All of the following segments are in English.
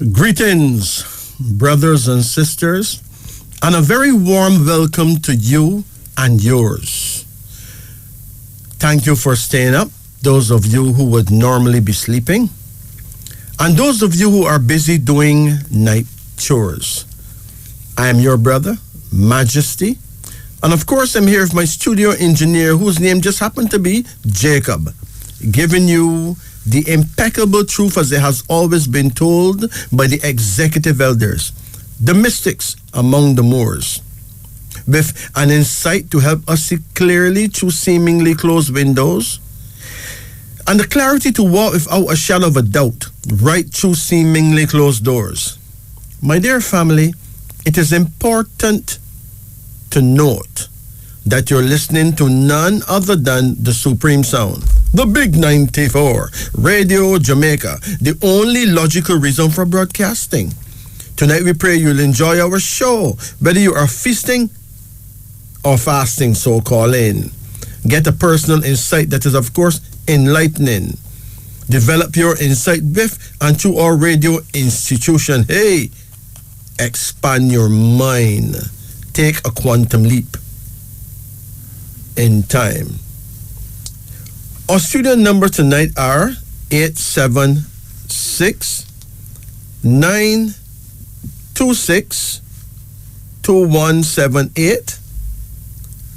Greetings, brothers and sisters, and a very warm welcome to you and yours. Thank you for staying up, those of you who would normally be sleeping, and those of you who are busy doing night chores. I am your brother, Majesty, and of course I'm here with my studio engineer whose name just happened to be Jacob, giving you the impeccable truth as it has always been told by the executive elders, the mystics among the Moors, with an insight to help us see clearly through seemingly closed windows, and the clarity to walk without a shadow of a doubt right through seemingly closed doors. My dear family, it is important to note that you're listening to none other than the Supreme Sound, the Big 94, Radio Jamaica, the only logical reason for broadcasting. Tonight we pray you'll enjoy our show, whether you are feasting or fasting, so call in. Get a personal insight that is, of course, enlightening. Develop your insight with and through our radio institution. Hey, expand your mind. Take a quantum leap in time. Our studio number tonight are 876-926-2178,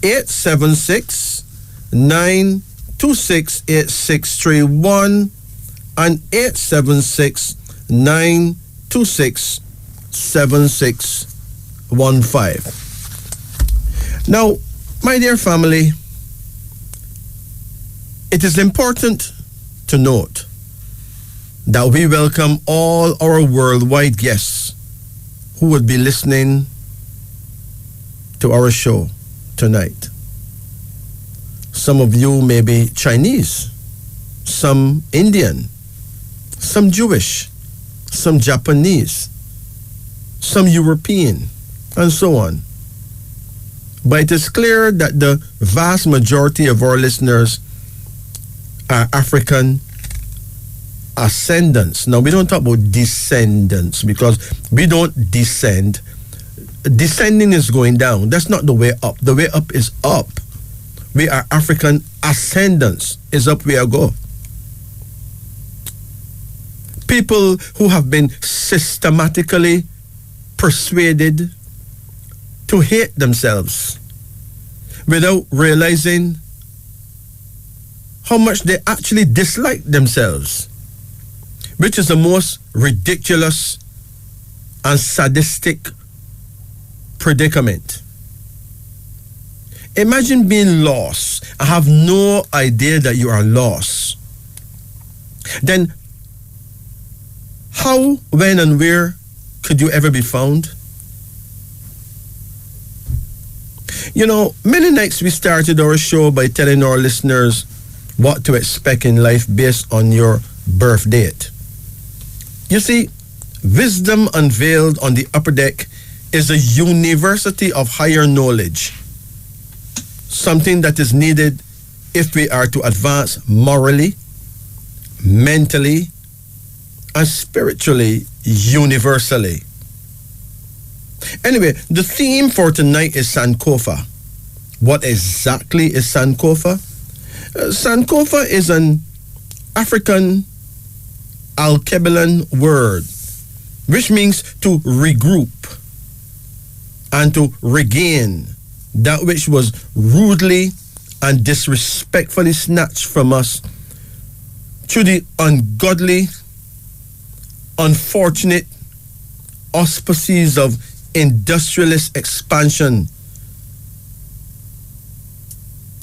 876-926-8631, and 876-926-7615. Now, my dear family, it is important to note that we welcome all our worldwide guests who would be listening to our show tonight. Some of you may be Chinese, some Indian, some Jewish, some Japanese, some European, and so on. But it is clear that the vast majority of our listeners are African ascendants. Now, we don't talk about descendants because we don't descend. Descending is going down. That's not the way up. The way up is up. We are African ascendants. Is up we are go. People who have been systematically persuaded to hate themselves without realizing how much they actually dislike themselves, which is the most ridiculous and sadistic predicament. Imagine being lost and have no idea that you are lost. Then how, when, and where could you ever be found? You know, many nights we started our show by telling our listeners what to expect in life based on your birth date. You see, wisdom unveiled on the upper deck is a university of higher knowledge, something that is needed if we are to advance morally, mentally, and spiritually, universally. Anyway, the theme for tonight is Sankofa. What exactly is Sankofa? Sankofa is an African Alkebulan word, which means to regroup and to regain that which was rudely and disrespectfully snatched from us through the ungodly, unfortunate auspices of industrialist expansion,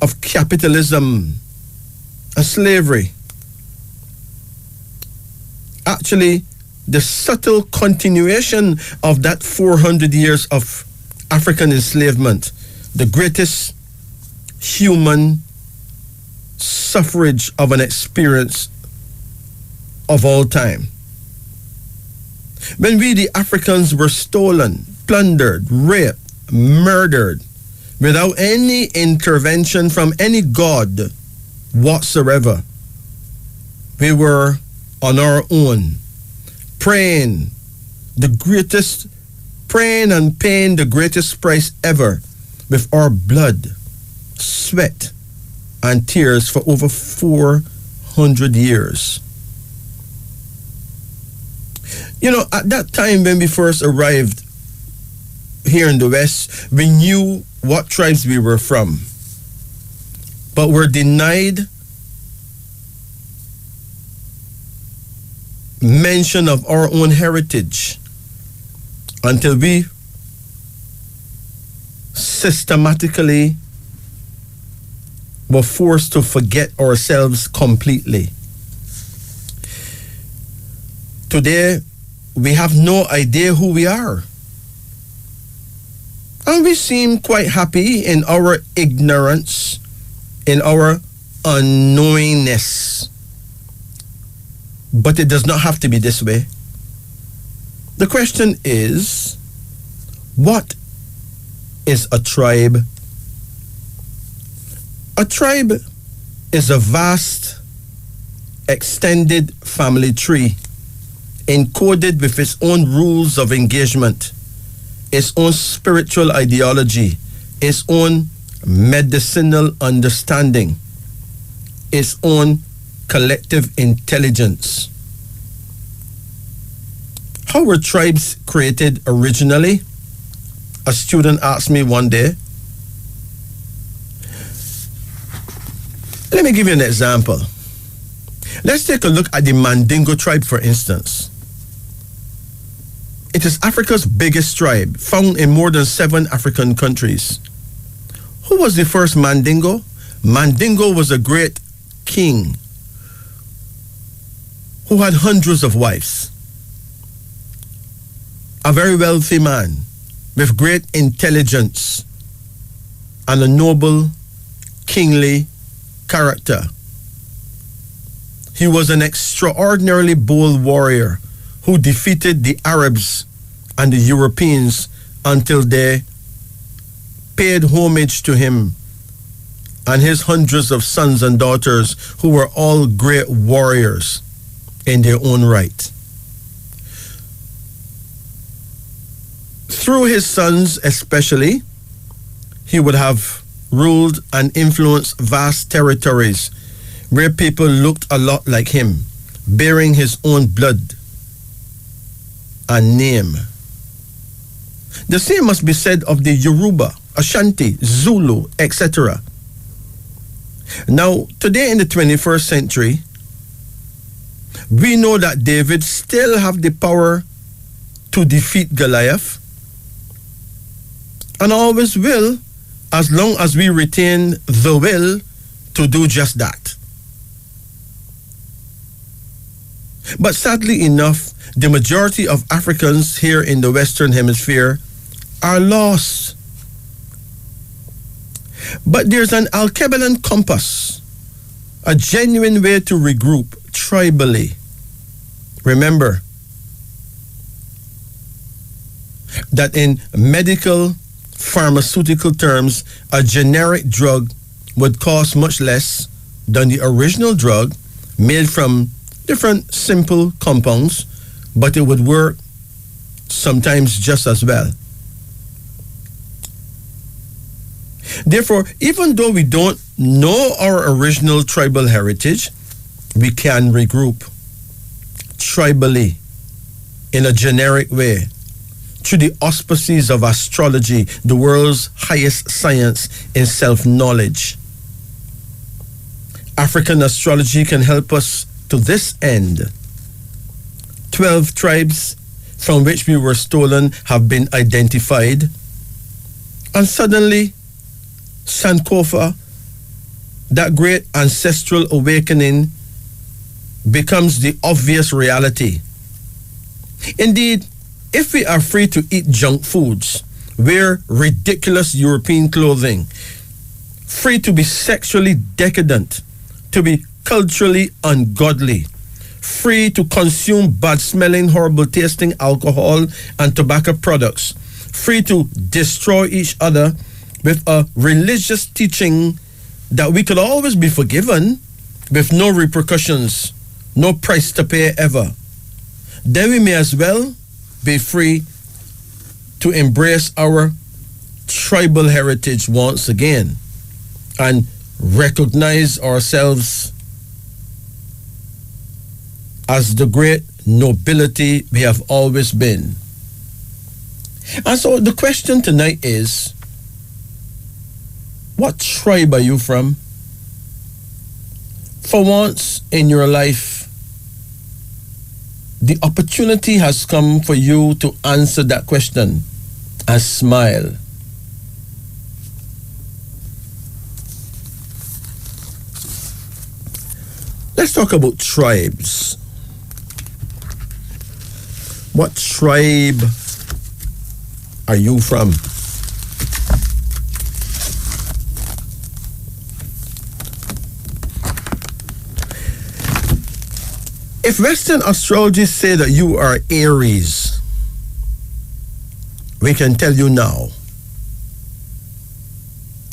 of capitalism and slavery. Actually, the subtle continuation of that 400 years of African enslavement, the greatest human suffrage of an experience of all time. When we, the Africans, were stolen, plundered, raped, murdered, without any intervention from any god whatsoever, we were on our own, praying the greatest praying and paying the greatest price ever with our blood, sweat, and tears for over 400 years. You know, at that time when we first arrived here in the West, we knew what tribes we were from, but were denied mention of our own heritage until we systematically were forced to forget ourselves completely. Today, we have no idea who we are. And we seem quite happy in our ignorance, in our unknowingness. But it does not have to be this way. The question is, what is a tribe? A tribe is a vast, extended family tree, encoded with its own rules of engagement, its own spiritual ideology, its own medicinal understanding, its own collective intelligence. How were tribes created originally? A student asked me one day. Let me give you an example. Let's take a look at the Mandingo tribe, for instance. It is Africa's biggest tribe, found in more than 7 African countries. Who was the first Mandingo? Mandingo was a great king who had hundreds of wives. A very wealthy man with great intelligence and a noble, kingly character. He was an extraordinarily bold warrior who defeated the Arabs and the Europeans until they paid homage to him and his hundreds of sons and daughters, who were all great warriors in their own right. Through his sons especially, he would have ruled and influenced vast territories where people looked a lot like him, bearing his own blood and name. The same must be said of the Yoruba, Ashanti, Zulu, etc. Now, today in the 21st century, we know that David still have the power to defeat Goliath, and always will, as long as we retain the will to do just that. But sadly enough, the majority of Africans here in the Western Hemisphere are lost. But there's an Alkebulan compass, a genuine way to regroup tribally. Remember that in medical, pharmaceutical terms, a generic drug would cost much less than the original drug made from different simple compounds, but it would work sometimes just as well. Therefore, even though we don't know our original tribal heritage, we can regroup tribally in a generic way through the auspices of astrology, the world's highest science in self-knowledge. African astrology can help us to this end. 12 tribes from which we were stolen have been identified, and suddenly Sankofa, that great ancestral awakening, becomes the obvious reality. Indeed, if we are free to eat junk foods, wear ridiculous European clothing, free to be sexually decadent, to be culturally ungodly, free to consume bad-smelling, horrible-tasting alcohol and tobacco products, free to destroy each other with a religious teaching that we could always be forgiven with no repercussions, no price to pay ever, then we may as well be free to embrace our tribal heritage once again and recognize ourselves as the great nobility we have always been. And so the question tonight is, what tribe are you from? For once in your life, the opportunity has come for you to answer that question and smile. Let's talk about tribes. What tribe are you from? If Western astrology say that you are Aries, we can tell you now.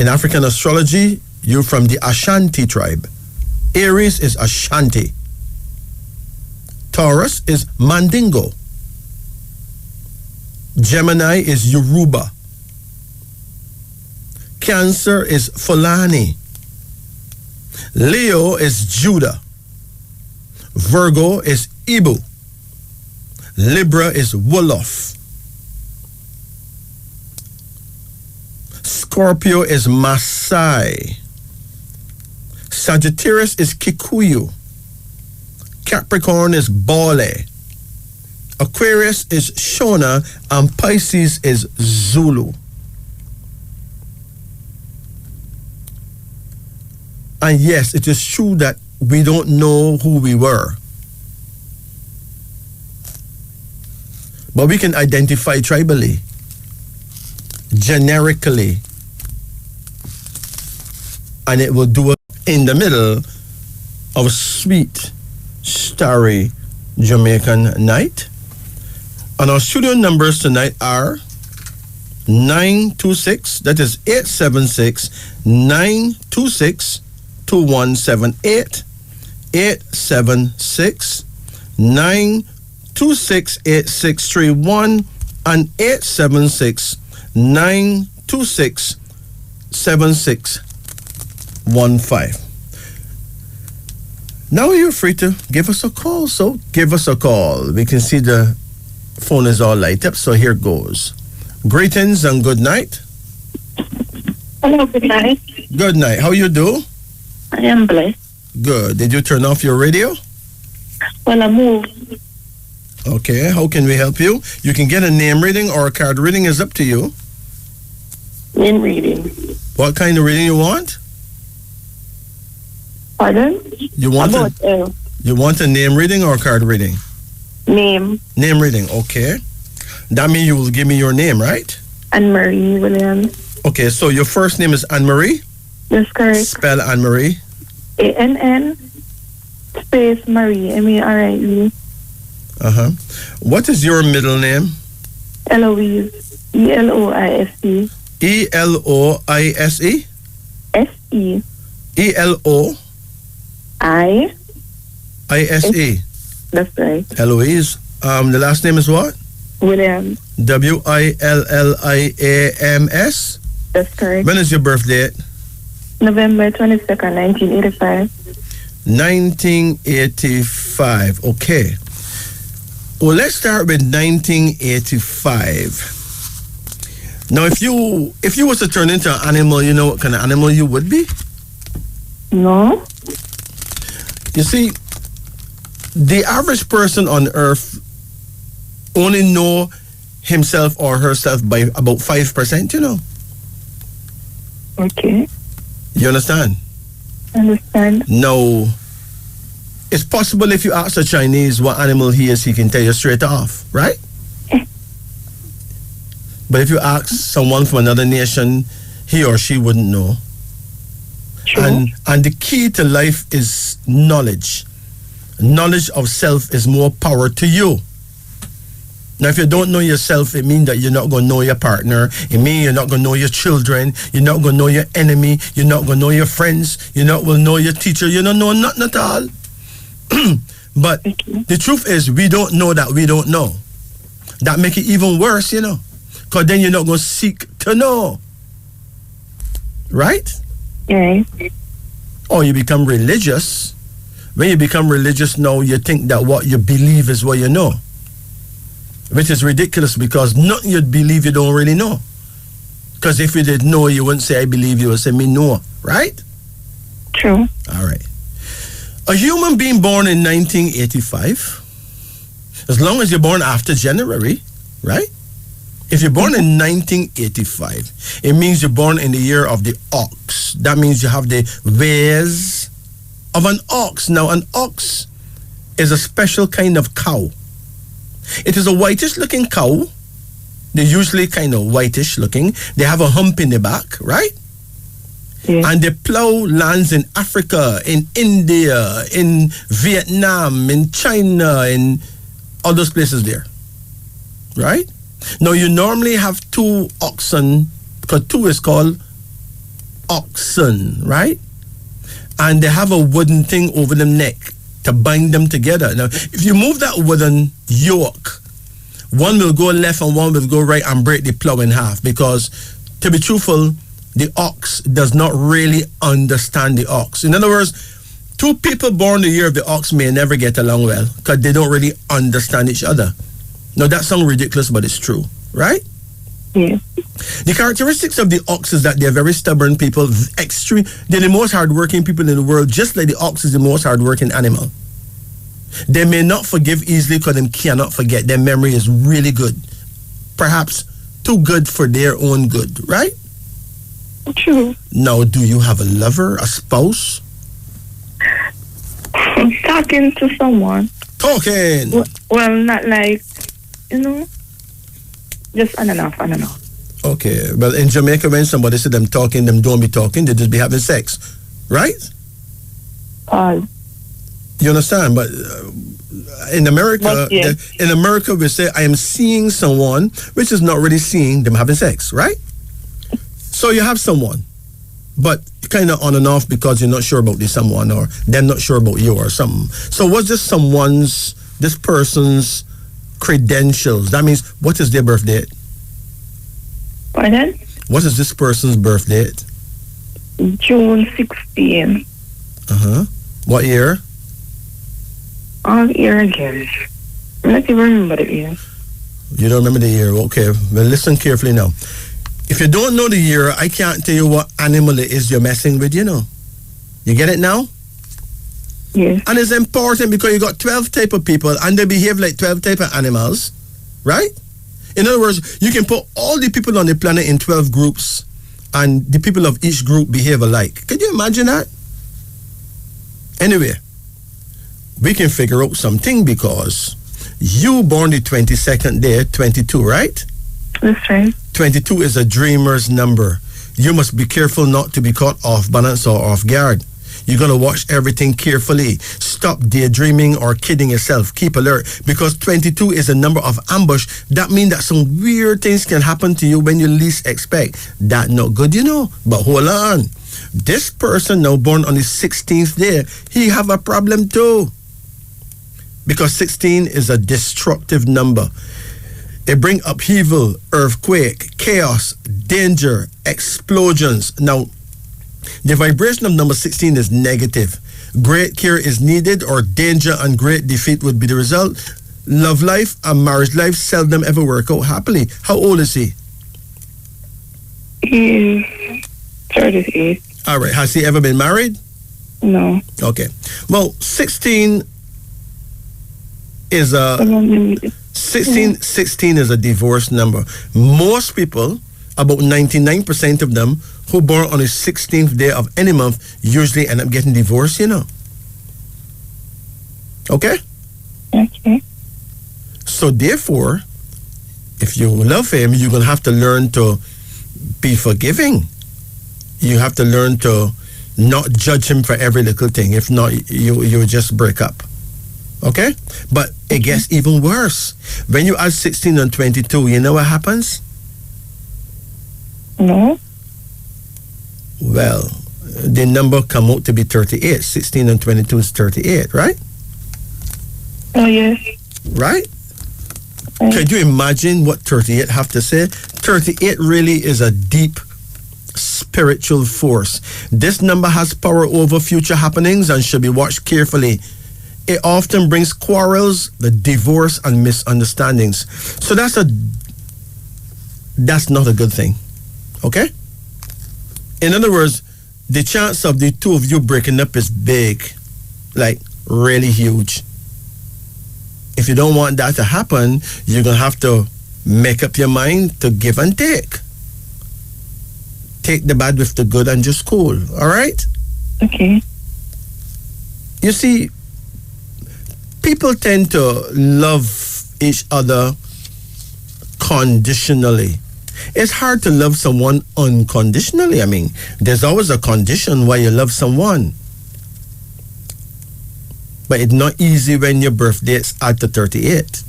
In African astrology, you're from the Ashanti tribe. Aries is Ashanti. Taurus is Mandingo. Gemini is Yoruba. Cancer is Fulani. Leo is Judah. Virgo is Igbo. Libra is Wolof. Scorpio is Maasai. Sagittarius is Kikuyu. Capricorn is Bole. Aquarius is Shona, and Pisces is Zulu. And yes, it is true that we don't know who we were. But we can identify tribally, generically, and it will do it in the middle of a sweet, starry Jamaican night. And our studio numbers tonight are 926, that is 876-926-2178, 876-926-8631, and 876-926-7615. Now you're free to give us a call, so give us a call. We can see the phone is all light up, so here goes. Greetings and good night. Hello, good night. Good night. How you do? I am blessed. Good. Did you turn off your radio? Well, I moved. Okay. How can we help you? You can get a name reading or a card reading. Is up to you. Name reading. What kind of reading you want? Pardon? You want you want a name reading or a card reading? Name. Name reading. Okay. That means you will give me your name, right? Anne-Marie Williams. Okay. So your first name is Anne-Marie? That's correct. Spell Anne-Marie. A-N-N space Marie, M-A-R-I-E. Uh-huh. What is your middle name? Eloise, E-L-O-I-S-E. E-L-O-I-S-E? S-E. E-L-O? I-S-E. That's right. Eloise. The last name is what? Williams. W-I-L-L-I-A-M-S? That's correct. When is your birth date? November 22nd, 1985. 1985. Okay. Well, let's start with 1985. Now, if you was to turn into an animal, you know what kind of animal you would be? No. You see, the average person on earth only know himself or herself by about 5%, you know. Okay. You understand? Understand. No. It's possible if you ask a Chinese what animal he is, he can tell you straight off, right? But if you ask someone from another nation, he or she wouldn't know. True. And the key to life is knowledge. Knowledge of self is more power to you. Now, if you don't know yourself, it means that you're not going to know your partner. It means you're not going to know your children. You're not going to know your enemy. You're not going to know your friends. You're not going to know your teacher. You don't know nothing at all. But the truth is, we don't know that we don't know. That make it even worse, because then you're not going to seek to know. Right? Yeah. Or you become religious. When you become religious now, you think that what you believe is what you know. Which is ridiculous, because nothing you believe you don't really know. Because if you did know, you wouldn't say I believe, you would say me know. Right? True. All right. A human being born in 1985, as long as you're born after January, right? If you're born in 1985, it means you're born in the year of the ox. That means you have the ways of an ox. Now, an ox is a special kind of cow. It is a whitish looking cow. They're usually kind of whitish looking. They have a hump in the back, right? Yeah. And they plow lands in Africa, in India, in Vietnam, in China, in all those places there. Right? Now, you normally have 2 oxen, because 2 is called oxen, right? And they have a wooden thing over the neck to bind them together. Now, if you move that wooden yoke, one will go left and one will go right and break the plow in half, because, to be truthful, the ox does not really understand the ox. In other words, 2 people born the year of the ox may never get along well, because they don't really understand each other. Now, that sounds ridiculous, but it's true, right? Yeah. The characteristics of the ox is that they're very stubborn people, extreme. They're the most hardworking people in the world, just like the ox is the most hardworking animal. They may not forgive easily because they cannot forget. Their memory is really good. Perhaps too good for their own good, right? True. Now, do you have a lover, a spouse? I'm talking to someone. Talking. Well, not like, just on and off. Okay. Well, in Jamaica, when somebody said them talking, them don't be talking, they just be having sex, right? You understand? But in America, in America, we say I am seeing someone, which is not really seeing them having sex, right? So you have someone, but kind of on and off because you're not sure about this someone, or they're not sure about you or something. So what's this person's credentials? That means, what is their birth date? Pardon? What is this person's birth date? June 16. What year? Year again. I don't even remember the year. You don't remember the year? Okay. Well, listen carefully now. If you don't know the year, I can't tell you what animal it is you're messing with, You get it now? Yes. And it's important because you got 12 type of people and they behave like 12 type of animals, right? In other words, you can put all the people on the planet in 12 groups and the people of each group behave alike. Can you imagine that? Anyway, we can figure out something because you born the 22nd day, 22, right? That's right. 22 is a dreamer's number. You must be careful not to be caught off balance or off guard. You're going to watch everything carefully. Stop daydreaming or kidding yourself. Keep alert, because 22 is a number of ambush. That means that some weird things can happen to you when you least expect. That not good, But hold on. This person now born on the 16th day, he have a problem too. Because 16 is a destructive number. It bring upheaval, earthquake, chaos, danger, explosions. Now, the vibration of number 16 is negative. Great care is needed, or danger and great defeat would be the result. Love life and marriage life seldom ever work out happily. How old is he? He's 38. All right. Has he ever been married? No. Okay. Well, 16 is a 16 is a divorce number. Most people, about 99% of them, who born on the 16th day of any month usually end up getting divorced, Okay? Okay. So therefore, if you love him, you're going to have to learn to be forgiving. You have to learn to not judge him for every little thing. If not, you just break up. Okay? But it gets even worse. When you add 16 and 22, you know what happens? No. Well, the number come out to be 38. 16 and 22 is 38, right? Oh, yes. Right? Can you imagine what 38 have to say? 38 really is a deep spiritual force. This number has power over future happenings and should be watched carefully. It often brings quarrels, the divorce, and misunderstandings. So that's not a good thing. Okay? In other words, the chance of the two of you breaking up is big, like really huge. If you don't want that to happen, you're going to have to make up your mind to give and take. Take the bad with the good and just cool. All right? Okay. You see, people tend to love each other conditionally. It's hard to love someone unconditionally. I mean, there's always a condition why you love someone. But it's not easy when your birthday is at the 38.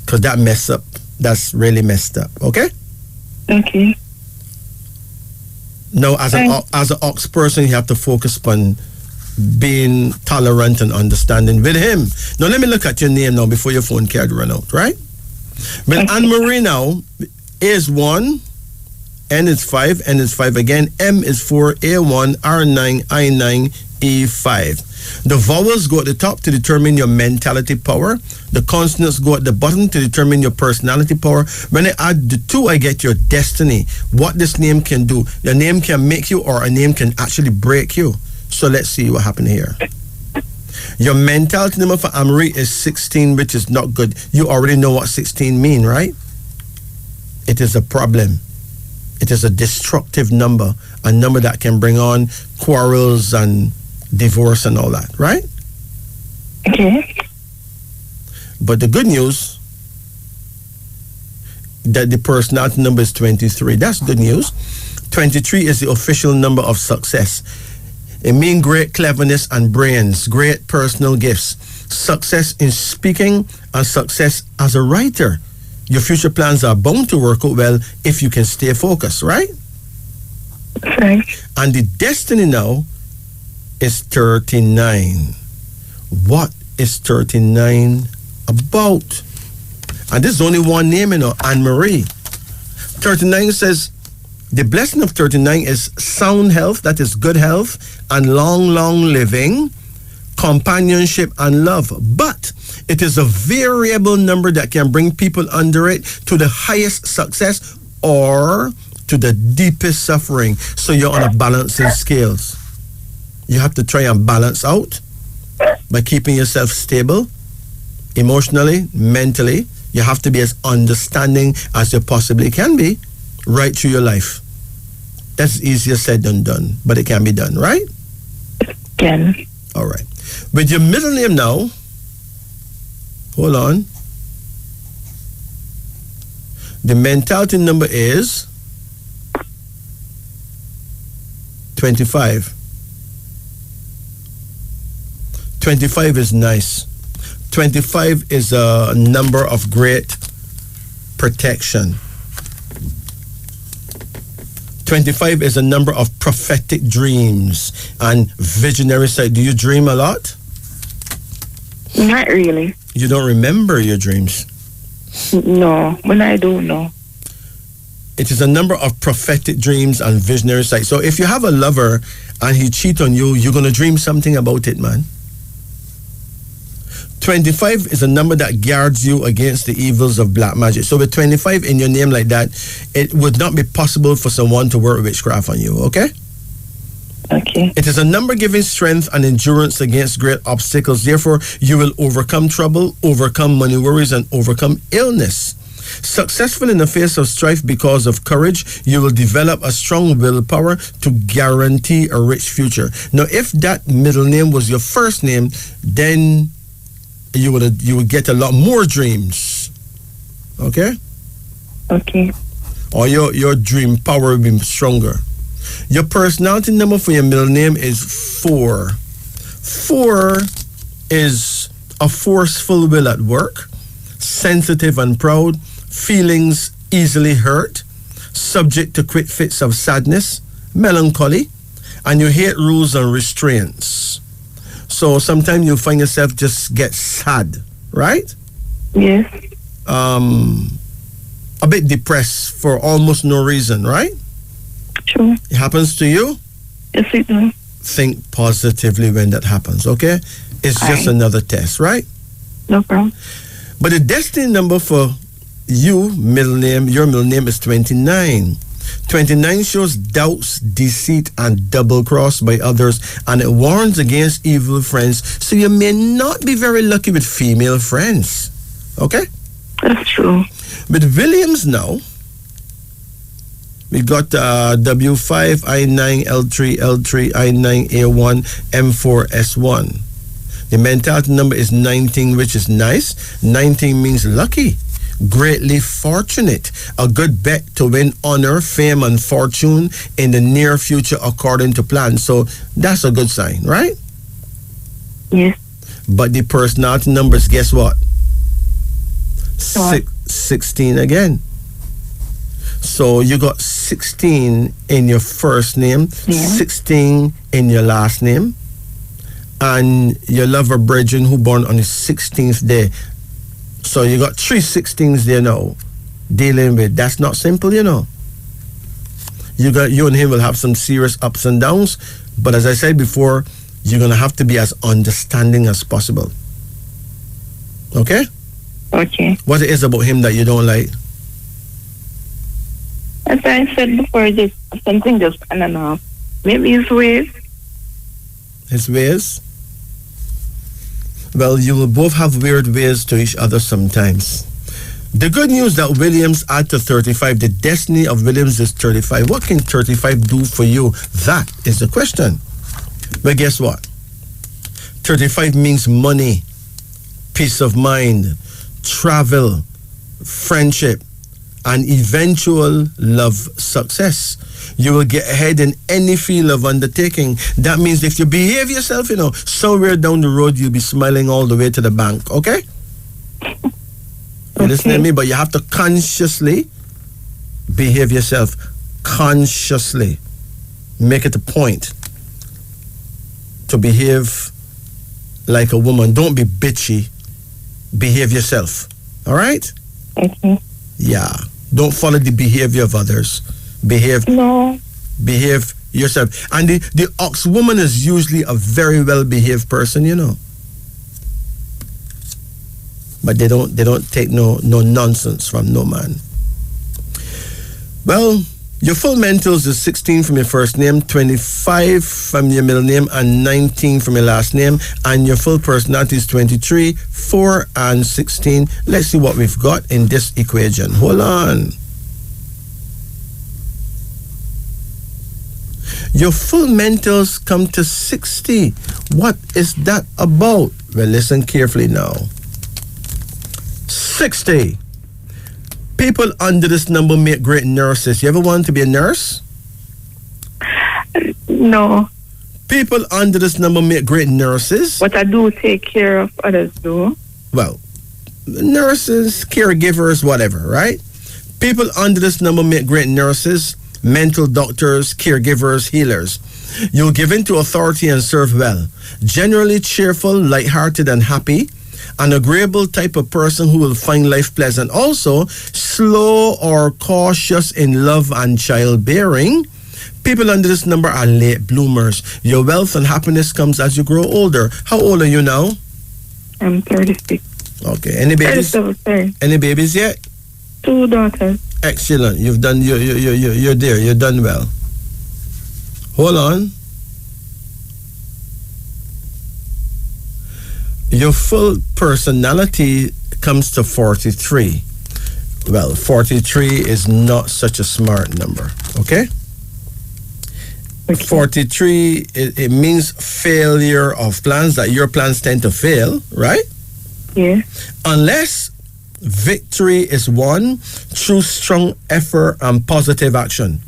Because that mess up. That's really messed up. Okay? Okay. Now, as an ox person, you have to focus on being tolerant and understanding with him. Now, let me look at your name now before your phone card run out, right? But okay. Anne-Marie now is 1, N is 5, N is 5 again, M is 4, A1, R9, I9, E5. The vowels go at the top to determine your mentality power. The consonants go at the bottom to determine your personality power. When I add the 2, I get your destiny. What this name can do. The name can make you or a name can actually break you. So let's see what happened here. Your mentality number for Anne-Marie is 16, which is not good. You already know what 16 mean, right? It is a problem. It is a destructive number. A number that can bring on quarrels and divorce and all that, right? Okay. But the good news that the personality number is 23. That's good news. 23 is the official number of success. It means great cleverness and brains, great personal gifts, success in speaking, and success as a writer. Your future plans are bound to work out well if you can stay focused, right? Right. And the destiny now is 39. What is 39 about? And this is only one name, Anne-Marie. 39 says, the blessing of 39 is sound health, that is good health, and long living, companionship, and love. But it is a variable number that can bring people under it to the highest success or to the deepest suffering. So you're on a balancing scales. You have to try and balance out by keeping yourself stable emotionally, mentally. You have to be as understanding as you possibly can be right through your life. That's easier said than done, but it can be done, right? Can. All right. With your middle name now, hold on. The mentality number is 25. 25 is nice. 25 is a number of great protection. 25 is a number of prophetic dreams and visionary sight. Do you dream a lot? Not really. You don't remember your dreams? No, when I do, no. It is a number of prophetic dreams and visionary sight. So if you have a lover and he cheats on you, you're going to dream something about it, man. 25 is a number that guards you against the evils of black magic. So with 25 in your name like that, it would not be possible for someone to work witchcraft on you, okay? Okay. It is a number giving strength and endurance against great obstacles. Therefore, you will overcome trouble, overcome money worries, and overcome illness. Successful in the face of strife because of courage, you will develop a strong willpower to guarantee a rich future. Now, if that middle name was your first name, then you would get a lot more dreams. Okay? Okay. Or your dream power will be stronger. Your personality number for your middle name is 4. 4 is a forceful will at work, sensitive and proud, feelings easily hurt, subject to quick fits of sadness, melancholy, and you hate rules and restraints. So sometimes you find yourself just get sad, right? Yes. a bit depressed for almost no reason, right? True. It happens to you? Yes, it does. Think positively when that happens, okay? It's just Aye. another test, right? No problem. But the destiny number for you, your middle name is 29. 29 shows doubts, deceit, and double cross by others, and it warns against evil friends. So you may not be very lucky with female friends. Okay? That's true. With Williams now, we got W5, I9, L3, L3, I9, A1, M4, S1. The mentality number is 19, which is nice. 19 means lucky, greatly fortunate, a good bet to win honor, fame, and fortune in the near future according to plan. So that's a good sign, right? Yes. But the personality numbers, guess what? What? 16 again. So you got 16 in your first name, Yeah. 16 in your last name, and your lover brethren who born on the 16th day. So you got 3 16s there now dealing with. That's not simple, you know. You and him will have some serious ups and downs, but as I said before, you're gonna have to be as understanding as possible. Okay? Okay. What it is about him that you don't like? As I said before, just something just, I don't know. Maybe his ways. His ways? Well, you will both have weird ways to each other sometimes. The good news that Williams add to 35, the destiny of Williams is 35. What can 35 do for you? That is the question. But guess what? 35 means money, peace of mind, travel, friendship, and eventual love success. You will get ahead in any field of undertaking. That means if you behave yourself, somewhere down the road, you'll be smiling all the way to the bank, okay? You listen to me? But you have to consciously behave yourself. Consciously. Make it a point to behave like a woman. Don't be bitchy. Behave yourself. All right? Okay. Yeah. Don't follow the behavior of others. Behave yourself. And the ox woman is usually a very well behaved person, But they don't take no nonsense from no man. Well, your full mentals is 16 from your first name, 25 from your middle name, and 19 from your last name. And your full personality is 23, 4, and 16. Let's see what we've got in this equation. Hold on. Your full mentals come to 60. What is that about? Well, listen carefully now. 60. People under this number make great nurses. You ever want to be a nurse? No. People under this number make great nurses. But I do take care of others, though. Well, nurses, caregivers, whatever, right? People under this number make great nurses, mental doctors, caregivers, healers. You'll give in to authority and serve well. Generally cheerful, lighthearted, and happy. An agreeable type of person who will find life pleasant. Also, slow or cautious in love and childbearing. People under this number are late bloomers. Your wealth and happiness comes as you grow older. How old are you now? I'm 36. Okay. Any babies? 37, sorry. Any babies yet? 2 daughters. Excellent. You've done. You're there. You're done well. Hold on. Your full personality comes to 43. Well, 43 is not such a smart number, okay? 43, it means failure of plans, that your plans tend to fail, right? Yeah. Unless victory is won through strong effort and positive action.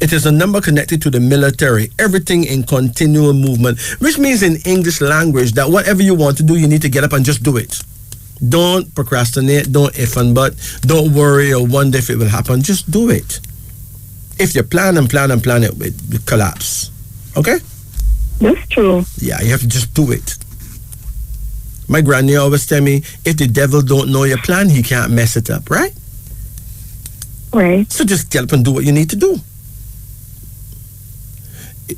It is a number connected to the military, everything in continual movement, which means in English language that whatever you want to do, you need to get up and just do it. Don't procrastinate, don't if and but, don't worry or wonder if it will happen, just do it. If you plan and plan and plan it, it will collapse. Okay? That's true. Yeah, you have to just do it. My granny always tell me, if the devil don't know your plan, he can't mess it up, right? Right. So just get up and do what you need to do.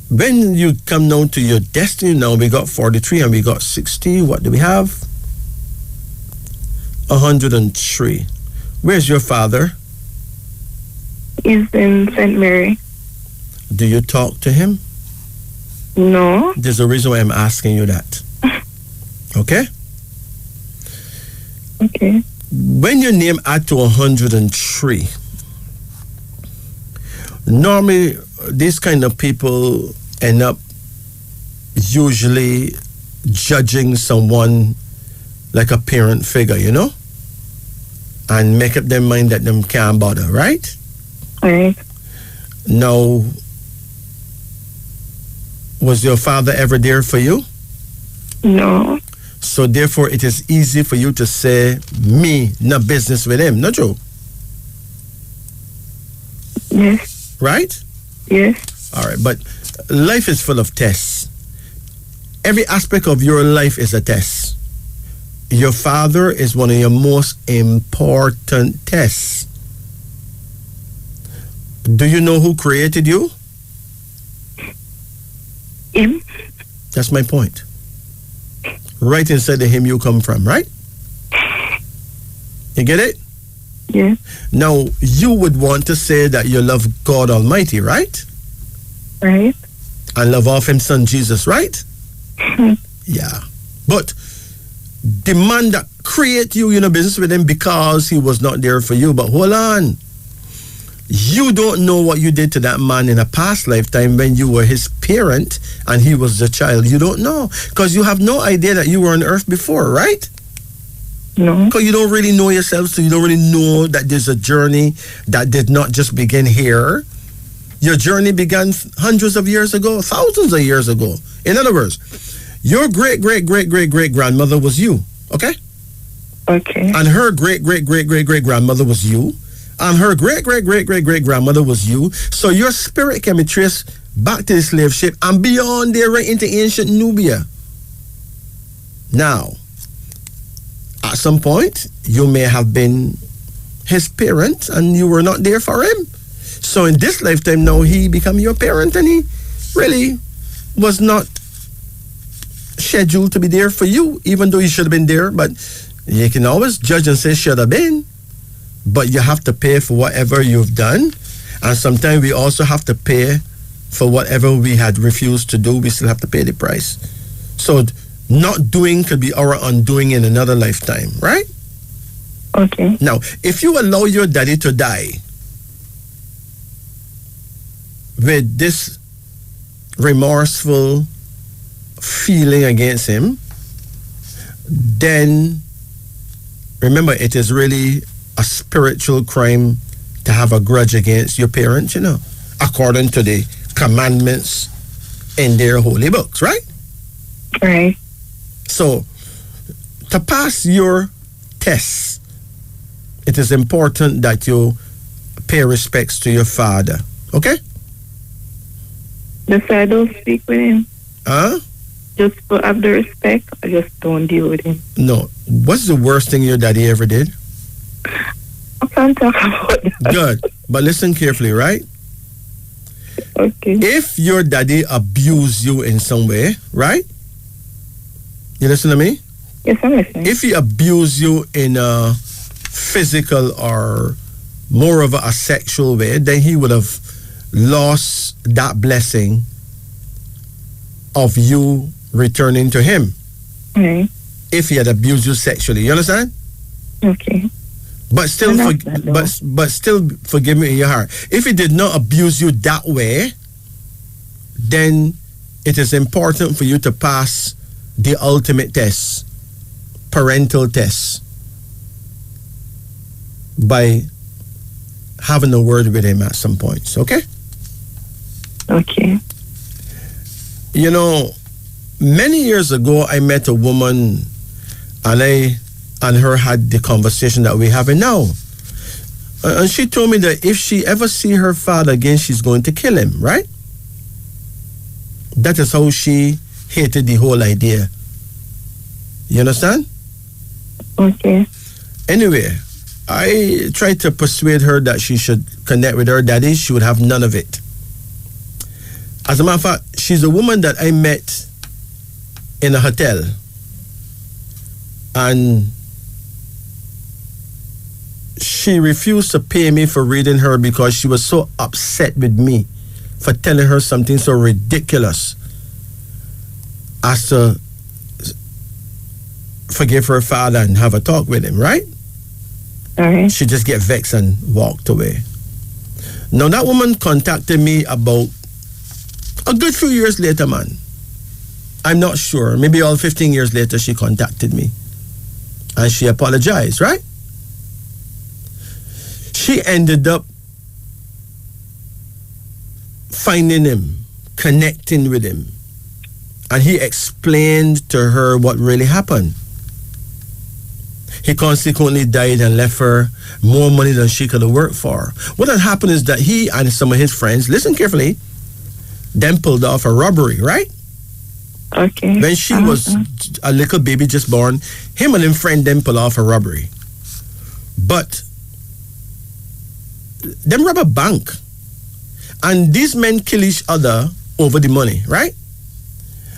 When you come down to your destiny, now we got 43 and we got 60. What do we have? 103. Where's your father? He's in St. Mary. Do you talk to him? No. There's a reason why I'm asking you that. Okay? Okay. When your name add to 103, normally these kind of people end up usually judging someone like a parent figure, you know? And make up their mind that them can't bother, right? Right. Now, was your father ever there for you? No. So therefore, it is easy for you to say, me, no business with him, not true? Yes. Right? Yes. All right, but life is full of tests. Every aspect of your life is a test. Your father is one of your most important tests. Do you know who created you? Him. That's my point. Right inside the him you come from, right? You get it? Yes. Now, you would want to say that you love God Almighty, right? Right. And love off him son Jesus, right? Yeah. But the man that create you in a business with him because he was not there for you. But hold on. You don't know what you did to that man in a past lifetime when you were his parent and he was the child. You don't know. Because you have no idea that you were on earth before, right? No. Because you don't really know yourself, so you don't really know that there's a journey that did not just begin here. Your journey began hundreds of years ago, thousands of years ago. In other words, your great-great-great-great-great-grandmother was you, okay? Okay. And her great-great-great-great-great-grandmother was you. And her great-great-great-great-great-grandmother was you. So your spirit can be traced back to the slave ship and beyond there right into ancient Nubia. Now, at some point, you may have been his parent and you were not there for him. So in this lifetime now, he become your parent and he really was not scheduled to be there for you, even though he should have been there. But you can always judge and say should have been. But you have to pay for whatever you've done. And sometimes we also have to pay for whatever we had refused to do. We still have to pay the price. So not doing could be our undoing in another lifetime, right? Okay. Now, if you allow your daddy to die with this remorseful feeling against him, then remember, it is really a spiritual crime to have a grudge against your parents, you know, according to the commandments in their holy books, right? Right. So, to pass your tests, it is important that you pay respects to your father, okay? Just I don't speak with him. Huh? Just to have the respect, I just don't deal with him. No. What's the worst thing your daddy ever did? I can't talk about that. Good. But listen carefully, right? Okay. If your daddy abused you in some way, right? You listen to me? Yes, I'm listening. If he abused you in a physical or more of a sexual way, then he would have lost that blessing of you returning to him. Right. If he had abused you sexually. You understand? Okay. But still, but still forgive me in your heart. If he did not abuse you that way, then it is important for you to pass the ultimate test, parental test, by having a word with him at some points, okay? Okay. You know, many years ago, I met a woman and I and her had the conversation that we're having now. And she told me that if she ever see her father again, she's going to kill him, right? That is how she hated the whole idea. You understand? Okay. Anyway, I tried to persuade her that she should connect with her daddy. She would have none of it. As a matter of fact, she's a woman that I met in a hotel. And she refused to pay me for reading her because she was so upset with me for telling her something so ridiculous as to forgive her father and have a talk with him, right? All right. She just get vexed and walked away. Now that woman contacted me about a good few years later, man. I'm not sure. Maybe all 15 years later she contacted me. And she apologized, right? She ended up finding him, connecting with him. And he explained to her what really happened. He consequently died and left her more money than she could have worked for. What had happened is that he and some of his friends, listen carefully, then pulled off a robbery, right? Okay. When she was a little baby just born, him and his friend then pulled off a robbery. But them rob a bank. And these men kill each other over the money, right?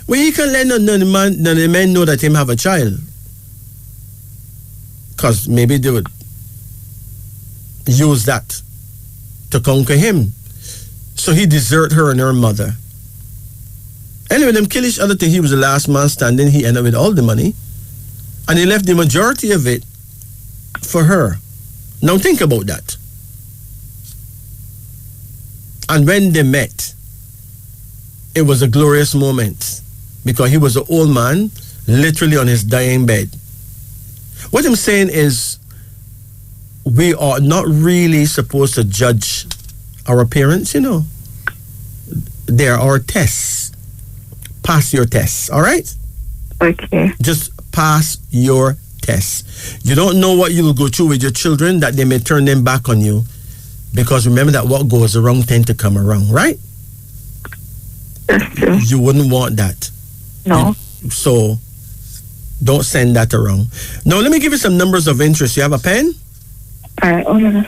Well, he can let none of the men know that him have a child. Because maybe they would use that to conquer him. So he desert her and her mother. Anyway, them kill each other till he was the last man standing. He ended up with all the money. And he left the majority of it for her. Now think about that. And when they met, it was a glorious moment. Because he was an old man, literally on his dying bed. What I'm saying is, we are not really supposed to judge our parents, you know. They are our tests. Pass your tests, all right? Okay. Just pass your tests. You don't know what you will go through with your children, that they may turn them back on you. Because remember that what goes around tends to come around, right? That's true. You wouldn't want that. No. So, don't send that around. Now, let me give you some numbers of interest. You have a pen? All right. Oh, no.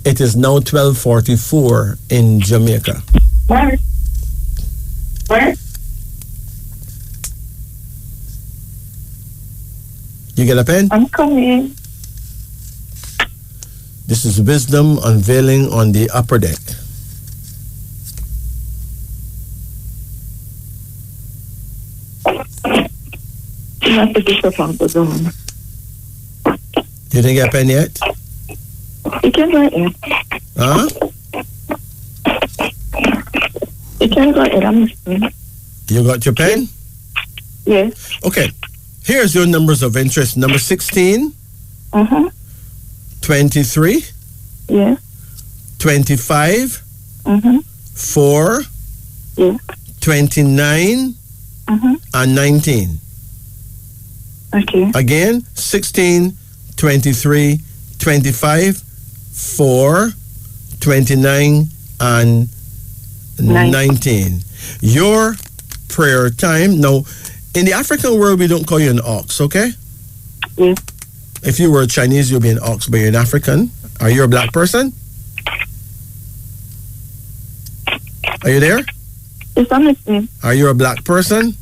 It is now 12:44 in Jamaica. Where? You get a pen? I'm coming. This is wisdom unveiling on the upper deck. You have to get up on the zone. You didn't get a pen yet? You can go ahead. Huh? You can go ahead. I'm listening. You got your pen? Yes. Okay. Here's your numbers of interest. Number 16, 23, Yes. 25, 4, Yes. 29, and 19. Okay. Again, 16, 23, 25, 4, 29, and 19. Your prayer time. Now, in the African world, we don't call you an ox, okay? Yes. If you were Chinese, you'd be an ox, but you're an African. Are you a black person? Are you there? Yes, I'm listening. Are you a black person?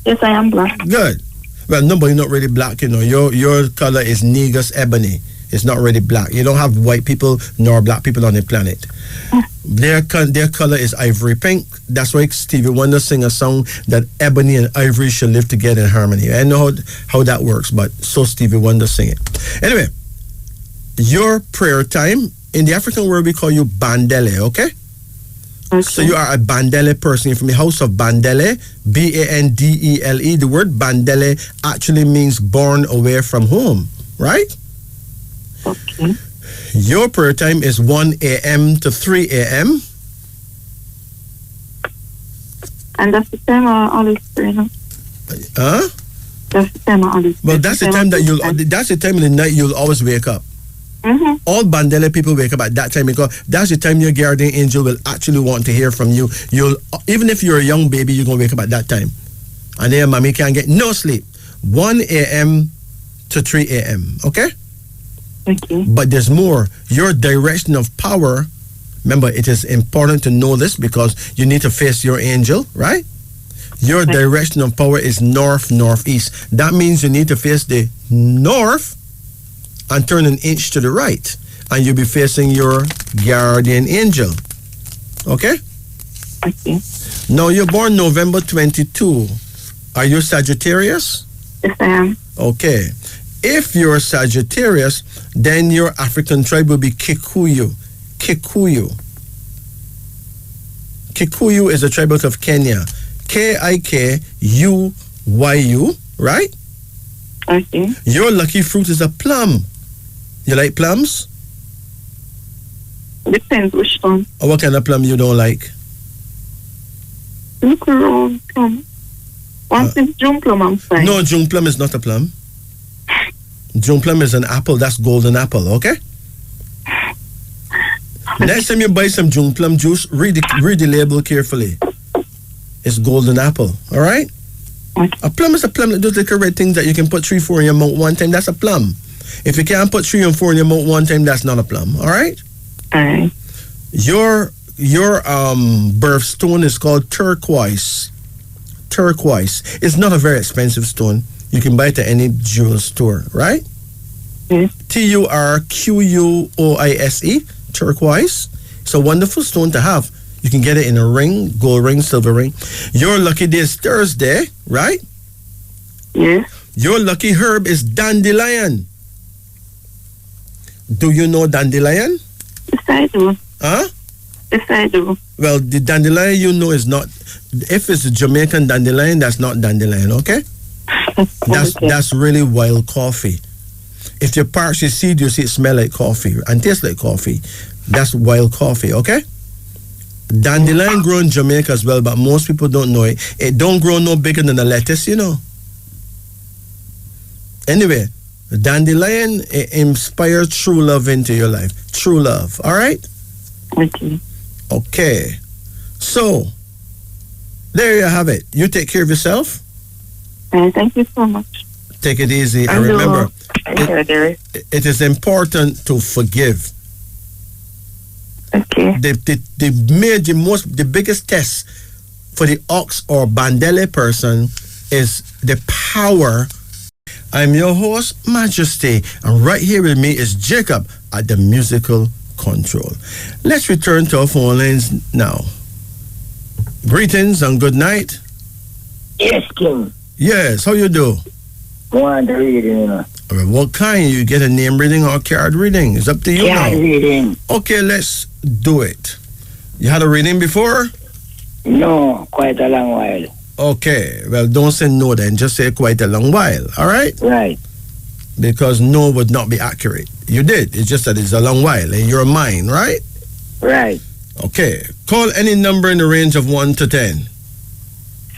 Yes, I am black. Good. Well, no, but you're not really black, you know. Your color is Negus ebony. It's not really black. You don't have white people nor black people on the planet. Their color is ivory pink. That's why Stevie Wonder sing a song that ebony and ivory should live together in harmony. I know how that works, but so Stevie Wonder sing it. Anyway, your prayer time, in the African world, we call you Bandele, okay? Okay. So you are a Bandele person. You're from the house of Bandele, Bandele. The word Bandele actually means born away from home, right? Okay. Your prayer time is 1 a.m. to 3 a.m. And that's the time I always pray now. Huh? That's the time I always. Well, that's the time that's the time in the night you'll always wake up. Mm-hmm. All Bandele people wake up at that time because that's the time your guardian angel will actually want to hear from you. You'll even if you're a young baby, you're gonna wake up at that time, and then mommy can't get no sleep. 1 a.m. to 3 a.m. Okay. Okay. But there's more. Your direction of power. Remember, it is important to know this because you need to face your angel, right? Your direction of power is north northeast. That means you need to face the north and turn an inch to the right, and you'll be facing your guardian angel. Okay? Okay. Now, you're born November 22. Are you Sagittarius? Yes, I am. Okay. If you're Sagittarius, then your African tribe will be Kikuyu. Kikuyu. Kikuyu is a tribe out of Kenya. Kikuyu, right? Okay. Your lucky fruit is a plum. You like plums? Depends which one. Or what kind of plum you don't like? Look around plum. Once it's June plum, I'm fine. No, June plum is not a plum. June plum is an apple. That's golden apple, okay? Next time you buy some June plum juice, read the label carefully. It's golden apple, all right? Okay. A plum is a plum. Those little red things that you can put 3, 4 in your mouth one time, that's a plum. If you can't put 3 and 4 in your mouth one time, that's not a plum, all right? All right. Your birthstone is called turquoise. Turquoise. It's not a very expensive stone. You can buy it at any jewel store, right? Yes. Turquoise. Turquoise. It's a wonderful stone to have. You can get it in a ring, gold ring, silver ring. Your lucky day is Thursday, right? Yes. Your lucky herb is dandelion. Do you know dandelion? Yes, I do. Huh? Yes, I do. Well, the dandelion you know is not. If it's a Jamaican dandelion, that's not dandelion, okay? That's really wild coffee. If you parch the seed, you see it smell like coffee and taste like coffee. That's wild coffee, okay? Dandelion grow in Jamaica as well, but most people don't know it. It don't grow no bigger than a lettuce, you know. Anyway, dandelion inspires true love into your life. True love, all right? Okay. Okay. So, there you have it. You take care of yourself. Thank you so much. Take it easy. And remember, it is important to forgive. Okay. The biggest test for the ox or bandele person is the power. I'm your host, Majesty, and right here with me is Jacob at the musical control. Let's return to our phone lines now. Greetings and good night. Yes, King. Yes, how you do? Want to read it, you know. What kind? You get a name reading or card reading? It's up to you now. Card reading. Okay, let's do it. You had a reading before? No, quite a long while. Okay, well, don't say no then. Just say quite a long while, all right? Right. Because no would not be accurate. You did. It's just that it's a long while in your mind, right? Right. Okay. Call any number in the range of 1 to 10.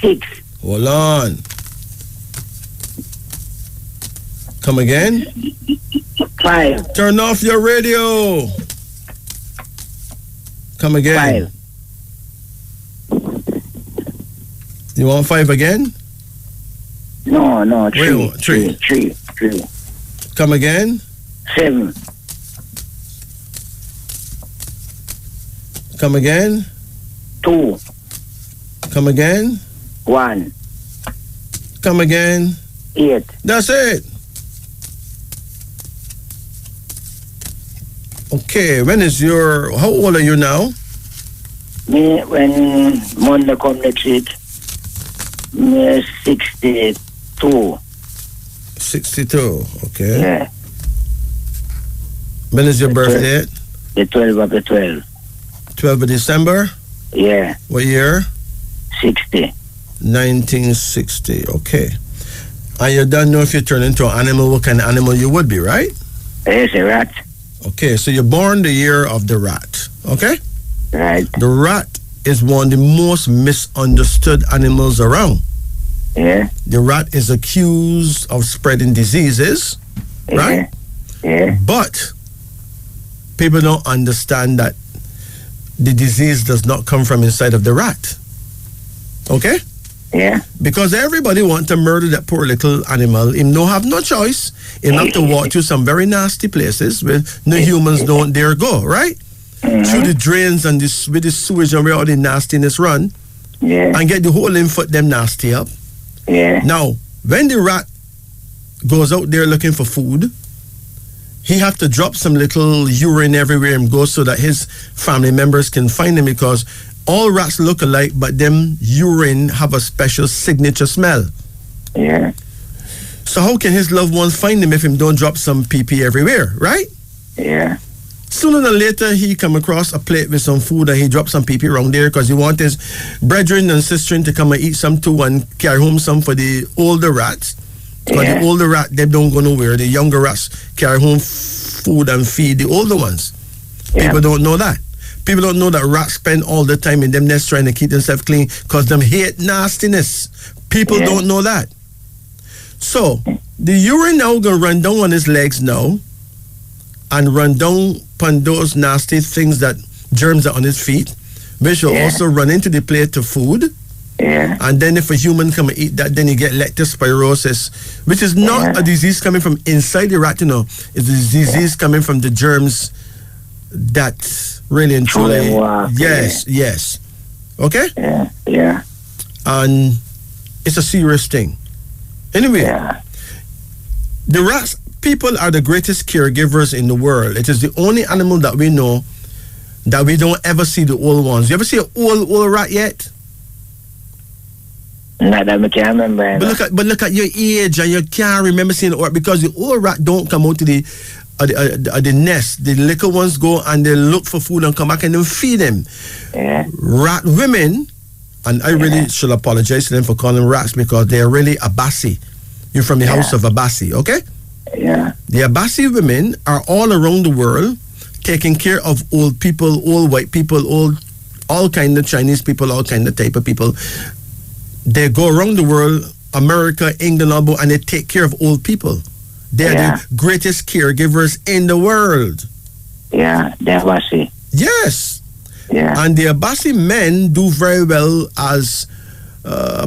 6. Hold on. Come again? 5. Turn off your radio. Come again. 5. You want 5 again? No, 3. Wait, 3. 3. Come again? 7. Come again? 2. Come again? 1. Come again? 8. That's it. Okay, how old are you now? Me, when Monday come next week, me 62. 62, okay. Yeah. When is your birthday? The 12 of the 12. 12th of December? Yeah. What year? 60. 1960, okay. And you don't know if you turn into an animal, what kind of animal you would be, right? Yes, a rat. Okay, so you're born the year of the rat, okay? Right. The rat is one of the most misunderstood animals around. Yeah. The rat is accused of spreading diseases, right? Yeah. But people don't understand that the disease does not come from inside of the rat. Okay? Yeah. Because everybody want to murder that poor little animal. Him no have no choice. Him have to walk through some very nasty places where no humans don't dare go, right? Through the drains and this with the sewage and where all the nastiness run. Yeah. And get the whole in foot them nasty up. Yeah. Now, when the rat goes out there looking for food, he have to drop some little urine everywhere and go so that his family members can find him, because all rats look alike, but them urine have a special signature smell. Yeah. So how can his loved ones find him if him don't drop some pee-pee everywhere, right? Yeah. Sooner than later, he come across a plate with some food and he drop some pee-pee around there because he want his brethren and sister to come and eat some too and carry home some for the older rats. Because the older rat, they don't go nowhere. The younger rats carry home food and feed the older ones. Yeah. People don't know that. People don't know that rats spend all the time in them nests trying to keep themselves clean because them hate nastiness. People don't know that. So, the urine now going to run down on his legs now and run down upon those nasty things that germs are on his feet, which will also run into the plate of food. Yeah. And then if a human come and eat that, then you get leptospirosis, which is not a disease coming from inside the rat, you know. It's a disease coming from the germs that really and truly... Yes. Okay? Yeah. And it's a serious thing. Anyway, the rats, people are the greatest caregivers in the world. It is the only animal that we know that we don't ever see the old ones. You ever see an old rat yet? Not that I can't remember. But look at your age and you can't remember seeing the old, because the old rat don't come out to the nest. The little ones go and they look for food and come back and then feed them. Yeah. Rat women, and I really should apologize to them for calling them rats because they're really Abasi. You're from the house of Abasi, okay? Yeah. The Abasi women are all around the world taking care of old people, old white people, all kind of Chinese people, all kind of type of people. They go around the world, America, England, and they take care of old people. They're the greatest caregivers in the world. Yeah, the Abasi. Yes. Yeah. And the Abasi men do very well as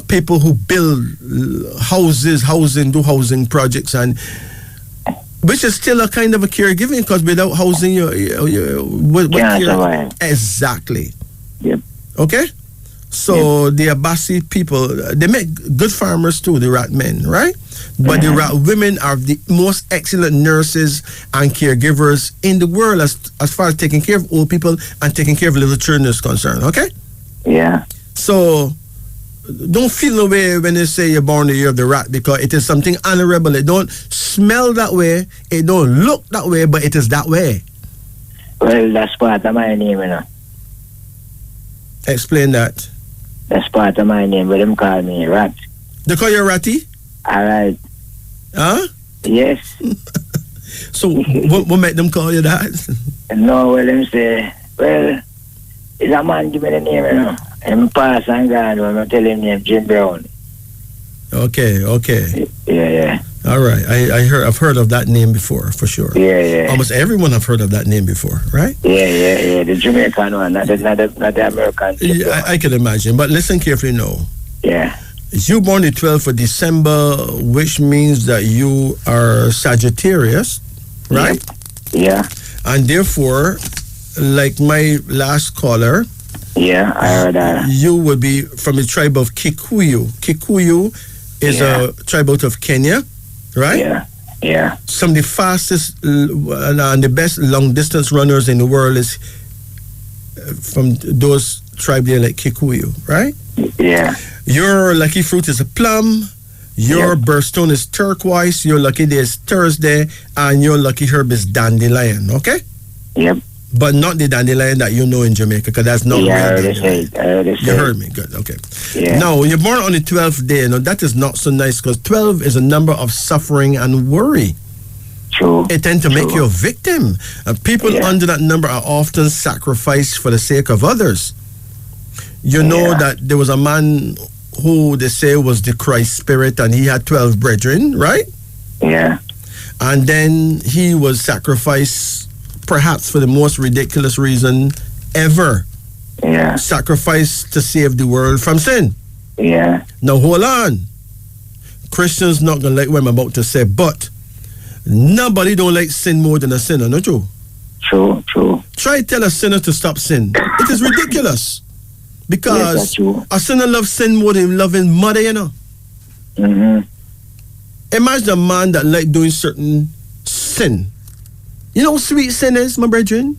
people who build do housing projects, and which is still a kind of a caregiving, because without housing, what care? Exactly. Yep. Okay? So the Abasi people, they make good farmers too, the rat men, right? But the rat women are the most excellent nurses and caregivers in the world as far as taking care of old people and taking care of little children is concerned, okay? Yeah. So don't feel no way when they say you're born the year of the rat, because it is something honorable. It don't smell that way, it don't look that way, but it is that way. Well, that's part of my name, you know. Explain that. That's part of my name, but them call me Rat. They call you Ratty? All right. Huh? Yes. So what make them call you that? No, well, them say, well, it's a man give me the name, you know. I'm pass and gone when I tell him name Jim Brown. Okay. Yeah. All right. I've heard of that name before, for sure. Yeah. Almost everyone have heard of that name before, right? Yeah. The Jamaican one, not the American. Yeah, I can imagine. But listen carefully now. Yeah. You born the 12th of December, which means that you are Sagittarius, right? Yeah. And therefore, like my last caller, yeah, I heard that. You would be from the tribe of Kikuyu. Kikuyu is a tribe out of Kenya, right? Yeah. Some of the fastest and the best long distance runners in the world is from those tribes there, like Kikuyu, right? Yeah. Your lucky fruit is a plum. Your birthstone is turquoise. Your lucky day is Thursday, and your lucky herb is dandelion. Okay? Yep. But not the dandelion that you know in Jamaica, because that's not real dandelion. You heard me. Good. Okay. Yeah. Now, you're born on the 12th day. Now, that is not so nice, because 12 is a number of suffering and worry. True. It tends to make you a victim. People under that number are often sacrificed for the sake of others. You know that there was a man who they say was the Christ spirit, and he had 12 brethren, right? Yeah. And then he was sacrificed, perhaps for the most ridiculous reason ever. Yeah. Sacrificed to save the world from sin. Yeah. Now hold on. Christians not gonna like what I'm about to say, but nobody don't like sin more than a sinner, not you? True, true. Try to tell a sinner to stop sin. It is ridiculous. Because Yes, that's true. a sinner loves sin more than loving mother, you know. Mm-hmm. Imagine a man that like doing certain sin. You know what sweet sin is, my brethren?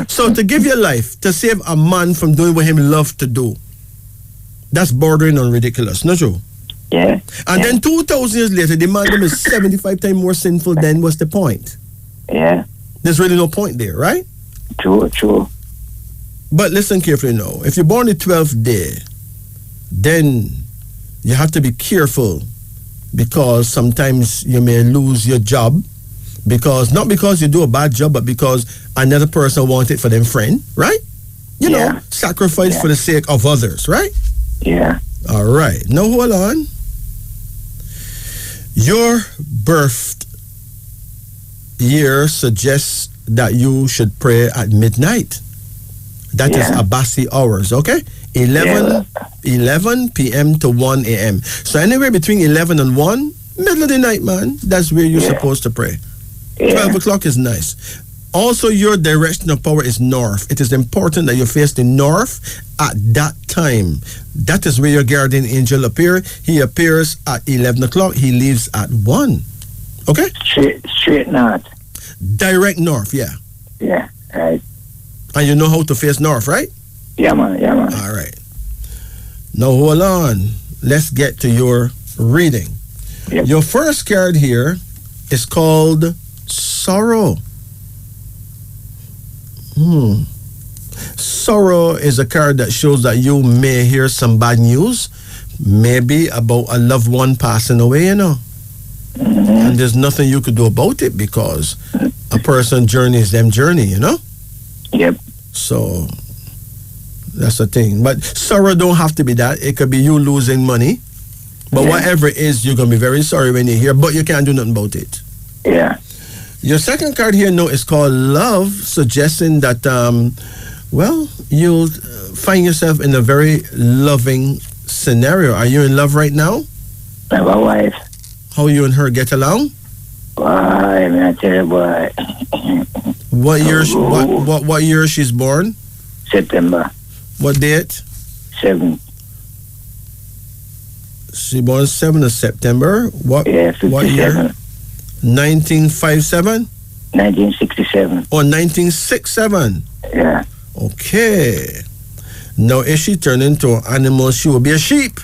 So to give your life to save a man from doing what him love to do, that's bordering on ridiculous, not true? Yeah. And then 2,000 years later, the man them is 75 times more sinful. Then what's the point? Yeah. There's really no point there, right? True, true. But listen carefully now. If you're born the 12th day, then you have to be careful, because sometimes you may lose your job, because not because you do a bad job, but because another person wants it for them friend, right? You know, sacrifice for the sake of others, right? Yeah. All right. Now hold on. Your birth year suggests that you should pray at midnight. That is Abasi hours, okay? 11 p.m. to 1 a.m. So anywhere between 11 and 1, middle of the night, man, that's where you're supposed to pray. 12 o'clock is nice. Also, your direction of power is north. It is important that you face the north at that time. That is where your guardian angel appears. He appears at 11 o'clock. He leaves at 1. Okay? Straight north. Direct north, yeah. Yeah, right. And you know how to face north, right? Yeah, man. Yeah, man. All right. Now, hold on. Let's get to your reading. Yep. Your first card here is called Sorrow. Sorrow is a card that shows that you may hear some bad news, maybe about a loved one passing away, you know. And there's nothing you could do about it, because a person's journey is them journey, you know? Yep. So that's the thing. But sorrow don't have to be that. It could be you losing money. But whatever it is, you're going to be very sorry when you hear, but you can't do nothing about it. Yeah. Your second card here, no, is called Love, suggesting that, well, you'll find yourself in a very loving scenario. Are you in love right now? I have a wife. How you and her get along? Boy, I tell you, boy. What year? What year she's born? September. What date? 7. She born 7th of September. What? Yeah, 57. What year? 1957? 1967. Or 1967? Yeah. Okay. Now, if she turned into an animal, she will be a sheep.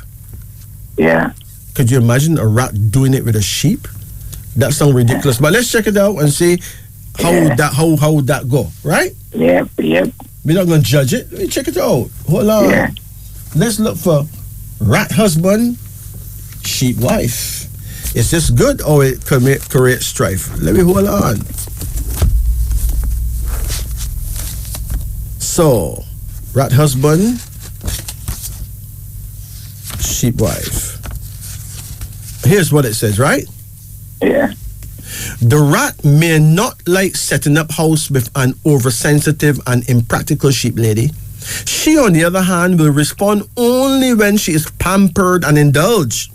Yeah. Could you imagine a rat doing it with a sheep? That sounds ridiculous. But let's check it out and see how would that go, right? Yep, yep. We're not going to judge it. Let check it out. Hold on. Yeah. Let's look for rat husband, sheep wife. Is this good or it create strife? Let me hold on. So, rat husband, sheep wife. Here's what it says, right? Yeah. The rat may not like setting up house with an oversensitive and impractical sheep lady. She, on the other hand, will respond only when she is pampered and indulged.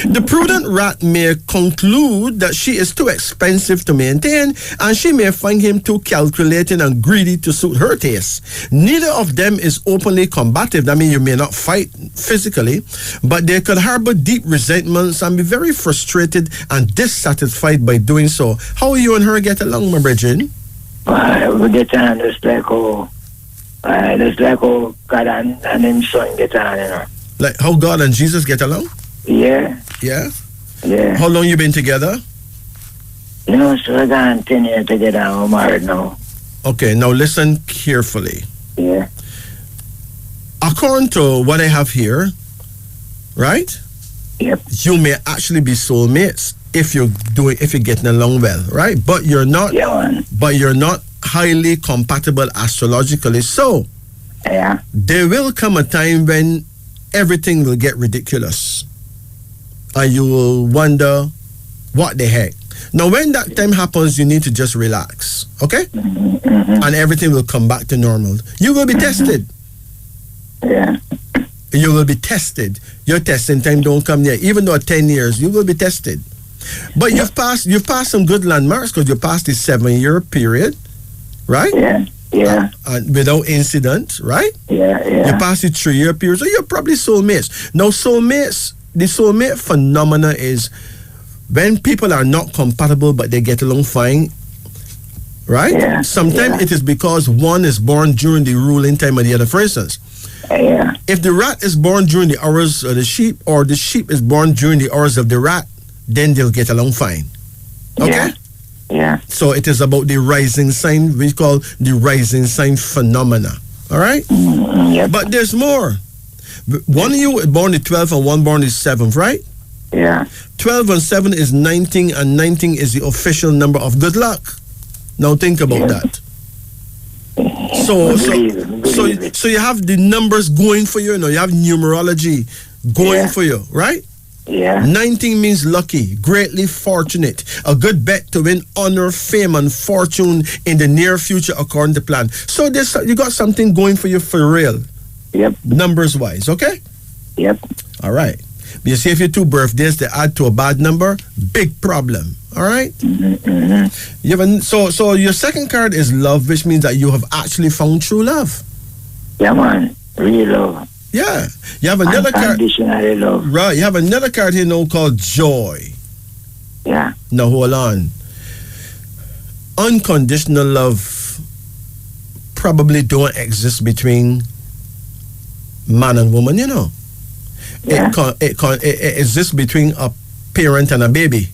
The prudent rat may conclude that she is too expensive to maintain, and she may find him too calculating and greedy to suit her taste. Neither of them is openly combative. I mean, you may not fight physically, but they could harbor deep resentments and be very frustrated and dissatisfied by doing so. How you and her get along, my brethren? We get on just like how God and his son get on, you know. Like how God and Jesus get along? Yeah. Yeah? Yeah. How long you been together? You know, so we're gone 10 years together. We're married now. Okay, now listen carefully. Yeah. According to what I have here, right? Yep. You may actually be soulmates if you're getting along well, right? But you're not. Yeah, man. But you're not highly compatible astrologically. So yeah, there will come a time when everything will get ridiculous. And you will wonder, what the heck? Now, when that time happens, you need to just relax, okay? And everything will come back to normal. You will be tested. Yeah. You will be tested. Your testing time don't come yet. Even though 10 years, you will be tested. But you've passed some good landmarks because you passed the 7-year period, right? Yeah. Yeah. And without incident, right? Yeah. You passed the 3-year period, so you're probably soulmates. Now, soulmates, the soulmate phenomena is when people are not compatible but they get along fine, right? Yeah. Sometimes it is because one is born during the ruling time of the other. For instance, if the rat is born during the hours of the sheep, or the sheep is born during the hours of the rat, then they'll get along fine. Okay? Yeah. So it is about the rising sign, we call the rising sign phenomena. All right? Yep. But there's more. One of you was born the 12th and one born the 7th, right? Yeah. 12 and 7 is 19, and 19 is the official number of good luck. Now think about that. So you have the numbers going for you, you have numerology going for you, right? Yeah. 19 means lucky, greatly fortunate, a good bet to win honor, fame, and fortune in the near future according to plan. So you got something going for you for real. Yep. Numbers wise, okay? Yep. All right. But you see, if your 2 birthdays they add to a bad number, big problem. All right. You have so your second card is love, which means that you have actually found true love. Yeah, man. Real love. Yeah. You have another card. Unconditional love. Right. You have another card here now called joy. Yeah. Now hold on. Unconditional love probably don't exist between man and woman, Yeah. It exists between a parent and a baby.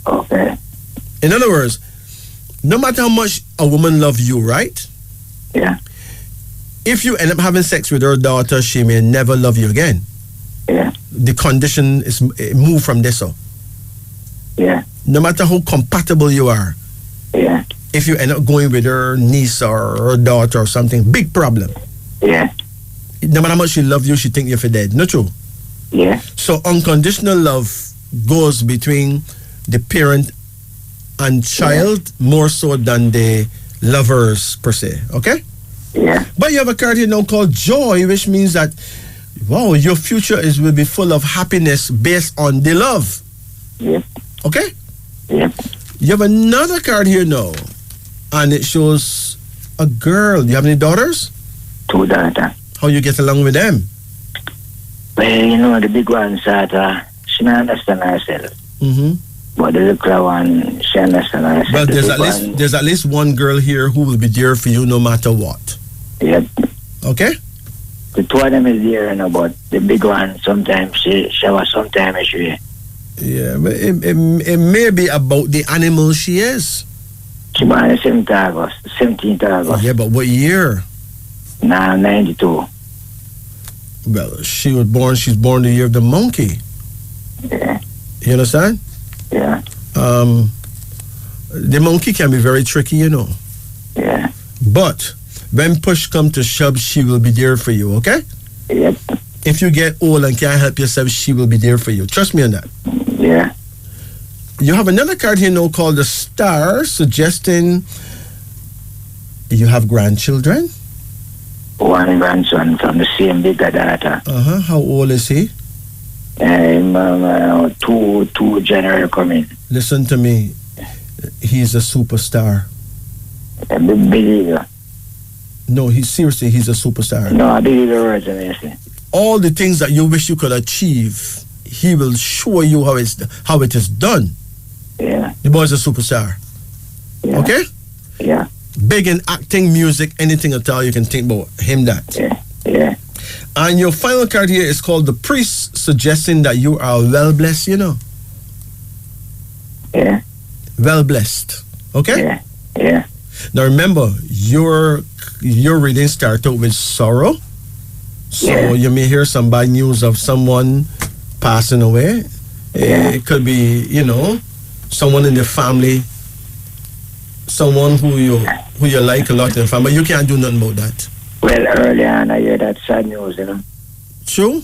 Okay. In other words, no matter how much a woman loves you, right? Yeah. If you end up having sex with her daughter, she may never love you again. Yeah. The condition is moved from this. Yeah. No matter how compatible you are, Yeah. if you end up going with her niece or her daughter or something, big problem. Yeah. No matter how much she loves you, she think you're for dead. Not true? Yeah. So unconditional love goes between the parent and child more so than the lovers per se. Okay? Yeah. But you have a card here now called joy, which means that, wow, your future will be full of happiness based on the love. Yep. Okay? Yep. You have another card here now, and it shows a girl. You have any daughters? 2 daughters. How you get along with them? Well, the big one, she don't understand herself. Mm-hmm. But the little one, she understand herself. Well, there's at least one girl here who will be there for you no matter what. Yep. Okay? The 2 of them is there, but the big one, sometimes she was sometimes she. Yeah, but it may be about the animal she is. She born on 17th August. Yeah, but what year? Now 92. Well, she's born the year of the monkey. Yeah. You understand? Yeah. The monkey can be very tricky, Yeah. But when push comes to shove, she will be there for you, okay? Yep. If you get old and can't help yourself, she will be there for you. Trust me on that. Yeah. You have another card here now called the Star, suggesting you have grandchildren. One grandson from the same bigger daughter. How old is he? Two January coming. Listen to me. He's a superstar. A big believer. No, he's a superstar. No, I believe the words of it. All the things that you wish you could achieve, he will show you how it is done. Yeah. The boy's a superstar. Yeah. Okay? Yeah. Big in acting, music, anything at all you can think about him that. Yeah. Yeah. And your final card here is called the Priest, suggesting that you are well blessed, Yeah. Well blessed. Okay? Yeah. Yeah. Now remember, your reading starts out with sorrow. So you may hear some bad news of someone passing away. Yeah. It could be, someone in the family, someone who you like a lot in the family. But you can't do nothing about that. Well, early on I heard that sad news, True?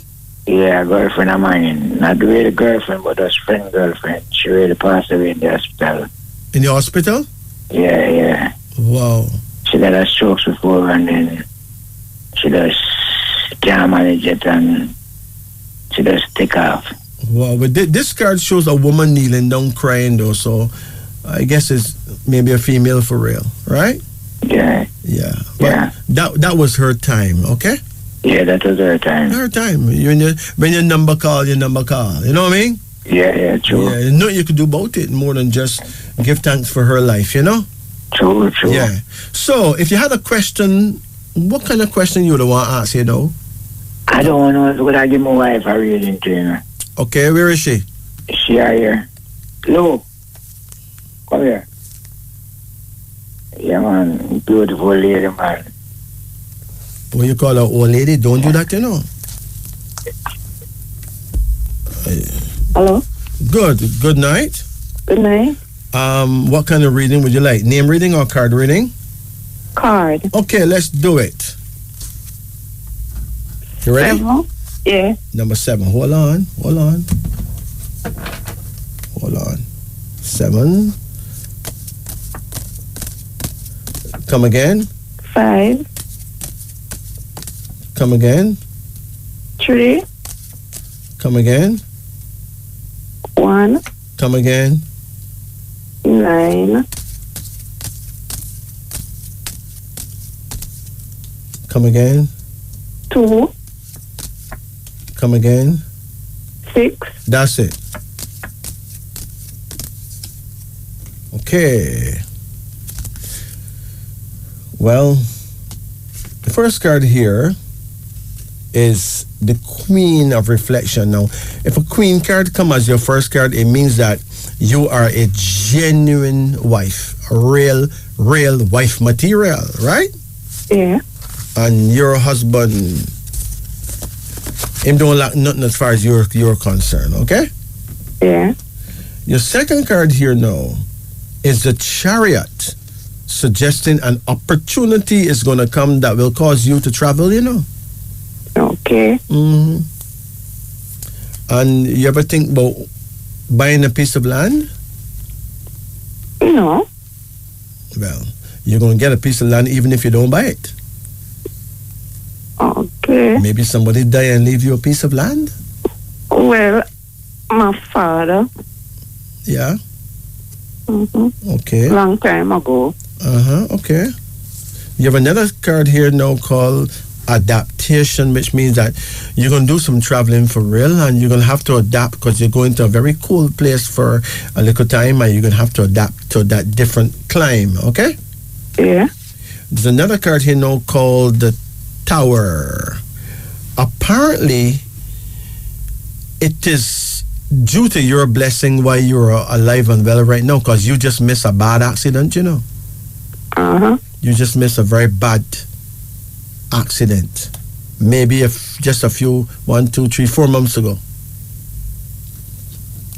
Yeah, a girlfriend of mine. Not really girlfriend, but just friend girlfriend. She really passed away in the hospital. In the hospital? Yeah. Wow. She got a stroke before and then she just can't manage it and she just take off. Wow. But this card shows a woman kneeling down crying though, so I guess it's maybe a female for real, right? Yeah. Yeah. But that was her time, okay? Yeah, that was her time. Her time. When your number call, you know what I mean? Yeah, true. Yeah, nothing you could do about it more than just give thanks for her life, you know? True. Yeah. So, if you had a question, what kind of question you would want to ask, you know? I don't know. Would I give my wife a reading to you? Okay, where is she? She are here. Look. Come here. Yeah, man. Beautiful lady, man. What you call her old lady? Don't do that, you know. Hello? Good night. Good night. What kind of reading would you like? Name reading or card reading? Card. Okay, let's do it. You ready? 7? Yeah. Number 7. Hold on. 7. Come again. 5. Come again. 3. Come again. 1. Come again. 9. Come again. 2. Come again. 6. That's it. Okay. Well, the first card here is the Queen of Reflection. Now, if a Queen card comes as your first card, it means that you are a genuine wife, a real wife material, right? Yeah. And your husband, him don't lack nothing as far as you're concerned, okay? Yeah. Your second card here now is the Chariot, suggesting an opportunity is going to come that will cause you to travel, you know. Okay. Mm-hmm. And you ever think about buying a piece of land? No. Well, you're going to get a piece of land even if you don't buy it. Okay. Maybe somebody die and leave you a piece of land? Well, my father. Yeah. Mm-hmm. Okay. Long time ago. Okay. You have another card here now called adaptation, which means that you're going to do some traveling for real and you're going to have to adapt because you're going to a very cool place for a little time and you're going to have to adapt to that different climate, okay? Yeah. There's another card here now called the Tower. Apparently, it is due to your blessing why you're alive and well right now because you just missed a bad accident, you know? You just missed a very bad accident. Maybe just a few, 1, 2, 3, 4 months ago.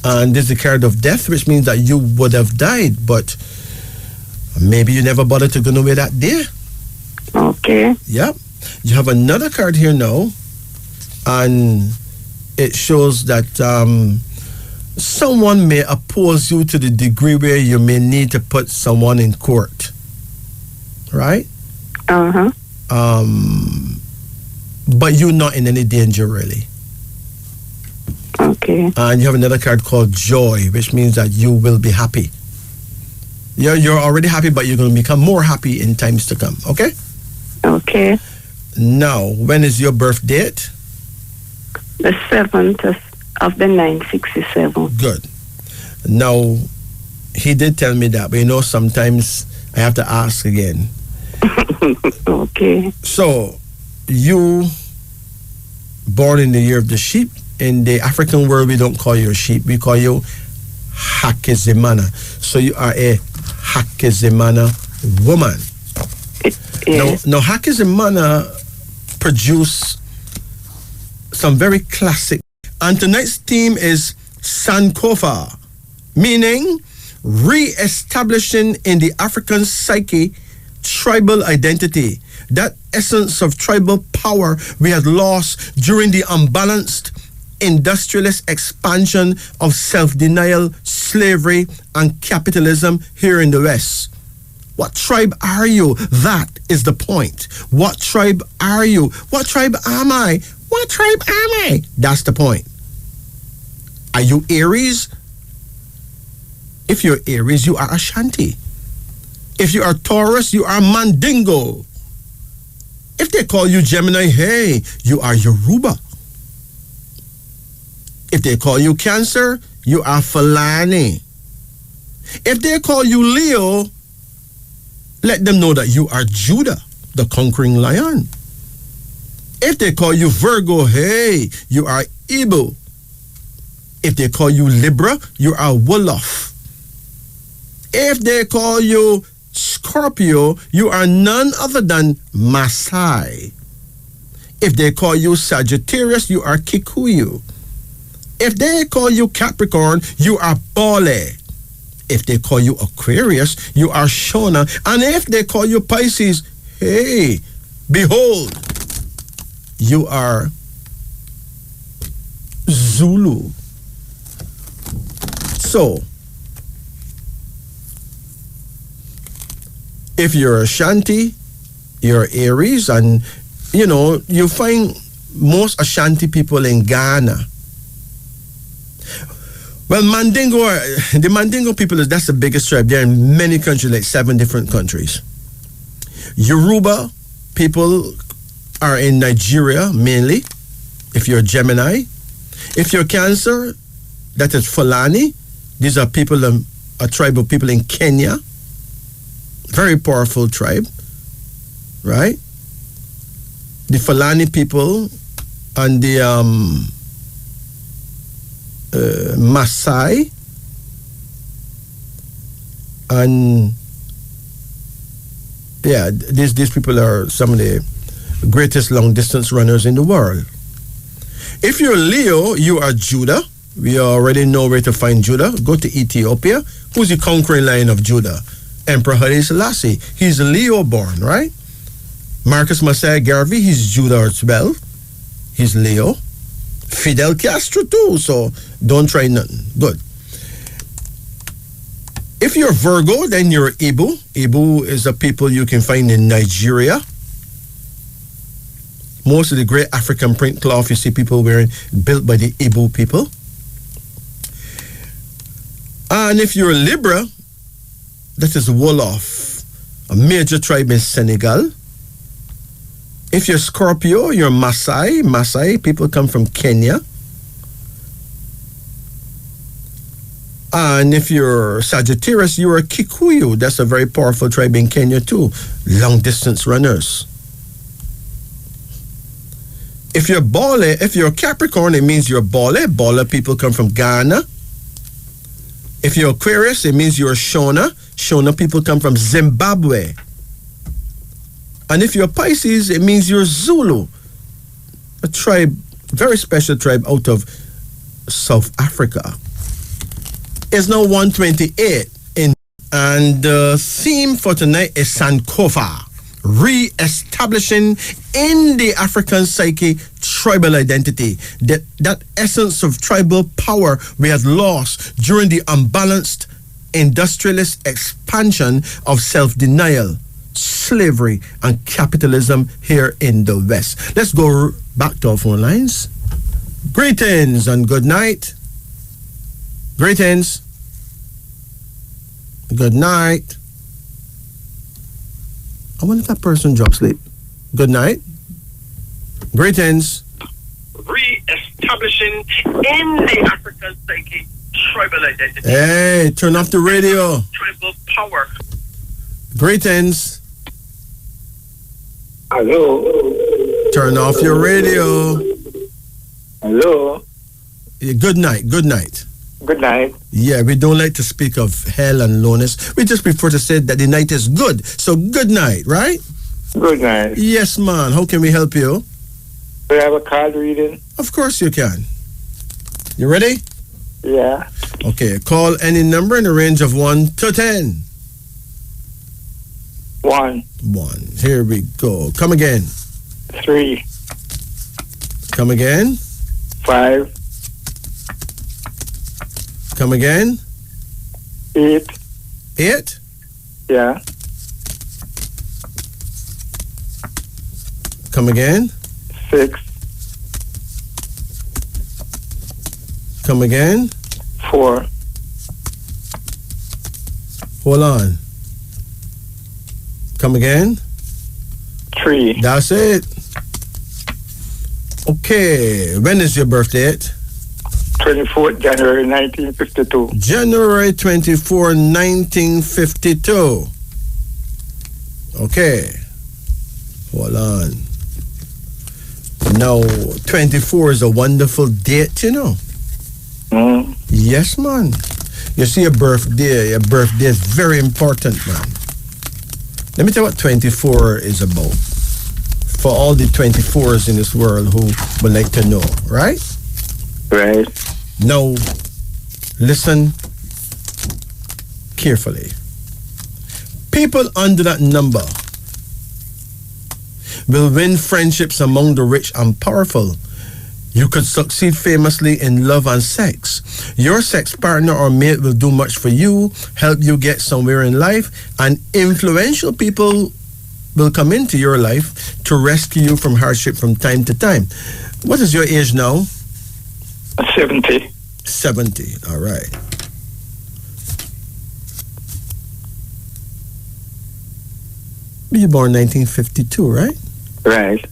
And this is the card of death, which means that you would have died, but maybe you never bothered to go away that day. Okay. Yep. You have another card here now, and it shows that someone may oppose you to the degree where you may need to put someone in court. Right? But you're not in any danger, really. Okay. And you have another card called Joy, which means that you will be happy. You're already happy, but you're going to become more happy in times to come, okay? Okay. Now, when is your birth date? The 7th of the 967. Good. Now, he did tell me that, but you know, sometimes I have to ask again. Okay. So, you born in the year of the sheep. In the African world, we don't call you a sheep. We call you Hakizimana. So you are a Hakizimana woman. Yes. Now Hakizimana produce some very classic. And tonight's theme is Sankofa, meaning re-establishing in the African psyche tribal identity, that essence of tribal power we had lost during the unbalanced industrialist expansion of self-denial, slavery, and capitalism here in the West. What tribe are you? That is the point. What tribe are you? What tribe am I? What tribe am I? That's the point. Are you Aries? If you're Aries, you are Ashanti. If you are Taurus, you are Mandingo. If they call you Gemini, hey, you are Yoruba. If they call you Cancer, you are Fulani. If they call you Leo, let them know that you are Judah, the conquering lion. If they call you Virgo, hey, you are Igbo. If they call you Libra, you are Wolof. If they call you Scorpio, you are none other than Maasai. If they call you Sagittarius, you are Kikuyu. If they call you Capricorn, you are Bole. If they call you Aquarius, you are Shona. And if they call you Pisces, hey, behold, you are Zulu. So, if you're Ashanti, you're Aries, and you find most Ashanti people in Ghana. Well, the Mandingo people, that's the biggest tribe. They're in many countries, like 7 different countries. Yoruba people are in Nigeria mainly, if you're Gemini. If you're Cancer, that is Fulani. These are people, a tribe of people in Kenya. Very powerful tribe, right? The Fulani people and the Maasai and these people are some of the greatest long distance runners in the world. If you're Leo, you are Judah. We already know where to find Judah. Go to Ethiopia. Who's the conquering lion of Judah? Emperor Haile Selassie. He's Leo born, right? Marcus Messiah Garvey, he's Judah as well. He's Leo. Fidel Castro too, so don't try nothing. Good. If you're Virgo, then you're Igbo. Igbo is a people you can find in Nigeria. Most of the great African print cloth you see people wearing, built by the Igbo people. And if you're Libra, that is Wolof, a major tribe in Senegal. If you're Scorpio, you're Maasai. Maasai people come from Kenya. And if you're Sagittarius, you're a Kikuyu. That's a very powerful tribe in Kenya too. Long distance runners. If you're Bole, if you're Capricorn, it means you're Bole. Bole people come from Ghana. If you're Aquarius, it means you're Shona. Shona people come from Zimbabwe. And if you're Pisces, it means you're Zulu. A tribe, very special tribe out of South Africa. It's now 1:28 and the theme for tonight is Sankofa, re-establishing in the African psyche tribal identity, that essence of tribal power we had lost during the unbalanced industrialist expansion of self-denial, slavery, and capitalism here in the West. Let's go back to our phone lines. Greetings and good night. Greetings. Good night. I wonder if that person dropped sleep. Good night. Greetings. Re-establishing in the African psyche tribal identity. Hey, turn off the radio. Tribal power. Greetings. Hello. Turn off your radio. Hello. Good night. Good night. Good night. Yeah, we don't like to speak of hell and lowness. We just prefer to say that the night is good. So good night, right? Good night. Yes, man. How can we help you? Do you have a card reading? Of course you can. You ready? Yeah. Okay, call any number in the range of 1 to 10. 1. 1. Here we go. Come again. 3. Come again. 5. Come again? 8. 8? Yeah. Come again? 6. Come again? 4. Hold on. Come again? 3. That's it. Okay. When is your birth date? 24th January 1952. January 24, 1952. Okay. Hold on. Now, 24 is a wonderful date, you know. Mm. Yes, man. You see, your birthday is very important, man. Let me tell you what 24 is about. For all the 24s in this world who would like to know, right? Right. Now, listen carefully. People under that number will win friendships among the rich and powerful. You could succeed famously in love and sex. Your sex partner or mate will do much for you, help you get somewhere in life, and influential people will come into your life to rescue you from hardship from time to time. What is your age now? 70. 70, all right. You born 1952, right? Right.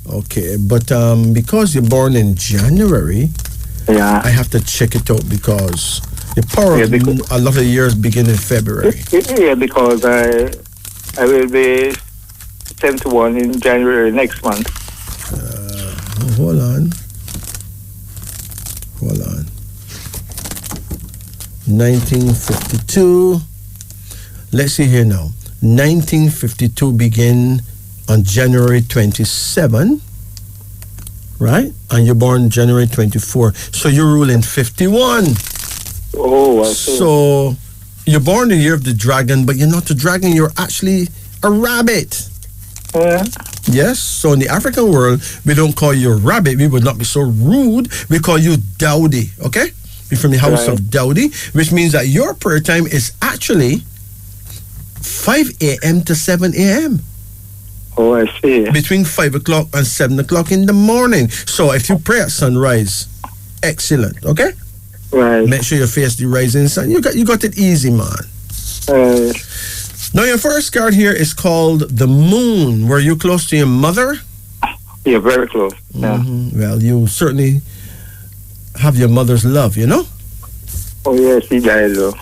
Okay, but because you're born in January, Yeah. I have to check it out because the power of a lot of years begin in February. Yeah, because I will be 71 in January next month. Hold on. 1952. Let's see here now. 1952 begin on January 27, right? And you're born January 24. So you rule in 51. Oh, I see. So you're born the year of the dragon, but you're not a dragon, you're actually a rabbit. Yeah. Yes, so in the African world, we don't call you a rabbit. We would not be so rude. We call you Dowdy, okay? You're from the house of Dowdy, which means that your prayer time is actually 5 a.m. to 7 a.m. Oh, I see. Between 5 o'clock and 7 o'clock in the morning. So if you pray at sunrise, excellent, okay? Right. Make sure you face the rising sun. You got it easy, man. Now, your first card here is called the Moon. Were you close to your mother? Yeah, very close. Yeah. Mm-hmm. Well, you certainly have your mother's love, you know? Oh, yeah, she died, though.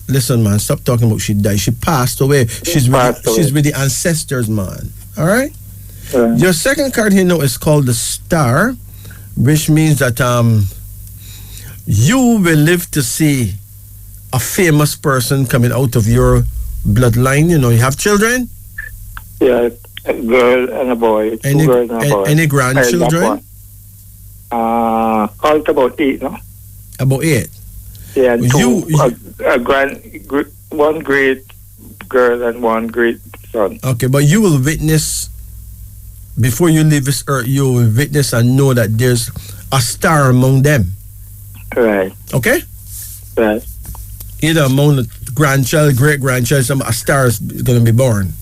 Listen, man, stop talking about she died. She passed away. She's with the ancestors, man. All right? Your second card here now is called the Star, which means that you will live to see a famous person coming out of your bloodline. You know, you have children? Yeah, a girl and a boy. Any, Two girls and a boy. any grandchildren? Call it about 8, no? About 8. Yeah, and one great girl and one great son. Okay, but you will witness, before you leave this earth, you will witness and know that there's a star among them. Right. Okay? Right. Either among the grandchild, great-grandchild, a star is going to be born.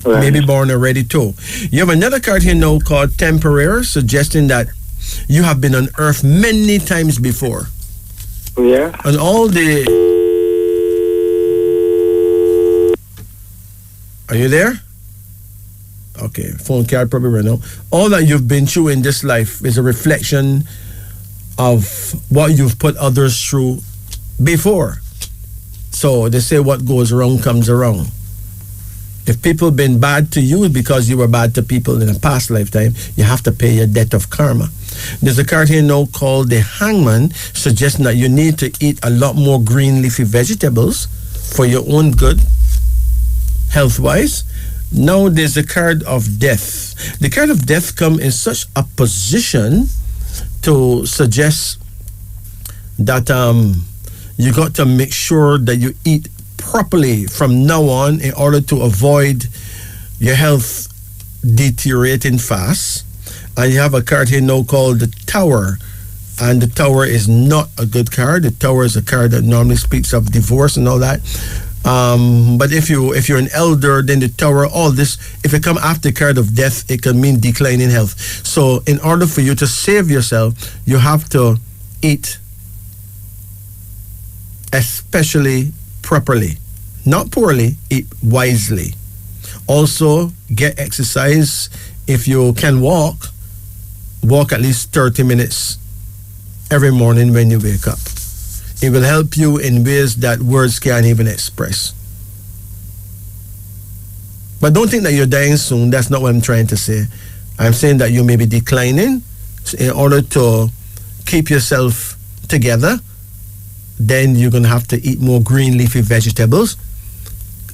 Right. Maybe born already too. You have another card here now called Temporary, suggesting that you have been on earth many times before. Yeah. And all the... Are you there? Okay, phone card probably right now. All that you've been through in this life is a reflection of what you've put others through before. So they say what goes around comes around. If people have been bad to you because you were bad to people in a past lifetime, you have to pay your debt of karma. There's a card here now called the Hangman, suggesting that you need to eat a lot more green leafy vegetables for your own good, health-wise. Now there's a card of death. The card of death comes in such a position to suggest that you got to make sure that you eat properly from now on in order to avoid your health deteriorating fast. And you have a card here now called the Tower. And the Tower is not a good card. The Tower is a card that normally speaks of divorce and all that. But if you're an elder, then the Tower, all this, if it come after the card of death, it can mean decline in health. So in order for you to save yourself, you have to eat especially properly. Not poorly, eat wisely. Also, get exercise. If you can walk at least 30 minutes every morning when you wake up. It will help you in ways that words can't even express. But don't think that you're dying soon. That's not what I'm trying to say. I'm saying that you may be declining. So in order to keep yourself together, then you're going to have to eat more green leafy vegetables.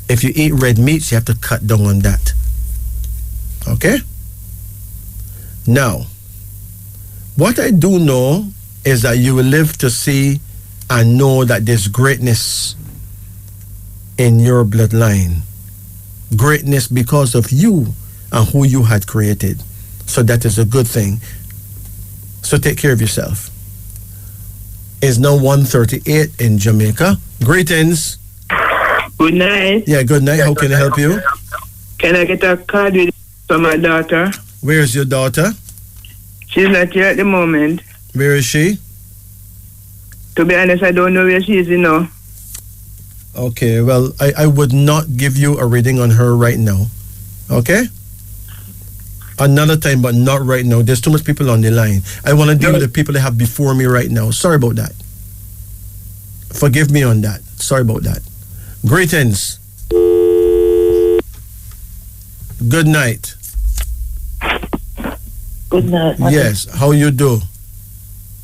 If you eat red meats, you have to cut down on that. Okay? Now, what I do know is that you will live to see and know that there's greatness in your bloodline. Greatness because of you and who you had created. So that is a good thing. So take care of yourself. It's now 1:38 in Jamaica. Greetings. Good night. Yeah, good night. How can I help you? Can I get a card with for my daughter? Where's your daughter? She's not here at the moment. Where is she? To be honest, I don't know where she is, Okay, well, I would not give you a reading on her right now. Okay? Another time, but not right now. There's too much people on the line. I want to deal with the people that have before me right now. Sorry about that. Forgive me on that. Sorry about that. Greetings. Good night. Good night. Yes, how you do?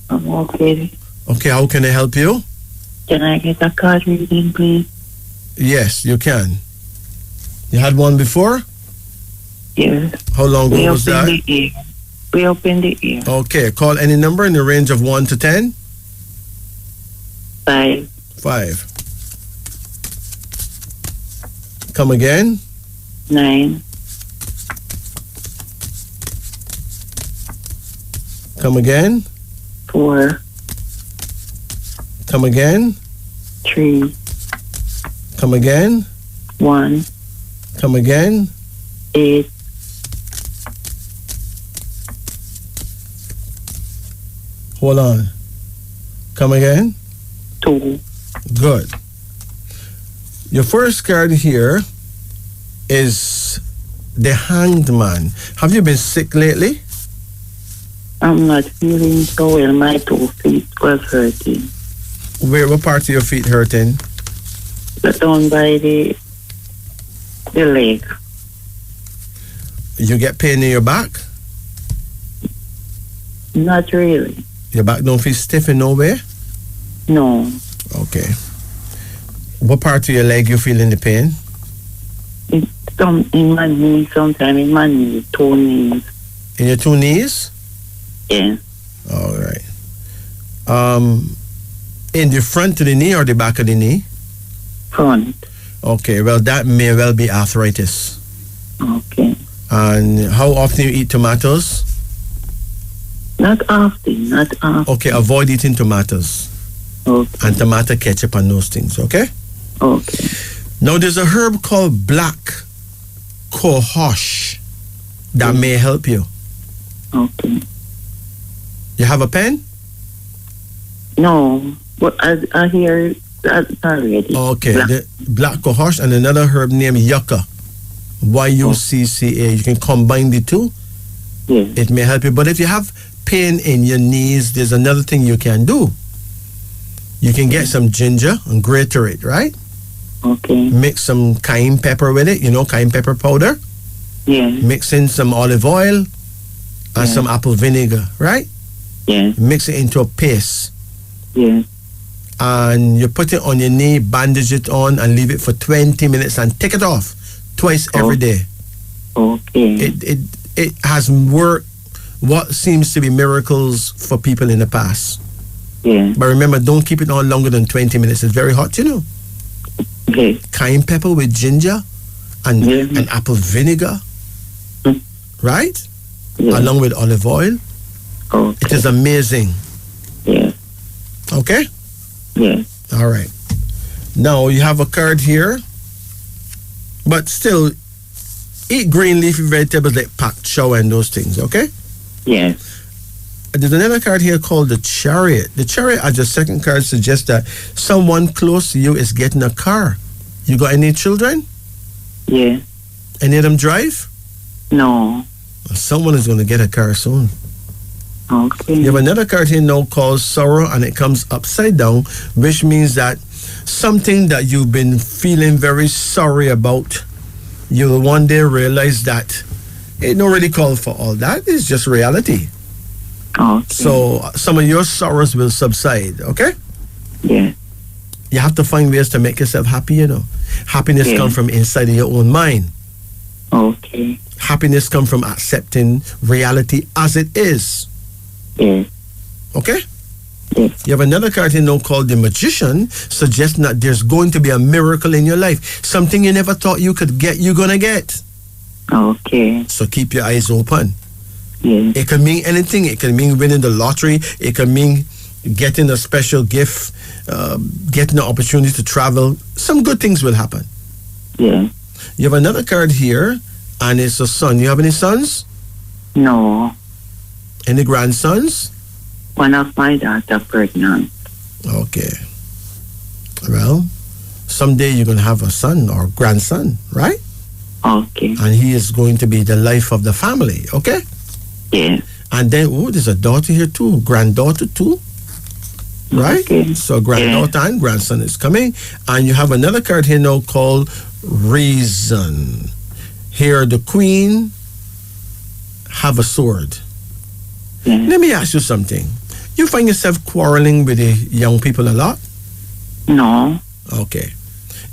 I'm okay. Okay, how can I help you? Can I get a card reading, please? Yes, you can. You had one before? Yes. How long ago was that? We open the ear. Okay, call any number in the range of 1 to 10? 5. 5. Come again? 9. Come again? 4. Come again? 3. Come again? 1. Come again? 8. Hold on. Come again? 2. Good. Your first card here is the Hanged Man. Have you been sick lately? I'm not feeling so well. My 2 feet was hurting. What part of your feet hurting? Down by the leg. You get pain in your back? Not really. Your back don't feel stiff in nowhere? No. Okay. What part of your leg you feeling the pain? It's in my knee, sometimes in my knee, 2 knees. In your 2 knees? Yeah. All right. In the front of the knee or the back of the knee? Front. Okay, well, that may well be arthritis. Okay. And how often you eat tomatoes? Not often. Okay, avoid eating tomatoes. Okay. And tomato ketchup and those things, okay? Okay. Now, there's a herb called black cohosh that may help you. Okay. You have a pen? No. But I hear that already. Okay, the black cohosh and another herb named yucca. YUCCA. You can combine the two. Yes. It may help you. But if you have pain in your knees, there's another thing you can do. You can get some ginger and grate it, right? Okay. Mix some cayenne pepper with it, cayenne pepper powder. Yeah. Mix in some olive oil and some apple vinegar, right? Yeah. Mix it into a paste. Yeah. And you put it on your knee, bandage it on, and leave it for 20 minutes and take it off twice every day. Okay. It has worked what seems to be miracles for people in the past. Yeah. But remember, don't keep it on longer than 20 minutes. It's very hot, Okay. Cayenne pepper with ginger and apple vinegar, right? Yeah. Along with olive oil. Okay. It is amazing. Okay? Yes. All right. Now you have a card here, but still eat green leafy vegetables like pak chow and those things, okay? Yes. There's another card here called the Chariot. The Chariot, as your second card, suggests that someone close to you is getting a car. You got any children? Yes. Any of them drive? No. Someone is going to get a car soon. Okay. You have another card here now called Sorrow, and it comes upside down, which means that something that you've been feeling very sorry about, you'll one day realize that it don't really call for all that. It's just reality. Okay. So some of your sorrows will subside, okay? Yes. You have to find ways to make yourself happy, you know. Happiness Yeah. comes from inside of your own mind. Okay. Happiness comes from accepting reality as it is, Yes. okay? Yes. You have another card here now called the Magician, suggesting that there's going to be a miracle in your life. Something you never thought you could get, you're going to get. Okay. So keep your eyes open. Yes. It can mean anything. It can mean winning the lottery. It can mean getting a special gift, getting an opportunity to travel. Some good things will happen. Yes. You have another card here, and it's a son. You have any sons? No. Any grandsons? One of my daughter pregnant. Okay. Well, someday you're going to have a son or grandson, right? Okay. And he is going to be the life of the family, okay? Yes. And then, oh, there's a daughter here too, granddaughter too, right? Okay. So granddaughter and grandson is coming. And you have another card here now called Reason. Here, the queen have a sword. Yes. Let me ask you something. You find yourself quarreling with the young people a lot? No. Okay.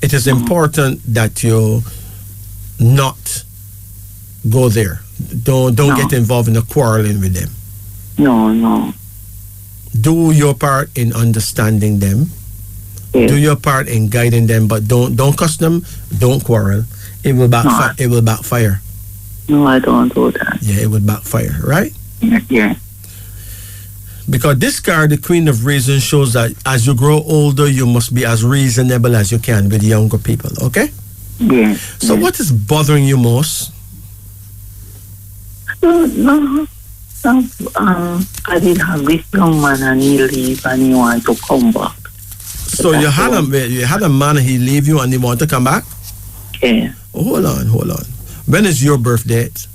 It is important that you not go there. Don't No. get involved in a quarreling with them. No. No. Do your part in understanding them. Yes. Do your part in guiding them, but don't cuss them. Don't quarrel. It will backfire. It will backfire. No, I don't do that. Yeah, it will backfire, right? Yeah. Because this card, the Queen of Reason, shows that as you grow older, you must be as reasonable as you can with younger people. Okay. Yeah. So, what is bothering you most? No. I did have this young man and he leave and he want to come back. So you had a man, he leave you and he want to come back? Yeah. Oh, hold on. When is your birth date?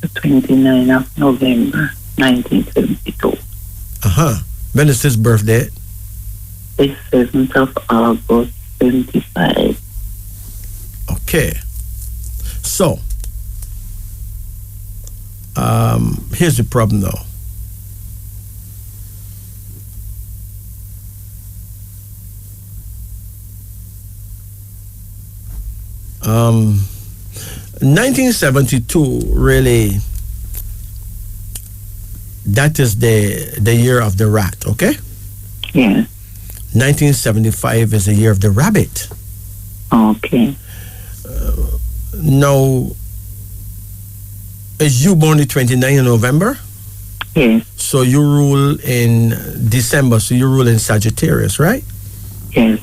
The 29th of November, 1972. When is his birth date? The 7th of August, 75. Okay. So, here's the problem though. Um, 1972 really, that is the year of the rat, okay? Yeah. 1975 is the year of the rabbit. Okay. Now, is you born the 29th of November? Yes. So you rule in December, so you rule in Sagittarius, right? Yes.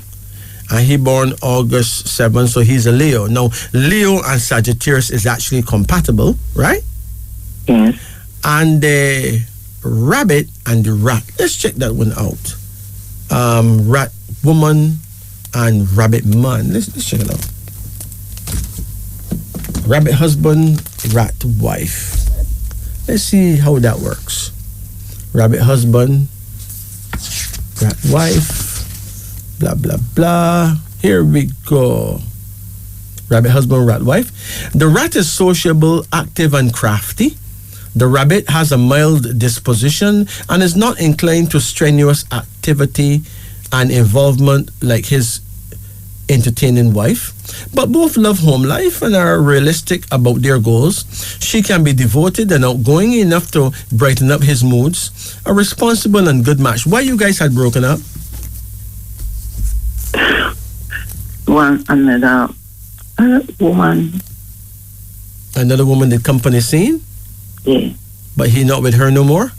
And he born August 7th, so he's a Leo. Now, Leo and Sagittarius is actually compatible, right? Yes. And the rabbit and the rat, let's check that one out. Rat woman and rabbit man. Let's check it out. Rabbit husband, rat wife. Let's see how that works. Rabbit husband, rat wife, blah, blah, blah. Here we go. Rabbit husband, rat wife. The rat is sociable, active, and crafty. The rabbit has a mild disposition and is not inclined to strenuous activity and involvement like his entertaining wife. But both love home life and are realistic about their goals. She can be devoted and outgoing enough to brighten up his moods. A responsible and good match. Why you guys had broken up? Another woman. Another woman did company scene? Yeah. But he not with her no more?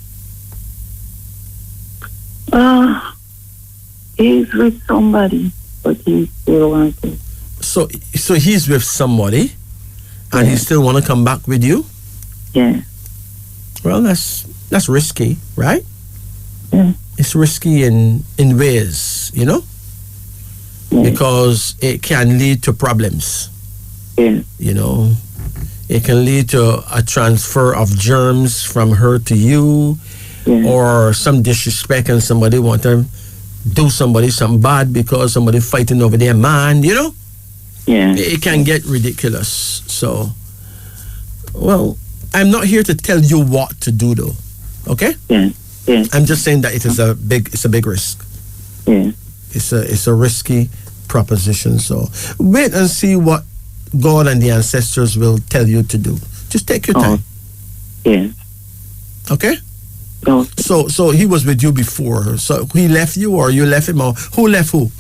He's with somebody, but he still wants to. So he's with somebody, and he still want to come back with you? Yeah. Well, that's risky, right? Yeah. It's risky in ways, you know? Yeah. Because it can lead to problems. Yeah. You know, it can lead to a transfer of germs from her to you, or some disrespect, and somebody want to do somebody something bad because somebody fighting over their man, you know? Yeah. It can get ridiculous. So, well, I'm not here to tell you what to do, though. Okay? Yeah. Yeah. I'm just saying that it's a big risk. Yeah. It's a risky proposition. So wait and see what God and the ancestors will tell you to do. Just take your time. Yeah. Okay? No. So he was with you before. So he left you, or you left him, or who left who?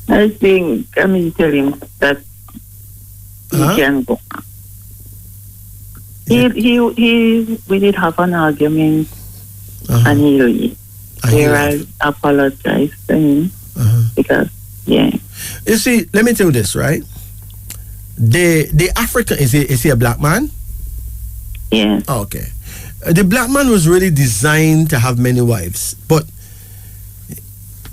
I think I mean tell him that he can go. We did have an argument, and he leave. I apologize to him because You see, let me tell you this, right? The African is he a black man? Yeah. Oh, okay. The black man was really designed to have many wives, but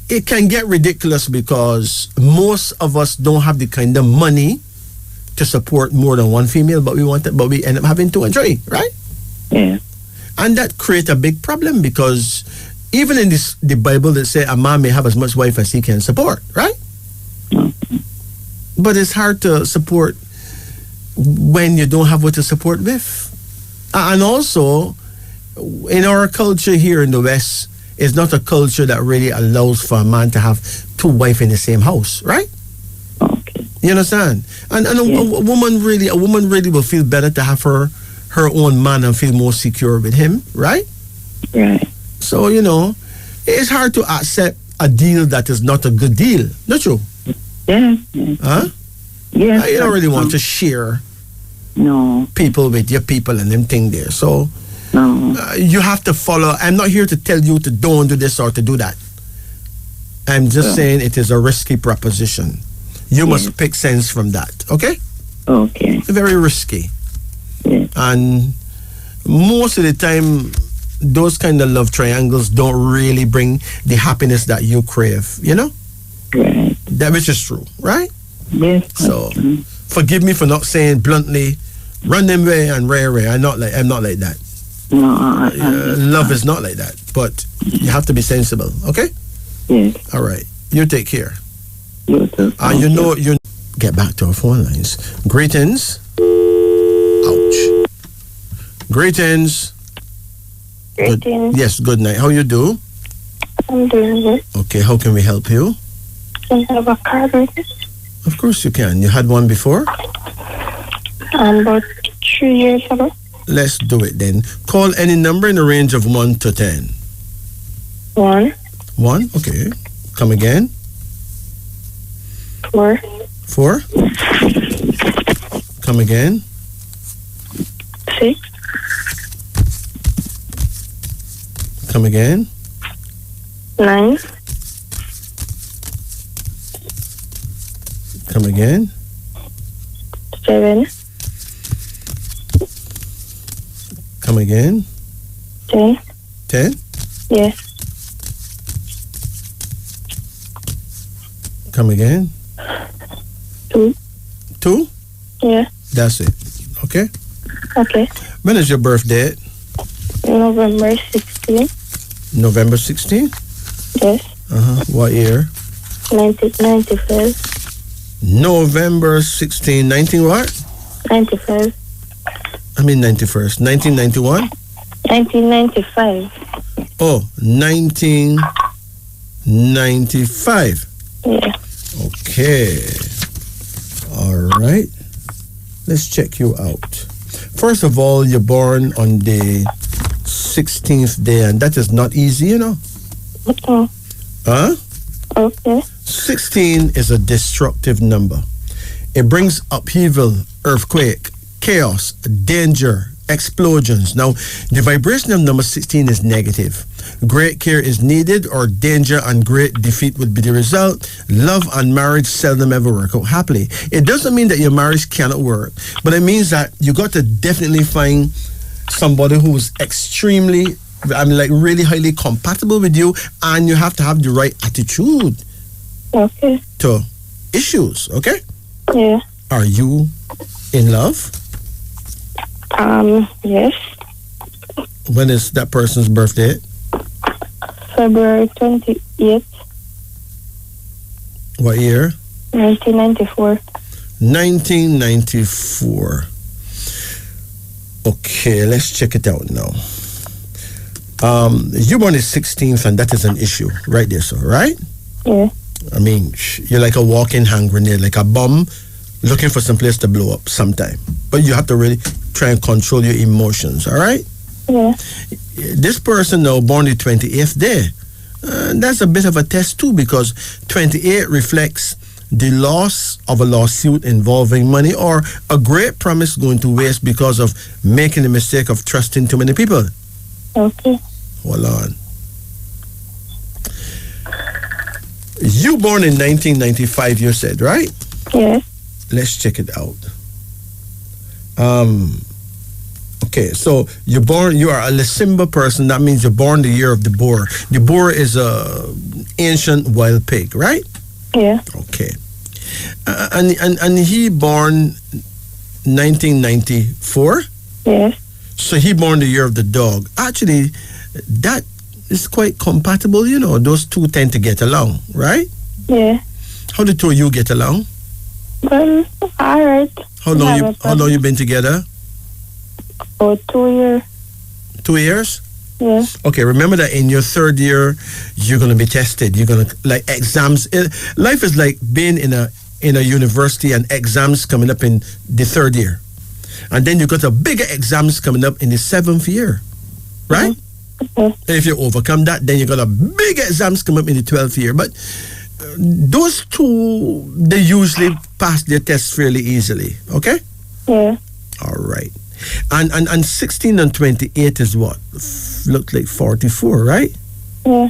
it can get ridiculous because most of us don't have the kind of money to support more than one female, but we end up having 2 and 3, right? Yeah. And that creates a big problem because even in the Bible, they say a man may have as much wife as he can support, right? But it's hard to support when you don't have what to support with. And also, in our culture here in the West, it's not a culture that really allows for a man to have 2 wives in the same house, right? Okay. You understand? And a woman really will feel better to have her own man and feel more secure with him, right? Right. So, you know, it's hard to accept a deal that is not a good deal. Not true? Yeah. Huh? Yeah. You don't really want to share people with your people and them thing there. So you have to follow. I'm not here to tell you to don't do this or to do that. I'm just saying it is a risky proposition. You must pick sense from that. Okay? Okay. Very risky. Yeah. And most of the time, those kind of love triangles don't really bring the happiness that you crave, you know? Right. That which is true, right? Yes. So, forgive me for not saying bluntly, run them way and ray. I'm not like that. No, love is not like that. But you have to be sensible, okay? Yes. All right. You take care. You too. You get back to our phone lines. Greetings. Ouch. Greetings. Greetings. Yes, good night. How you do? I'm doing good. Okay, how can we help you? Can I have a card with it? Of course you can. You had one before? About 3 years ago. Let's do it then. Call any number in the range of 1 to 10. 1. 1? Okay. Come again. 4. 4? Come again. 6. Come again. 9. Come again. 7. Come again. 10. 10? Yes. Come again. 2. 2? Yeah. That's it. Okay? Okay. When is your birthday? November 16. November 16? Yes. What year? 1995. November 16, 19 what? 95. I mean 91st. 1991? 1995. Oh, 1995. Yeah. Okay. All right. Let's check you out. First of all, you're born on the 16th day, and that is not easy, you know. Okay. Huh? Okay. 16 is a destructive number. It brings upheaval, earthquake, chaos, danger, explosions. Now, the vibration of number 16 is negative. Great care is needed, or danger and great defeat would be the result. Love and marriage seldom ever work out happily. It doesn't mean that your marriage cannot work, but it means that you got to definitely find somebody who's extremely, like really highly compatible with you, and you have to have the right attitude Okay. to issues, okay? Yeah. Are you in love? Yes. When is that person's birthday? February 28th, What year? 1994. 1994. Okay, let's check it out now. You born the 16th, and that is an issue right there, so, right? Yeah. I mean, you're like a walking hand grenade, like a bomb looking for some place to blow up sometime. But you have to really try and control your emotions, all right? Yeah. This person now born the 28th day. That's a bit of a test too, because 28 reflects the loss of a lawsuit involving money, or a great promise going to waste because of making the mistake of trusting too many people. Okay. Hold on. You born in 1995, you said, right? Yes. Let's check it out. Okay, so you are a Lisimba person. That means you're born the year of the boar. The boar is a ancient wild pig, right? Yeah. Okay. And he born 1994. Yes. So he born the year of the dog. Actually, that is quite compatible. You know, those two tend to get along, right? Yeah. How the two of you get along? Well, all right. How long you been together? For 2 years. 2 years? Yeah. Okay, remember that in your third year, you're going to be tested. You're going to, like, exams. Life is like being in a university, and exams coming up in the third year. And then you got a bigger exams coming up in the 7th year, right? Mm-hmm. And if you overcome that, then you got a big exams coming up in the 12th year. But those two, they usually pass their tests fairly easily, okay? Yeah. All right. And 16 and 28 is what? Look like 44, right? Yeah.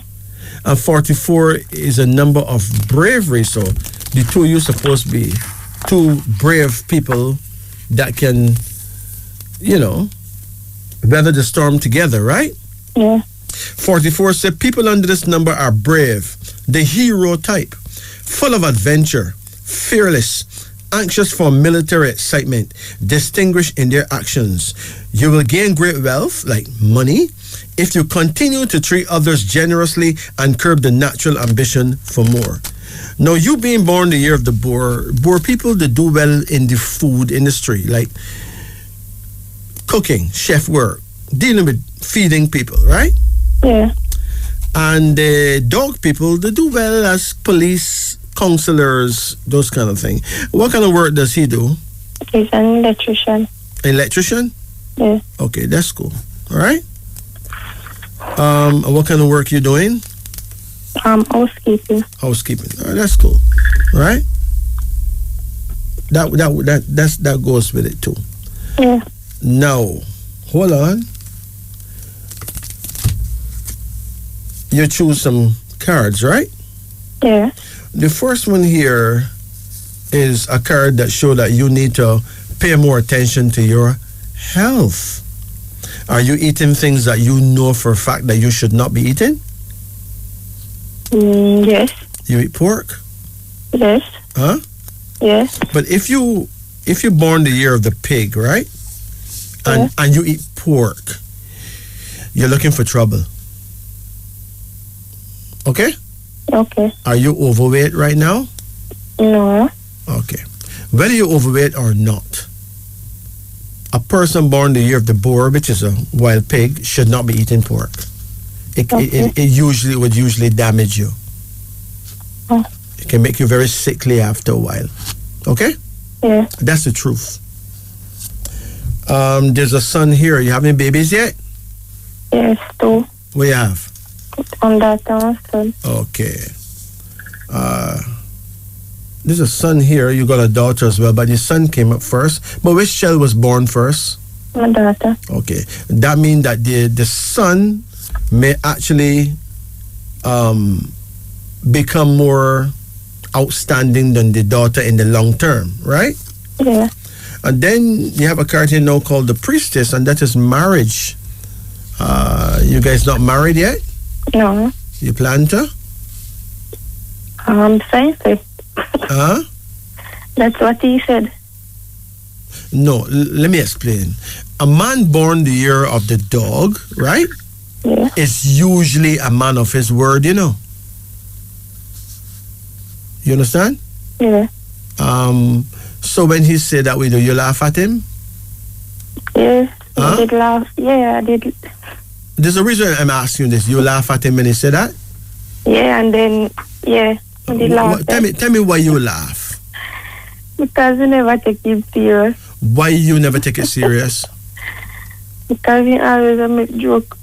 And 44 is a number of bravery. So the two of you supposed to be two brave people that can, you know, weather the storm together, right? Yeah. 44 said people under this number are brave, the hero type, full of adventure, fearless, anxious for military excitement, distinguished in their actions. You will gain great wealth, like money, if you continue to treat others generously and curb the natural ambition for more. Now, you being born the year of the boar people, they do well in the food industry, like cooking, chef work, dealing with feeding people, right? Yeah. And the dog people, they do well as police, counselors, those kind of things. What kind of work does he do? He's an electrician. Electrician? Yeah. Okay, that's cool. All right. What kind of work you doing? Housekeeping. Housekeeping. All right, that's cool. All right. That goes with it too. Yeah. Now, hold on. You choose some cards, right? Yeah. The first one here is a card that shows that you need to pay more attention to your health. Are you eating things that you know for a fact that you should not be eating? Yes. You eat pork? Yes. Huh? Yes. But if you're born the year of the pig, right? And you eat pork, you're looking for trouble. Okay? Okay. Are you overweight right now? No. Okay. Whether you're overweight or not, a person born the year of the boar, which is a wild pig, should not be eating pork. It would usually damage you. Oh. It can make you very sickly after a while. Okay? Yeah. That's the truth. There's a son here. You have any babies yet? Yes, 2. What you have? On that son. Okay. There's a son here. You got a daughter as well, but your son came up first. But which child was born first? My daughter. Okay. That means that the son may actually become more outstanding than the daughter in the long term, right? Yeah. And then you have a card here now called the priestess, and that is marriage. You guys not married yet? No. You plan to? Science. Huh? That's what he said. No, let me explain. A man born the year of the dog, right? Yeah. Is usually a man of his word, you know. You understand? Yeah. So when he said that way, do you laugh at him? Yes. Huh? I did laugh. Yeah, I did. There's a reason I'm asking you this. You laugh at him when he said that? Yeah, and then, yeah, I did laugh. Tell me why you laugh. Because you never take it serious. Why you never take it serious? Because you always make joke.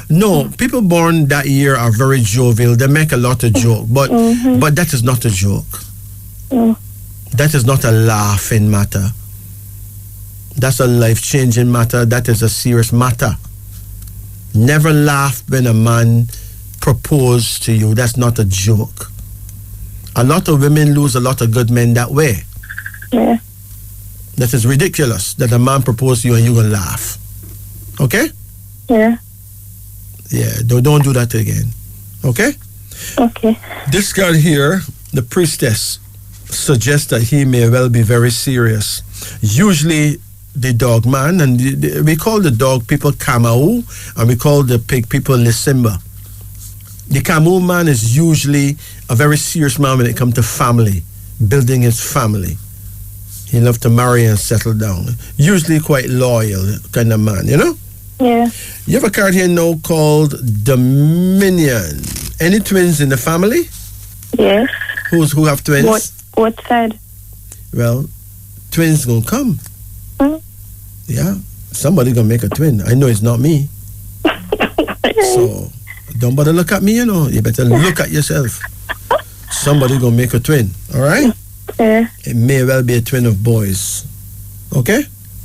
No, people born that year are very jovial. They make a lot of joke, but that is not a joke. Mm. That is not a laughing matter. That's a life-changing matter. That is a serious matter. Never laugh when a man proposed to you. That's not a joke. A lot of women lose a lot of good men that way. Yeah. That is ridiculous that a man proposed to you and you're going to laugh. Okay? Yeah. Yeah, don't do that again. Okay? Okay. This girl here, the priestess, suggests that he may well be very serious. Usually the dog man, and we call the dog people Kamau, and we call the pig people Lisimba. The Kamau man is usually a very serious man when it comes to family, building his family. He loves to marry and settle down. Usually quite loyal kind of man, you know? Yeah. You have a card here now called Dominion. Any twins in the family? Yes. Who have twins? What side? Well, twins gonna come. Hmm? Yeah. Somebody gonna make a twin. I know it's not me. So don't bother look at me, you know. You better look at yourself. Somebody gonna make a twin, all right? Yeah. It may well be a twin of boys. Okay?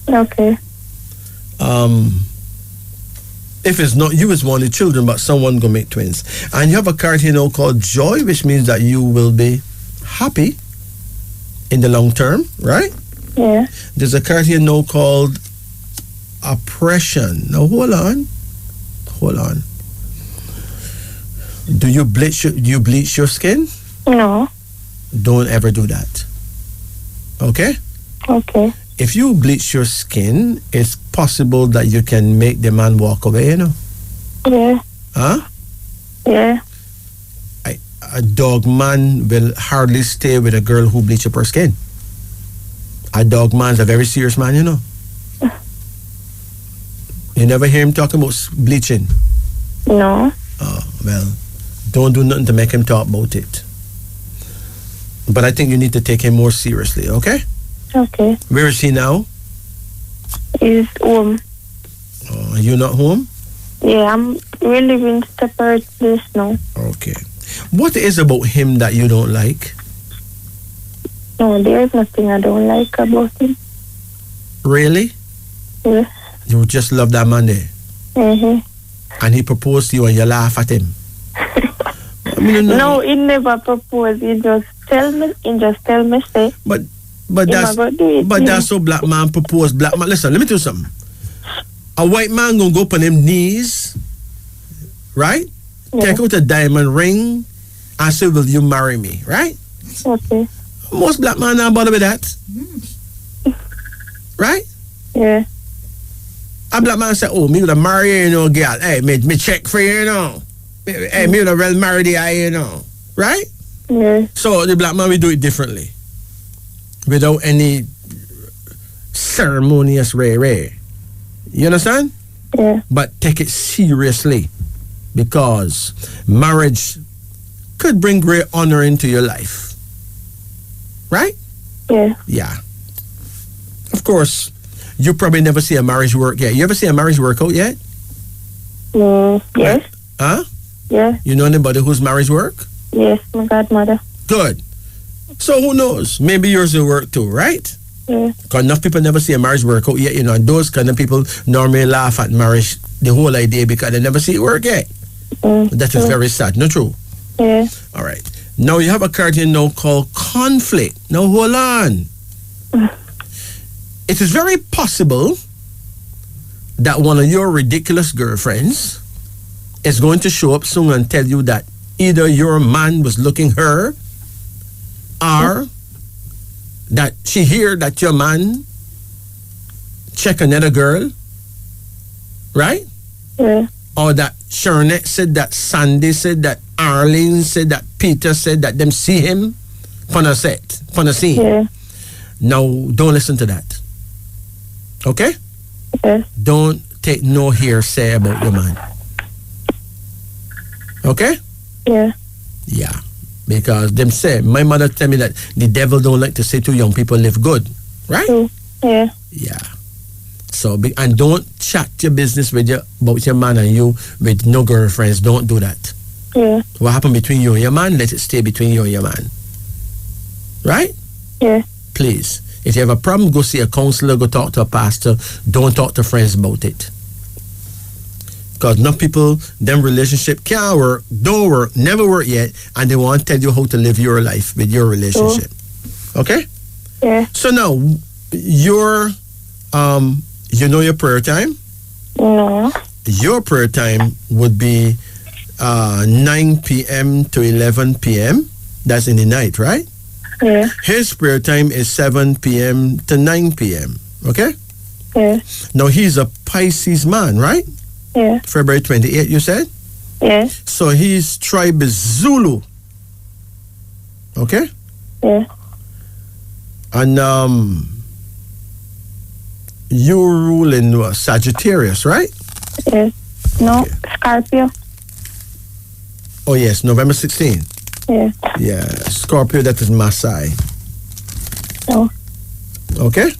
Okay. If it's not you, it's one of the children, but someone gonna make twins. And you have a card here now called Joy, which means that you will be happy in the long term, right? Yeah. There's a card here now called Oppression. Now hold on. Do you bleach your skin? No. Don't ever do that. Okay? Okay. If you bleach your skin, it's possible that you can make the man walk away, you know? Yeah. Huh? Yeah. A dog man will hardly stay with a girl who bleaches up her skin. A dog man's a very serious man, you know? You never hear him talking about bleaching? No. Oh, well, don't do nothing to make him talk about it. But I think you need to take him more seriously, okay? Okay. Where is he now? He's home. Oh, are you not home? Yeah, we live in separate place now. Okay. What is about him that you don't like? No, there's nothing I don't like about him. Really? Yeah. You just love that man there? Mm-hmm. And he proposed to you and you laugh at him? No, he never proposed. He just tell me, say. But that's so black man proposed. Black man, listen, let me tell you something. A white man gonna go up on them knees, right? Yeah. Take out a diamond ring and say, will you marry me, right? Okay. Most black men not bother with that. Right? Yeah. A black man say, oh, me would marry you, you know, girl. Hey, me check for you, you know. Hey, me would well marry the eye, you know. Right? Yeah. So the black man will do it differently. Without any ceremonious ray. You understand? Yeah. But take it seriously, because marriage could bring great honor into your life. Right? Yeah. Yeah. Of course, you probably never see a marriage work yet. You ever see a marriage work out yet? Yes. Huh? Yeah. You know anybody whose marriage work? Yes, my godmother. Good. So who knows? Maybe yours will work too, right? Yeah. Because enough people never see a marriage work out yet, and those kind of people normally laugh at marriage the whole idea because they never see it work yet. That is very sad, not true? Yeah. All right. Now you have a card here now called conflict. Now hold on. It is very possible that one of your ridiculous girlfriends is going to show up soon and tell you that either your man was looking her or that she hear that your man check another girl, right? Yeah. Or that Sharnette said, that Sandy said, that Arlene said, that Peter said that them see him on a set, on a scene. Yeah. Now, don't listen to that. Okay? Yeah. Don't take no hearsay about your man. Okay? Yeah. Yeah. Because them say, my mother tell me that the devil don't like to say to young people live good. Right? True. Yeah. Yeah. So, and don't chat your business with about your man and you with no girlfriends. Don't do that. Yeah. What happened between you and your man, let it stay between you and your man. Right? Yeah. Please. If you have a problem, go see a counselor, go talk to a pastor. Don't talk to friends about it. Because enough people, them relationship can't work, don't work, never work yet, and they want to tell you how to live your life with your relationship. Okay? Yeah. So now, your, you know your prayer time? No. Your prayer time would be 9 p.m. to 11 p.m. That's in the night, right? Yeah. His prayer time is 7 p.m. to 9 p.m. Okay? Yeah. Now, he's a Pisces man, right? Yeah. February 28th, you said? Yeah. So his tribe is Zulu. Okay? Yeah. And you rule in Sagittarius, right? Yeah. No. Scorpio. Oh, yes, November 16th. Yeah. Yeah, Scorpio, that is Maasai. Oh. Okay?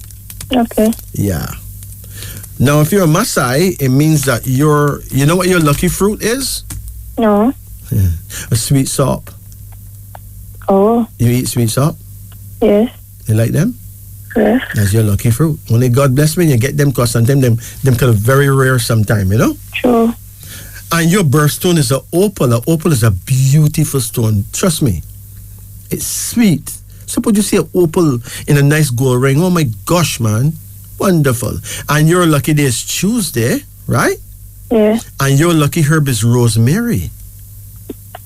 Okay. Yeah. Now, if you're a Maasai, it means that you know what your lucky fruit is? No. A sweet sop. Oh. You eat sweet sop? Yes. You like them? Yes. That's your lucky fruit. Only God bless me, you get them because sometimes them kind of very rare sometimes, you know? True. And your birthstone is an opal. An opal is a beautiful stone. Trust me. It's sweet. Suppose you see an opal in a nice gold ring. Oh my gosh, man. Wonderful. And your lucky day is Tuesday, right? Yeah. And your lucky herb is rosemary.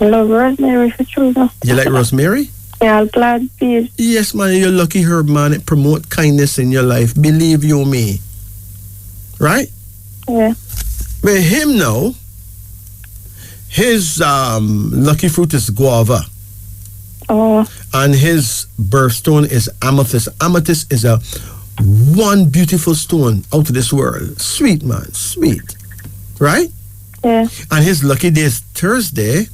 I love rosemary for true. You like rosemary? Yeah, I'll plant seeds. Yes, man. Your lucky herb, man. It promotes kindness in your life. Believe you me. Right? Yeah. With him now, his lucky fruit is guava. Oh. And his birthstone is amethyst. Amethyst is a one beautiful stone out of this world. Sweet, man. Sweet. Right? Yeah. And his lucky day is Thursday.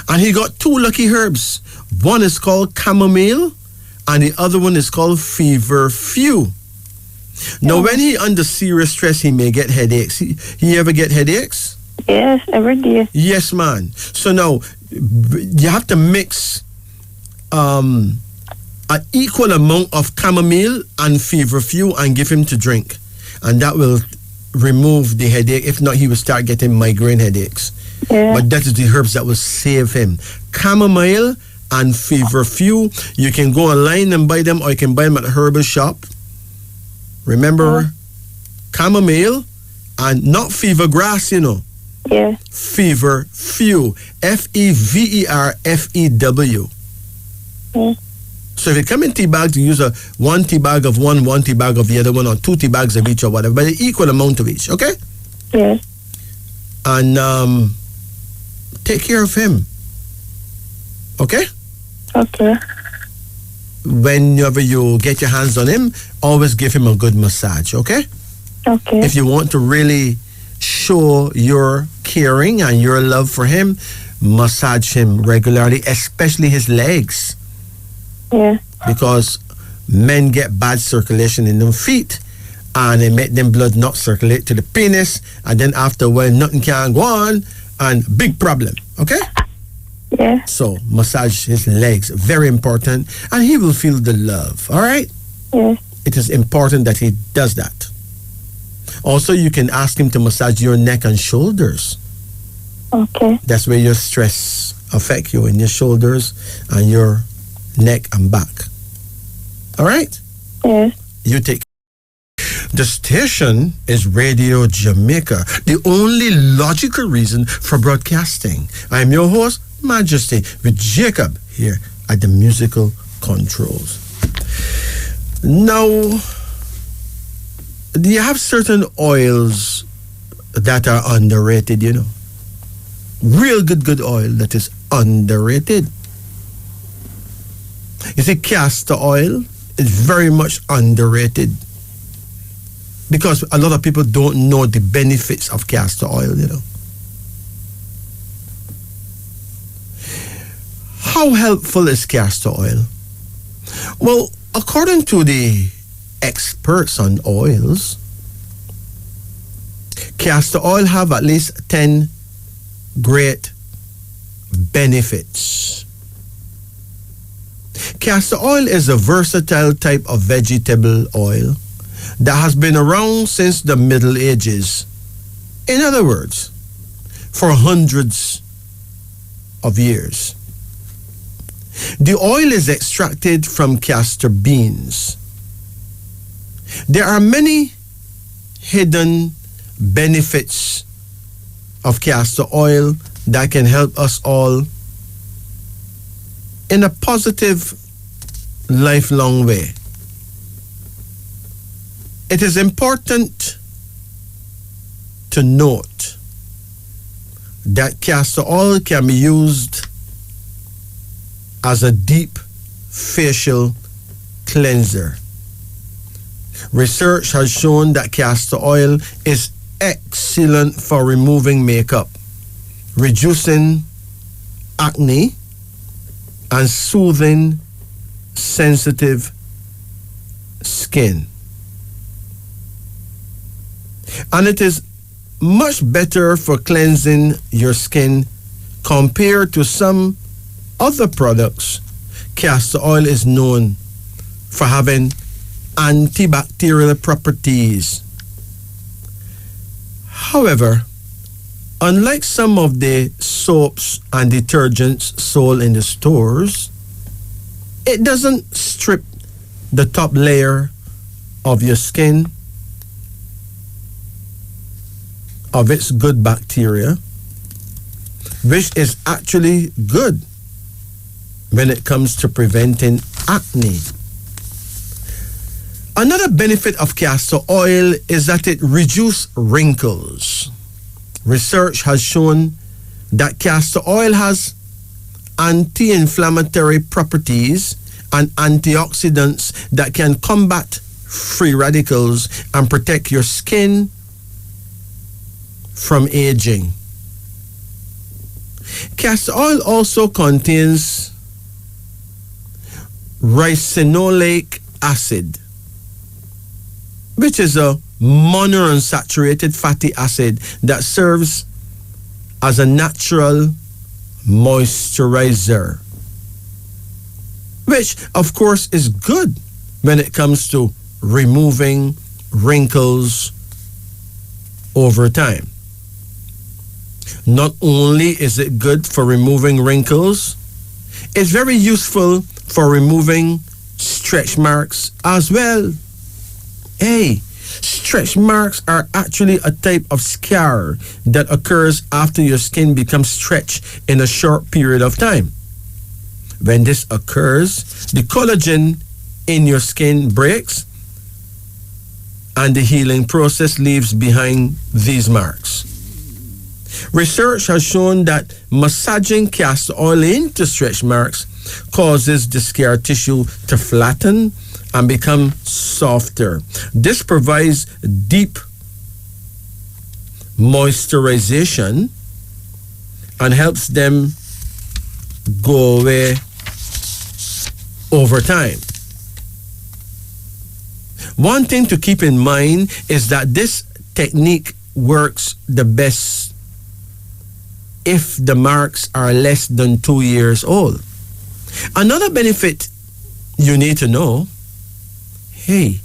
And he got two lucky herbs. One is called chamomile and the other one is called feverfew. Now, when he under serious stress, he may get headaches. He ever get headaches? Yes, every day. Yes, man. So now, you have to mix an equal amount of chamomile and feverfew and give him to drink. And that will remove the headache. If not, he will start getting migraine headaches. Yeah. But that is the herbs that will save him. Chamomile and feverfew. You can go online and buy them, or you can buy them at a herbal shop. Remember, chamomile and not fever grass, you know. Yeah. Feverfew. Feverfew. Yeah. So if you come in tea bags, you use one tea bag of one tea bag of the other one, or 2 tea bags of each or whatever, but an equal amount of each, okay? Yeah. And take care of him. Okay? Okay. Whenever you get your hands on him, always give him a good massage, okay? Okay. If you want to really show your caring and your love for him, massage him regularly, especially his legs. Yeah. Because men get bad circulation in their feet and they make them blood not circulate to the penis, and then after a while nothing can go on and big problem, okay? Yeah. So massage his legs, very important, and he will feel the love, all right? Yeah. it is important that he does that. Also, you can ask him to massage your neck and shoulders. Okay. That's where your stress affect you in your shoulders and your neck and back. All right? Yes. You take. The station is Radio Jamaica, the only logical reason for broadcasting. I'm your host, Majesty, with Jacob here at the musical controls. Now, do you have certain oils that are underrated, you know? Real good oil that is underrated. You see, castor oil is very much underrated because a lot of people don't know the benefits of castor oil, you know. How helpful is castor oil? Well, according to the experts on oils, castor oil have at least 10 great benefits. Castor oil is a versatile type of vegetable oil that has been around since the Middle Ages. In other words, for hundreds of years. The oil is extracted from castor beans. There are many hidden benefits of castor oil that can help us all in a positive, lifelong way. It is important to note that castor oil can be used as a deep facial cleanser. Research has shown that castor oil is excellent for removing makeup, reducing acne, and soothing sensitive skin. And it is much better for cleansing your skin compared to some other products. Castor oil is known for having antibacterial properties. However, unlike some of the soaps and detergents sold in the stores, it doesn't strip the top layer of your skin of its good bacteria, which is actually good when it comes to preventing acne. Another benefit of castor oil is that it reduces wrinkles. Research has shown that castor oil has anti-inflammatory properties and antioxidants that can combat free radicals and protect your skin from aging. Castor oil also contains ricinoleic acid, which is a monounsaturated fatty acid that serves as a natural moisturizer, which of course is good when it comes to removing wrinkles over time. Not only is it good for removing wrinkles, it's very useful for removing stretch marks as well. Hey, stretch marks are actually a type of scar that occurs after your skin becomes stretched in a short period of time. When this occurs, the collagen in your skin breaks and the healing process leaves behind these marks. Research has shown that massaging castor oil into stretch marks causes the scar tissue to flatten and become softer. This provides deep moisturization and helps them go away over time. One thing to keep in mind is that this technique works the best if the marks are less than 2 years old. Another benefit you need to know, hey,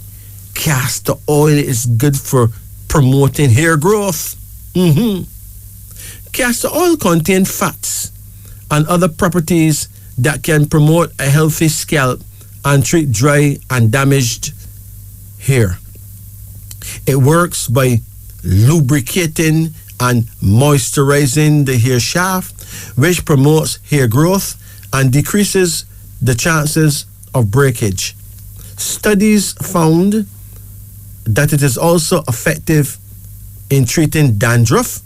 castor oil is good for promoting hair growth. Castor oil contains fats and other properties that can promote a healthy scalp and treat dry and damaged hair. It works by lubricating and moisturizing the hair shaft, which promotes hair growth and decreases the chances of breakage. Studies found that it is also effective in treating dandruff,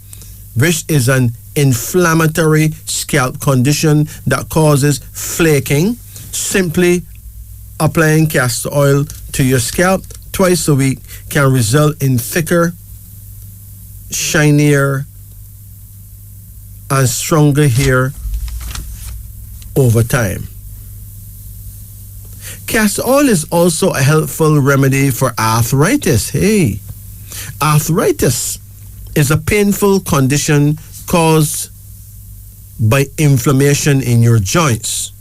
which is an inflammatory scalp condition that causes flaking. Simply applying castor oil to your scalp twice a week can result in thicker, shinier, and stronger hair over time. Castor oil is also a helpful remedy for arthritis. Hey, arthritis is a painful condition caused by inflammation in your joints.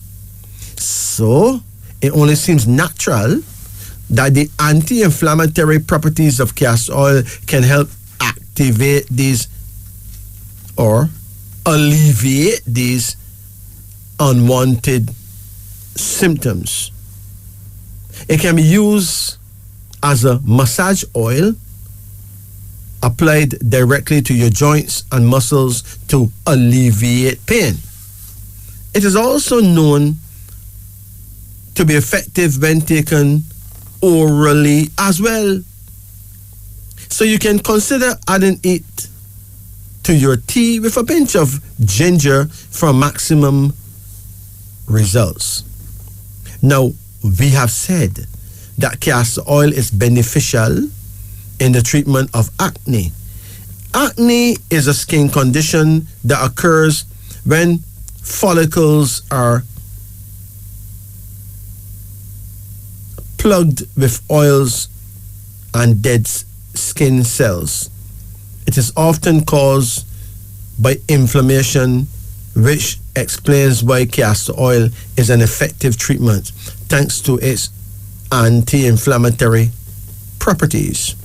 So, it only seems natural that the anti-inflammatory properties of castor oil can help activate these or alleviate these unwanted symptoms. It can be used as a massage oil applied directly to your joints and muscles to alleviate pain. It is also known to be effective when taken orally as well. So you can consider adding it to your tea with a pinch of ginger for maximum results. Now, we have said that castor oil is beneficial in the treatment of acne. Acne is a skin condition that occurs when follicles are plugged with oils and dead skin cells. It is often caused by inflammation, which explains why castor oil is an effective treatment thanks to its anti-inflammatory properties.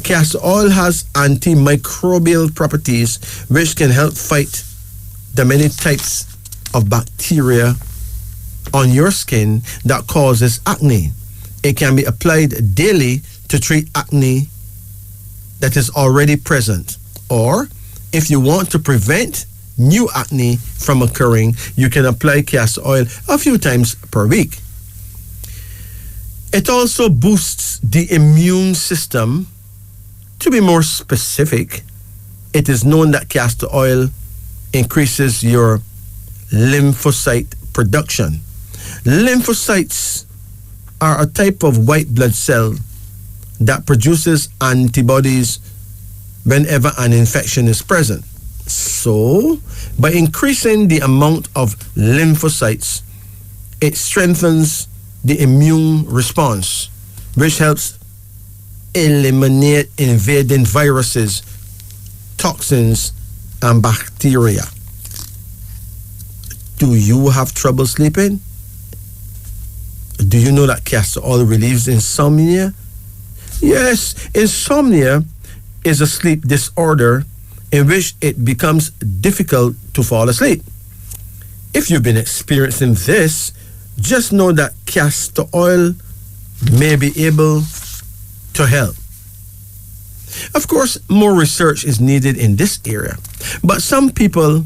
Castor oil has antimicrobial properties which can help fight the many types of bacteria on your skin that causes acne. It can be applied daily to treat acne that is already present, or if you want to prevent new acne from occurring, you can apply castor oil a few times per week. It also boosts the immune system. To be more specific, it is known that castor oil increases your lymphocyte production. Lymphocytes are a type of white blood cell that produces antibodies whenever an infection is present. So, by increasing the amount of lymphocytes, it strengthens the immune response, which helps eliminate invading viruses, toxins, and bacteria. Do you have trouble sleeping? Do you know that castor oil relieves insomnia? Yes, insomnia is a sleep disorder in which it becomes difficult to fall asleep. If you've been experiencing this, just know that castor oil may be able to help. Of course, more research is needed in this area, but some people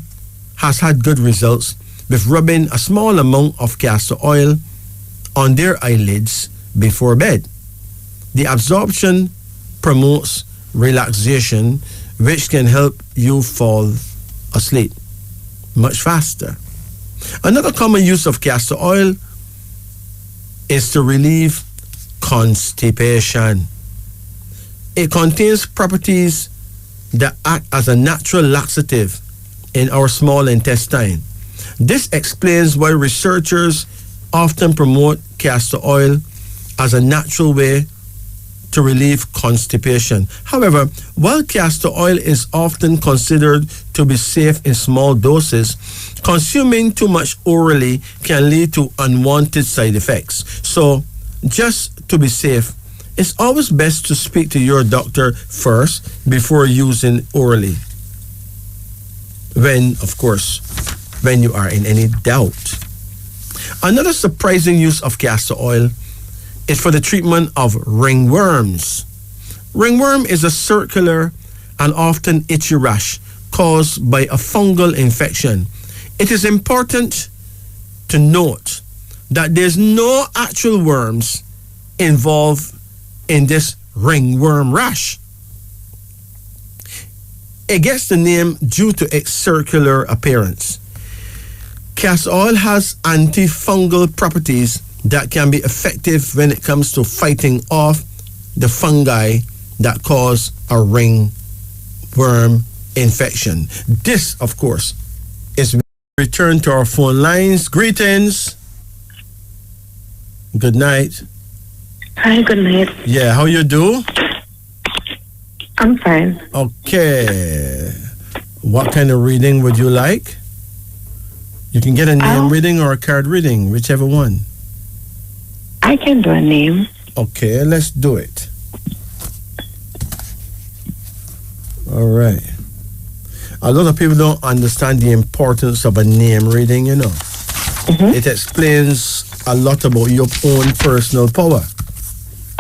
has had good results with rubbing a small amount of castor oil on their eyelids before bed. The absorption promotes relaxation, which can help you fall asleep much faster. Another common use of castor oil is to relieve constipation. It contains properties that act as a natural laxative in our small intestine. This explains why researchers often promote castor oil as a natural way to relieve constipation. However, while castor oil is often considered to be safe in small doses, consuming too much orally can lead to unwanted side effects. So, just to be safe, it's always best to speak to your doctor first before using orally. When you are in any doubt. Another surprising use of castor oil is for the treatment of ringworms. Ringworm is a circular and often itchy rash caused by a fungal infection. It is important to note that there's no actual worms involved in this ringworm rash. It gets the name due to its circular appearance. Castor oil has antifungal properties that can be effective when it comes to fighting off the fungi that cause a ringworm infection. This, of course, is return to our phone lines. Greetings. Good night. Hi, good night. Yeah, how you do? I'm fine. Okay. What kind of reading would you like? You can get a name reading or a card reading, whichever one. I can do a name. Okay, let's do it. All right. A lot of people don't understand the importance of a name reading, you know. Mm-hmm. It explains a lot about your own personal power.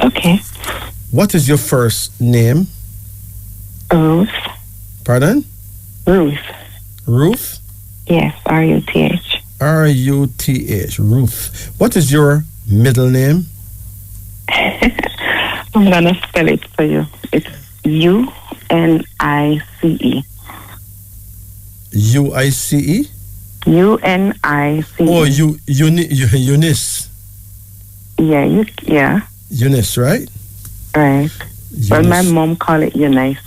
Okay. What is your first name? Ruth. Pardon? Ruth. Ruth? Yes, R-U-T-H. R-U-T-H. Ruth. What is your middle name? I'm going to spell it for you. It's U-N-I-C-E. U-I-C-E? U-N-I-C-E. Oh, Eunice. Yeah, yeah. Eunice, right? Right. Eunice. Well, my mom call it Eunice.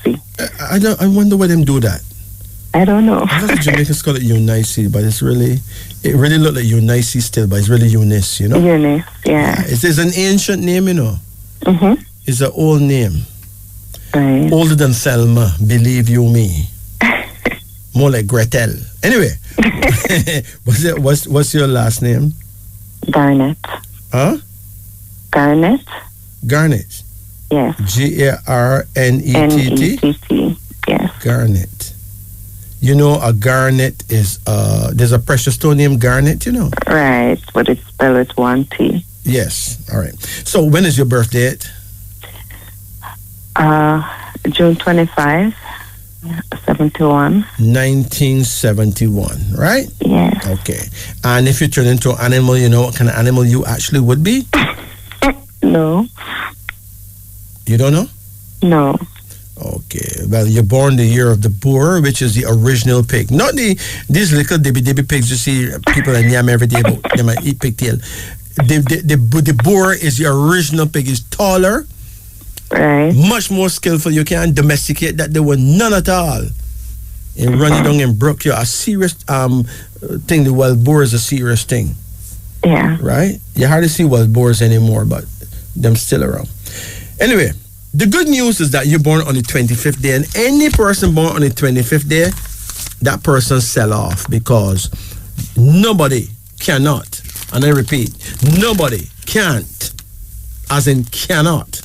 I wonder why them do that. I don't know. I thought the Jamaicans call it Eunice, but it really look like Eunice still, but it's really Eunice, you know? Eunice, yeah. It is an ancient name, you know? Mm-hmm. It's an old name. Right. Older than Thelma, believe you me. More like Gretel. Anyway, what's your last name? Garnet. Huh? Garnet. Garnet. Yes. Garnett. N-E-T-T. Yes. Garnet. You know, a garnet is there's a precious stone named garnet, you know? Right, but it's spelled with one T. Yes. All right. So when is your birth date? June 25, 71. 1971, right? Yes. Okay. And if you turn into an animal, you know what kind of animal you actually would be? No. You don't know? No. Okay. Well, you're born the year of the boar, which is the original pig. Not these little dibby pigs you see people in yam every day about they might eat pigtail. The boar is the original pig. It's taller. Right. Much more skillful. You can't domesticate that. There were none at all. And run it down and broke you. A serious thing. The wild boar is a serious thing. Yeah. Right? You hardly see wild boars anymore, but them still around. Anyway, the good news is that you're born on the 25th day, and any person born on the 25th day, that person sell off, because nobody cannot, and I repeat, nobody can't, as in cannot,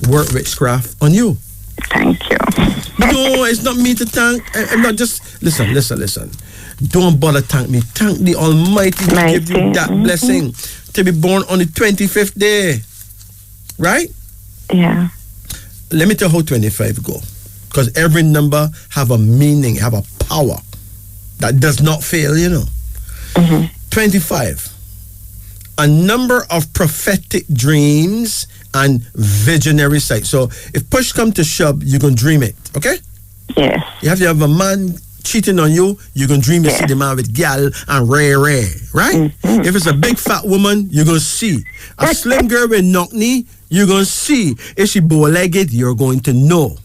work witchcraft on you. Thank you. No, it's not me to thank. I'm not just, listen. Don't bother thank me. Thank the Almighty to give you that blessing to be born on the 25th day. Right? Yeah. Let me tell how 25 go. Because every number have a meaning, have a power that does not fail, you know. Mm-hmm. 25. A number of prophetic dreams and visionary sight. So if push come to shove, you're going to dream it, okay? Yes. You have to have a man cheating on you, you're going to dream you see the man with gal and ray, right? Mm-hmm. If it's a big fat woman, you're going to see. A slim girl with knock knee, you're going to see. If she bow-legged, you're going to know.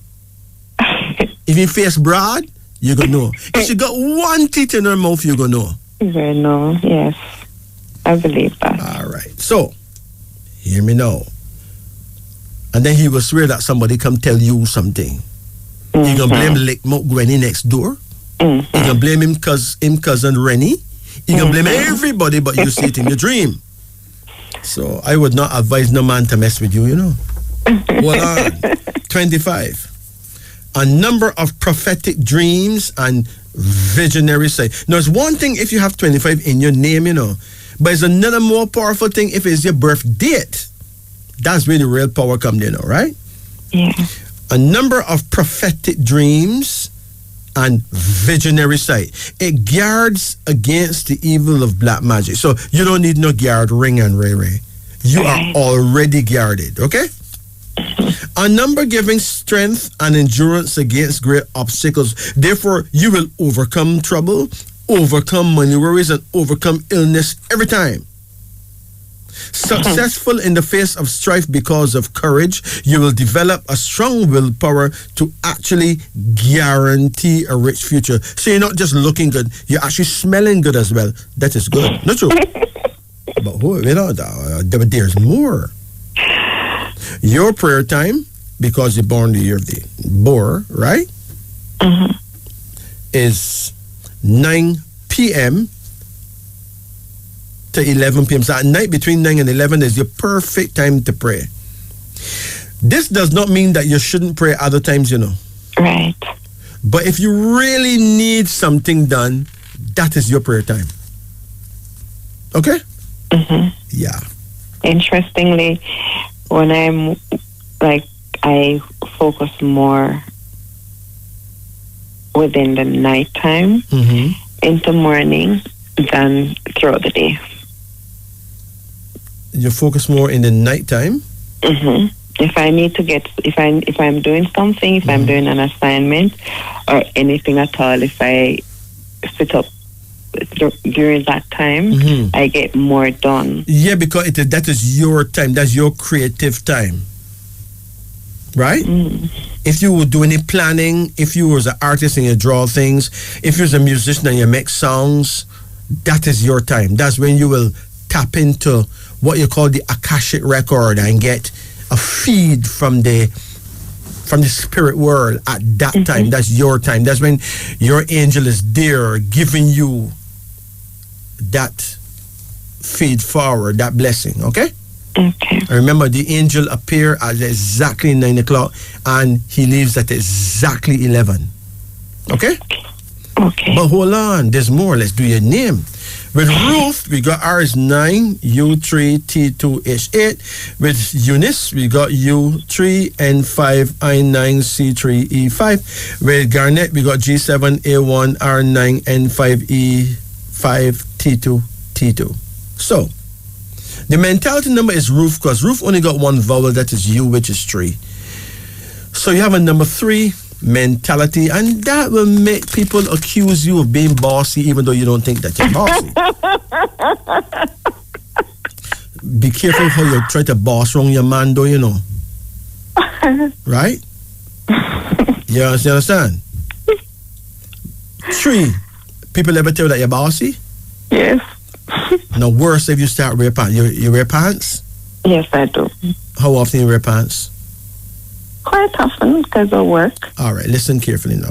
If you face broad, you're going to know. If she got one teeth in her mouth, you're going to know. You know, yes. I believe that. All right. So, hear me now. And then he will swear that somebody come tell you something. Mm-hmm. You gonna blame Lick Gwenny next door. Mm-hmm. You gonna blame him cousin Rennie. You gonna blame everybody, but you see it in your dream. So I would not advise no man to mess with you, you know. Well, 25. A number of prophetic dreams and visionary sight. Now, it's one thing if you have 25 in your name, you know, but it's another more powerful thing if it's your birth date. That's where the real power comes in, all right? Yeah. A number of prophetic dreams and visionary sight. It guards against the evil of black magic. So you don't need no guard ring and ray. You are already guarded, okay? A number giving strength and endurance against great obstacles. Therefore, you will overcome trouble, overcome money worries, and overcome illness every time. Successful in the face of strife because of courage, you will develop a strong willpower to actually guarantee a rich future. So you're not just looking good, you're actually smelling good as well. That is good. Not true. But you know, there's more. Your prayer time, because you're born the year of the boar, right? Mm-hmm. Is 9 p.m. to 11 p.m. So at night between 9 and 11 is your perfect time to pray. This does not mean that you shouldn't pray other times, you know. Right. But if you really need something done, that is your prayer time. Okay? Mm-hmm. Yeah. Interestingly, when I'm like, I focus more within the nighttime into morning than throughout the day. You focus more in the nighttime? Mm-hmm. If I need to get, if I'm doing something, if I'm doing an assignment or anything at all, if I sit up during that time, I get more done. Yeah, because that is your time. That's your creative time. Right? If you were doing any planning, if you was an artist and you draw things, if you was a musician and you make songs, that is your time. That's when you will tap into what you call the Akashic record and get a feed from the spirit world at that time. That's your time. That's when your angel is there giving you that feed forward, that blessing, okay? Okay. Remember, the angel appear at exactly 9 o'clock and he leaves at exactly 11. Okay? Okay. But hold on, there's more. Let's do your name. With Ruth, we got R is 9, U3, T2, H8. With Eunice, we got U3, N5, I9, C3, E5. With Garnet, we got G7, A1, R9, N5, E5, T2, T2. So, the mentality number is Ruth because Ruth only got one vowel, that is U, which is 3. So you have a number 3 mentality, and that will make people accuse you of being bossy even though you don't think that you're bossy. Be careful how you try to boss wrong your man though, you know. Right? You understand? 3, people ever tell you that you're bossy? Yes. Now worse if you start wear pants. You wear pants? Yes, I do. How often you wear pants? Quite often because of work. All right, listen carefully now.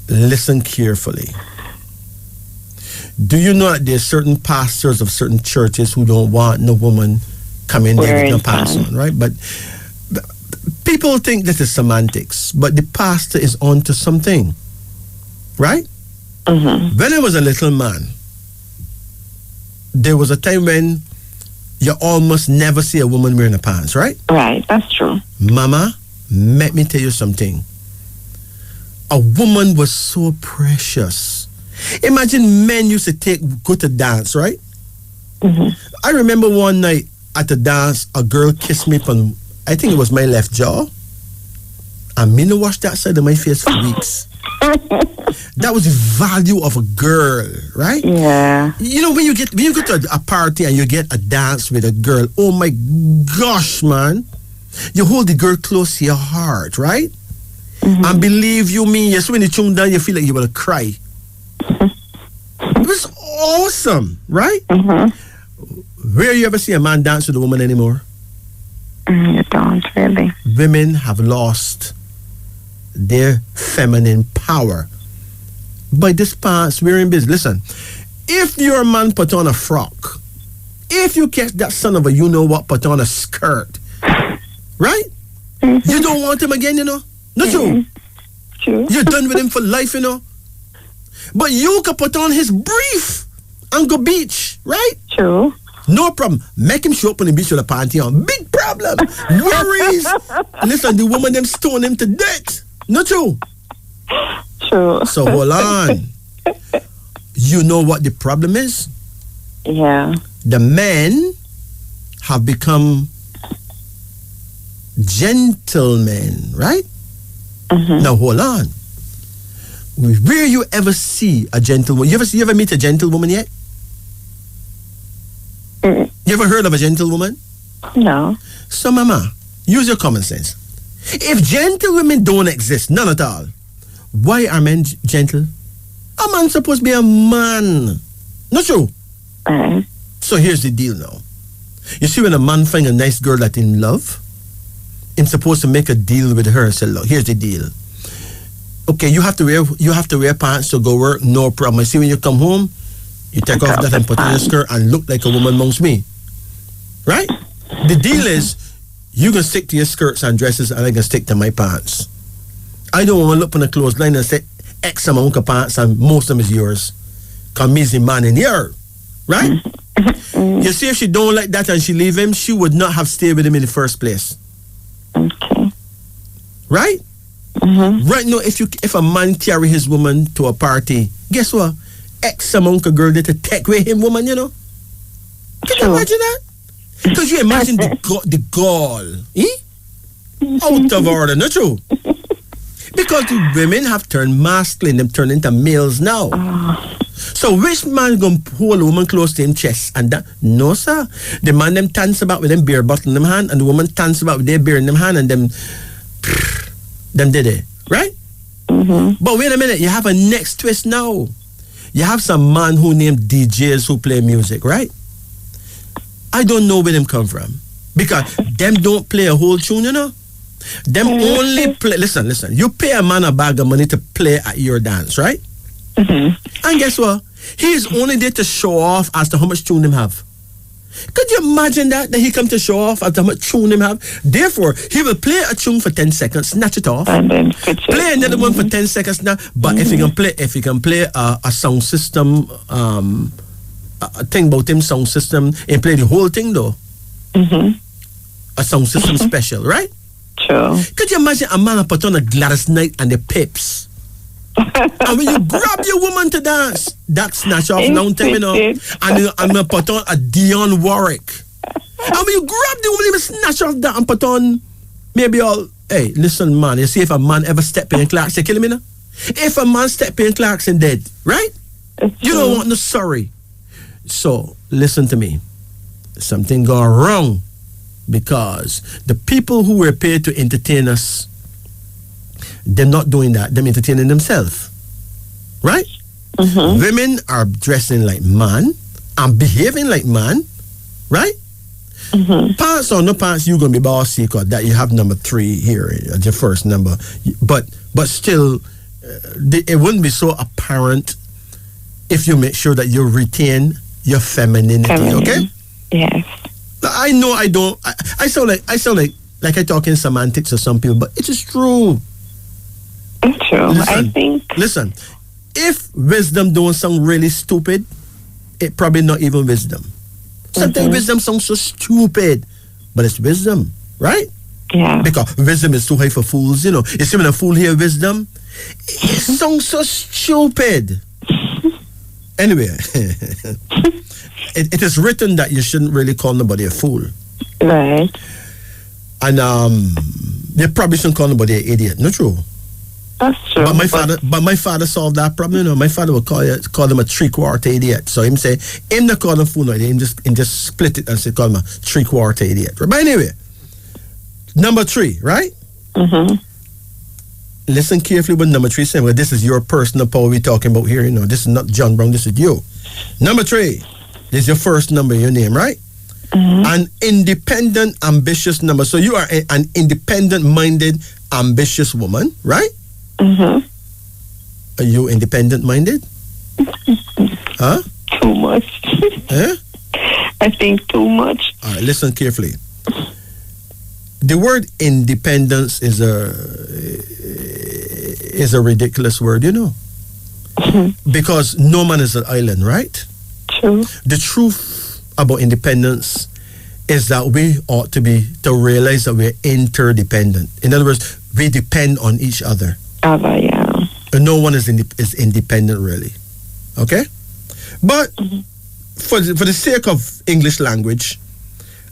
Listen carefully. Do you know that there's certain pastors of certain churches who don't want no woman coming there with no pants on, right? But people think this is semantics, but the pastor is on to something, right? When I was a little man, there was a time when you almost never see a woman wearing a pants, right? Right, that's true. Mama, let me tell you something. A woman was so precious. Imagine men used to go to dance, right? I remember one night at the dance, a girl kissed me from, I think it was my left jaw. And me no wash that side of my face for weeks. That was the value of a girl, right? Yeah. You know, when you go to a party and you get a dance with a girl, oh my gosh, man. You hold the girl close to your heart, right? And believe you me, yes, when you tune down, you feel like you want to cry. It was awesome, right? Where you ever see a man dance with a woman anymore? You don't really. Women have lost their feminine power by this pants wearing business. Listen, if your man put on a frock, if you catch that son of a you know what put on a skirt, right? You don't want him again, you know? Not true. True. You're done with him for life, you know? But you can put on his brief and go beach, right? True. No problem. Make him show up on the beach with a panty on. Big problem. Worries. Listen, the woman them stone him to death. Not true. True. So hold on. You know what the problem is? Yeah. The men have become gentlemen, right? Now hold on. Where you ever see a gentlewoman? You ever meet a gentlewoman yet? You ever heard of a gentlewoman? No. So mama, use your common sense. If gentlewomen don't exist, none at all, why are men gentle? A man supposed to be a man. Not true. So here's the deal now. You see, when a man finds a nice girl that in love, he's supposed to make a deal with her and say, look, here's the deal. Okay, you have to wear pants to go work, no problem. I see when you come home, you take off that and put on a skirt and look like a woman amongst me. Right? The deal is, you can stick to your skirts and dresses and I can stick to my pants. I don't want to look on the clothesline and say, X amount of pants and most of them is yours. Because me is the man in here. Right? You see, if she don't like that and she leave him, she would not have stayed with him in the first place. Okay. Right? Right now, if a man carry his woman to a party, guess what? X amount of girl that to take with him woman, you know? Can you imagine that? Because you imagine the gall, out of order, not true? Because the women have turned masculine, them turn into males now. So which man gonna hold a woman close to him chest and that? No, sir. The man them dance about with them beer bottle in them hand and the woman dance about with their beer in them hand and them did it, right? But wait a minute, you have a next twist now. You have some man who named DJs who play music, right? I don't know where them come from. Because them don't play a whole tune, you know? Them only play, listen, you pay a man a bag of money to play at your dance, right? And guess what? He is only there to show off as to how much tune him have. Could you imagine that he come to show off as to how much tune him have? Therefore, he will play a tune for 10 seconds, snatch it off, and then play another one for 10 seconds now. But if he can play a sound system, a thing about him sound system, and play the whole thing though. A sound system special, right? True. Could you imagine a man put on a Gladys Knight and the Pips? And when you grab your woman to dance, that snatch off long time, you know, and I'm gonna put on a Dionne Warwick. And when you grab the woman, you snatch off that and put on maybe all. Hey, listen, man. You see, if a man ever step in Clarkson, you kill him, you know? If a man step in Clarkson dead, right? You don't want no sorry. So listen to me. Something gone wrong because the people who were paid to entertain us, they're not doing that. They're entertaining themselves. Right? Women are dressing like man and behaving like man. Right? Pants or no pants, you're going to be bossy because that you have number 3 here as your first number. But still, it wouldn't be so apparent if you make sure that you retain your femininity. Okay? Yes. I know I don't. I sound like I talk in semantics to some people, but it is true. It's true. I think. Listen, if wisdom don't sound really stupid, it probably not even wisdom. Sometimes wisdom sounds so stupid, but it's wisdom, right? Yeah. Because wisdom is too high for fools, you know. You see when a fool hear wisdom, it sounds so stupid. Anyway, it is written that you shouldn't really call nobody a fool. Right. And you probably shouldn't call nobody an idiot. Not true. That's true. But my father solved that problem. You know, my father would call him a 3/4 idiot. So him say, him not call him fool, no, him just split it and say call him a 3/4 idiot. But anyway, number 3, right? Listen carefully what number 3 saying. Well, this is your personal power we're talking about here. You know, this is not John Brown. This is you. Number 3. This is your first number in your name, right? An independent, ambitious number. So you are an independent-minded, ambitious woman, right? Are you independent-minded? Huh? Too much. Huh? I think too much. All right, listen carefully. The word independence is a ridiculous word, you know. Because no man is an island, right? True. The truth about independence is that we ought to realize that we're interdependent. In other words, we depend on each other. Yeah. And no one is independent, really. Okay? But for the sake of English language,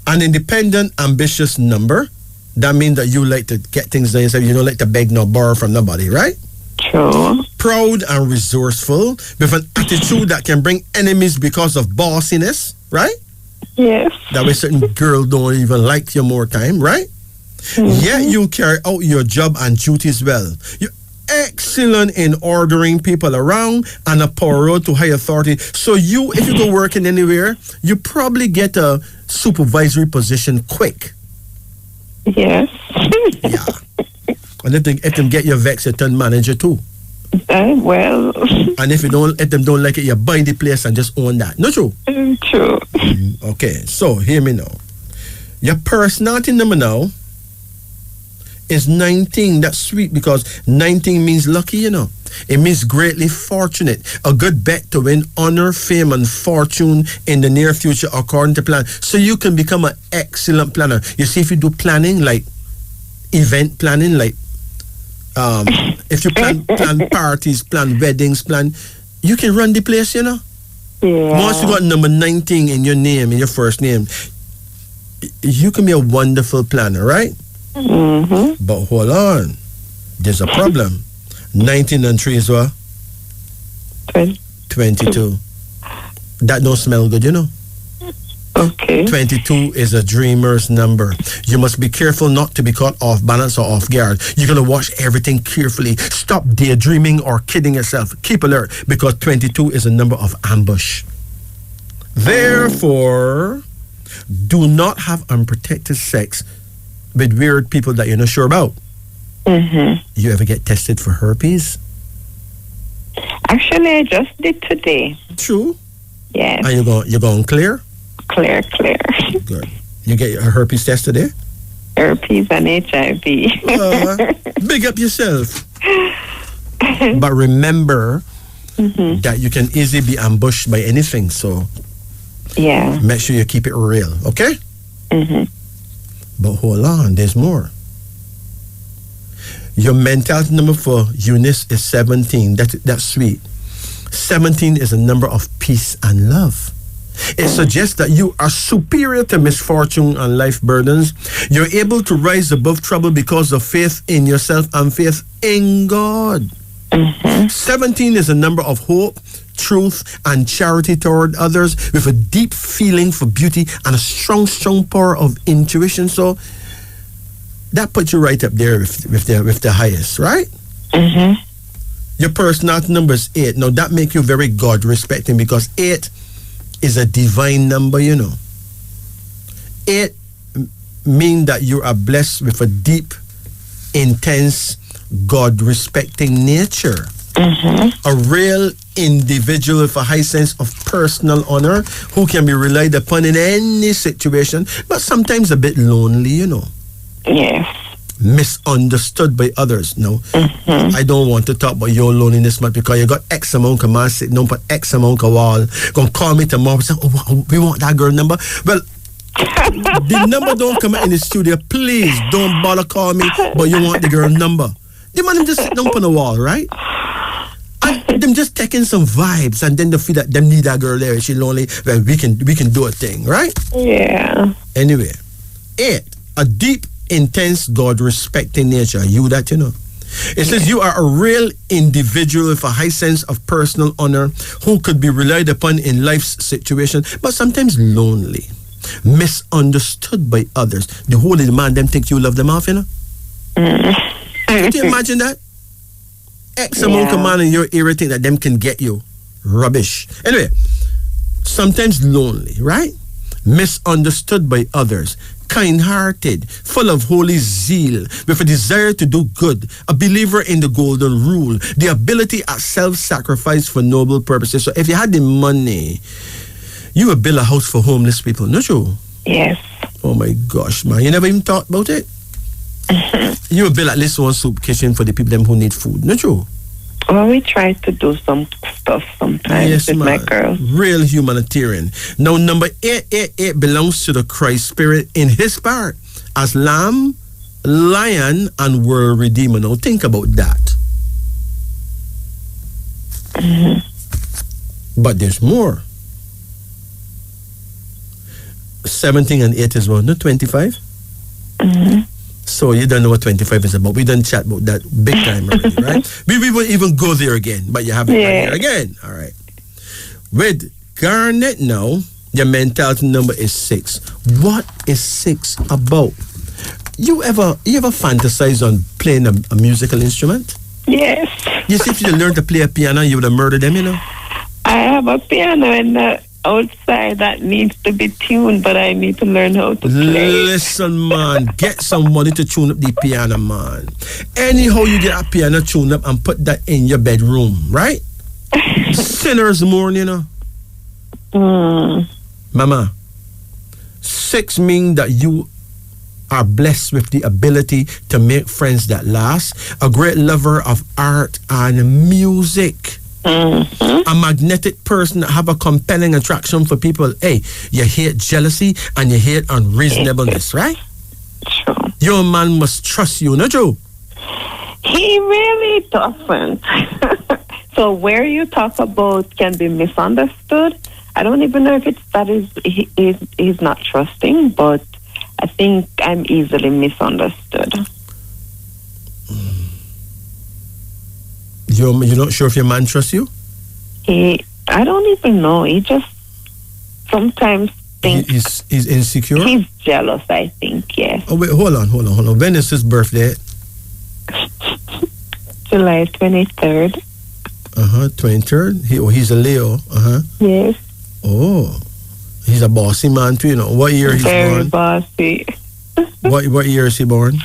an independent, ambitious number, that means that you like to get things done yourself. You don't like to beg nor borrow from nobody, right? True. Proud and resourceful, with an attitude that can bring enemies because of bossiness, right? Yes. That way certain girls don't even like you more time, right? Yet you carry out your job and duties well. You're excellent in ordering people around and a power road to high authority. So if you go working anywhere, you probably get a supervisory position quick. Yes. Yeah. And if them get you vexed, you turn manager too. Well. And if them don't like it, you buy the place and just own that. Not true? True. Okay, so hear me now. Your personality number now is 19. That's sweet because 19 means lucky, you know. It means greatly fortunate. A good bet to win honor, fame, and fortune in the near future according to plan. So you can become an excellent planner. You see, if you do planning, like event planning, like if you plan parties, plan weddings, you can run the place, you know. Yeah. Once you got number 19 in your name, in your first name, you can be a wonderful planner, right? Mm-hmm. But hold on. There's a problem. 19 and 3 is what? 22. That don't smell good, you know. Okay. 22 is a dreamer's number. You must be careful not to be caught off balance or off guard. You're going to watch everything carefully. Stop daydreaming or kidding yourself. Keep alert because 22 is a number of ambush. Therefore, do not have unprotected sex with weird people that you're not sure about. Mm-hmm. You ever get tested for herpes? Actually, I just did today. True. Yes. And you're going clear? Clear. Good. You get a herpes test today? Herpes and HIV. Big up yourself. But remember that you can easily be ambushed by anything. So yeah, make sure you keep it real, okay? But hold on, there's more. Your mentality number for Eunice is 17. That's sweet. 17 is a number of peace and love. It suggests that you are superior to misfortune and life burdens. You're able to rise above trouble because of faith in yourself and faith in God. 17 is a number of hope, truth, and charity toward others with a deep feeling for beauty and a strong power of intuition. So that puts you right up there with the highest, right? Your personality number is 8. Now that makes you very God respecting because 8 is a divine number, you know. 8 means that you are blessed with a deep, intense, God-respecting nature. A real individual with a high sense of personal honor who can be relied upon in any situation, but sometimes a bit lonely, you know. Yes. Misunderstood by others. No, I don't want to talk about your loneliness much because you got X amount of man sitting down for X amount of wall. Gonna call me tomorrow and say, oh, we want that girl number. Well, the number don't come out in the studio. Please don't bother call me, but you want the girl number. The man just sit down on the wall, right? And them just taking some vibes and then they feel that them need that girl there. She lonely. Well, we can do a thing, right? Yeah. Anyway, 8, a deep, intense, God-respecting nature. You that, you know. It says you are a real individual with a high sense of personal honor who could be relied upon in life's situation, but sometimes lonely, misunderstood by others. The holy man, them think you love them off, you know. Can you imagine that? X amount of man in your area think that them can get you. Rubbish. Anyway, sometimes lonely, right? Misunderstood by others. Kind-hearted, full of holy zeal, with a desire to do good, a believer in the golden rule, the ability at self-sacrifice for noble purposes. So if you had the money, You will build a house for homeless people, not you? Yes. Oh my gosh, man. You never even thought about it? You will build at least one soup kitchen for the people them who need food, not you? Well, we try to do some stuff sometimes with my girl. Real humanitarian. Now, number 888 belongs to the Christ Spirit in his part as Lamb, Lion, and World Redeemer. Now, think about that. But there's more. 17 and 8 as well, not 25? So you don't know what 25 is about. We done chat about that big time already, right? We won't even go there again, but you have it right here again. All right. With Garnet now, your mentality number is 6. What is 6 about? You ever fantasize on playing a musical instrument? Yes. You see, if you learn to play a piano, you would have murdered them, you know? I have a piano in the outside that needs to be tuned, but I need to learn how to play. Listen, man, get somebody to tune up the piano, man. Anyhow, you get a piano tuned up and put that in your bedroom, right? Sinner's morn, you know. Mama, 6 means that you are blessed with the ability to make friends that last, a great lover of art and music. A magnetic person that have a compelling attraction for people. Hey, you hate jealousy and you hate unreasonableness, right? Sure. Your man must trust you, not you? He really doesn't. So where you talk about can be misunderstood, I don't even know if it's that he's not trusting, but I think I'm easily misunderstood. You're not sure if your man trusts you? I don't even know. He just sometimes thinks he's insecure. He's jealous, I think. Yeah. Oh wait, hold on. When is his birthday? July 23rd. 23rd. He's a Leo. Yes. Oh, he's a bossy man too. You know what year he's Very born? Bossy. What year is he born?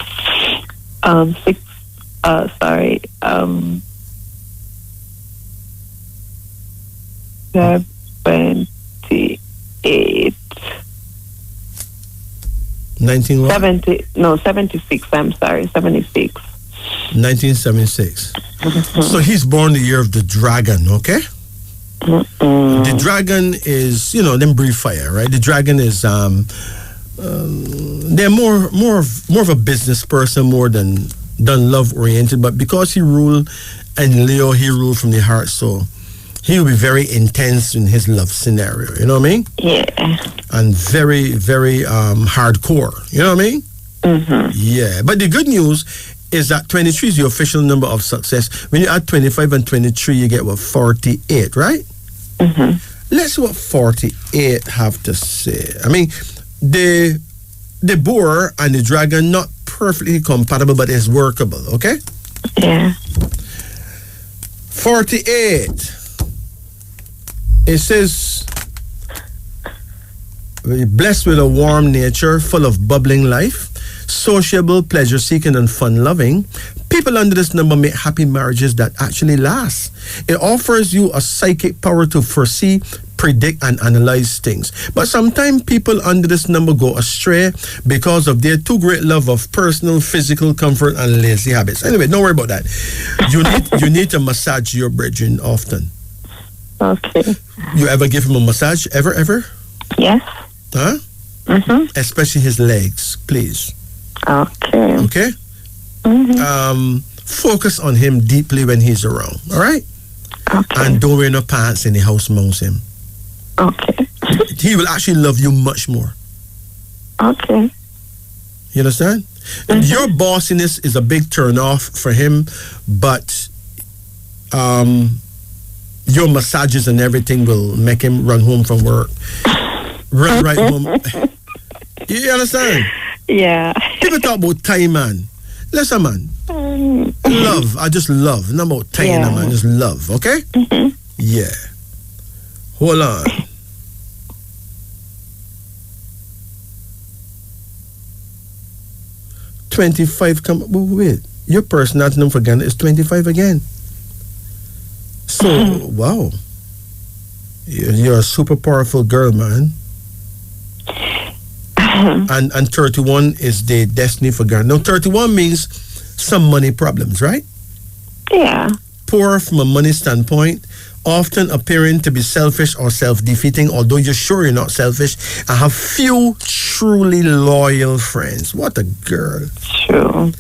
78. 76. I'm sorry, 76. 1976. So he's born the year of the dragon. Okay. The dragon is, them breathe fire, right? The dragon is they're more of a business person more than love oriented, but because he ruled and Leo, he ruled from the heart, so he will be very intense in his love scenario, you know what I mean? Yeah. And very, very hardcore, you know what I mean? Yeah, but the good news is that 23 is the official number of success. When you add 25 and 23, you get 48, right? Let's see what 48 have to say. I mean, the boar and the dragon, not perfectly compatible, but it's workable, okay? Yeah. 48. It says, blessed with a warm nature, full of bubbling life, sociable, pleasure-seeking, and fun-loving. People under this number make happy marriages that actually last. It offers you a psychic power to foresee, predict, and analyze things. But sometimes people under this number go astray because of their too great love of personal, physical comfort and lazy habits. Anyway, don't worry about that. You need to massage your brethren often. Okay. You ever give him a massage? Ever? Yes. Huh? Especially his legs, please. Okay. Okay? Focus on him deeply when he's around, all right? Okay. And don't wear no pants in the house amongst him. Okay. He will actually love you much more. Okay. You understand? Your bossiness is a big turn off for him, but your massages and everything will make him run home from work. Run right home. You understand? Yeah. People talk about time, man. Listen, man. Love. I just love. Not about time, man. Just love, okay? Yeah. Hold on. $25 come. Wait. Your personality number for Ghana is 25 again. So, wow. You're a super powerful girl, man. And 31 is the destiny for girl. Now, 31 means some money problems, right? Yeah. Poor from a money standpoint, often appearing to be selfish or self-defeating, although you're sure you're not selfish, and have few truly loyal friends. What a girl. True.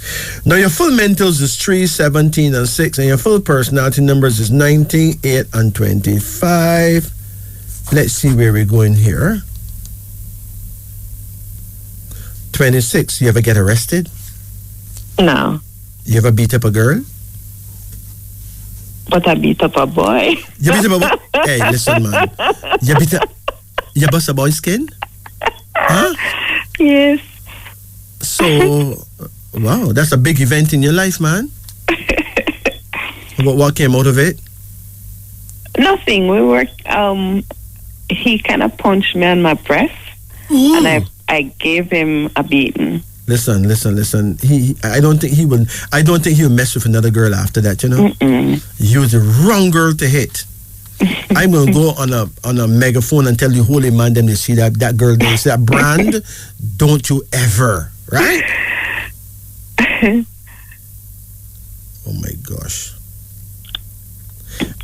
Now, your full mentals is 3, 17, and 6, and your full personality numbers is 19, 8, and 25. Let's see where we're going here. 26, you ever get arrested? No. You ever beat up a girl? But I beat up a boy. You beat up a boy? Hey, listen, man. You bust a boy's skin? Huh? Yes. So, wow, that's a big event in your life, man. What came out of it? Nothing. We worked. He kind of punched me on my breast, and I gave him a beating. Listen. I don't think he will mess with another girl after that. You know, you was the wrong girl to hit. I'm gonna go on a megaphone and tell you, holy man, them they see that girl, they see that brand. Don't you ever, right? Oh my gosh.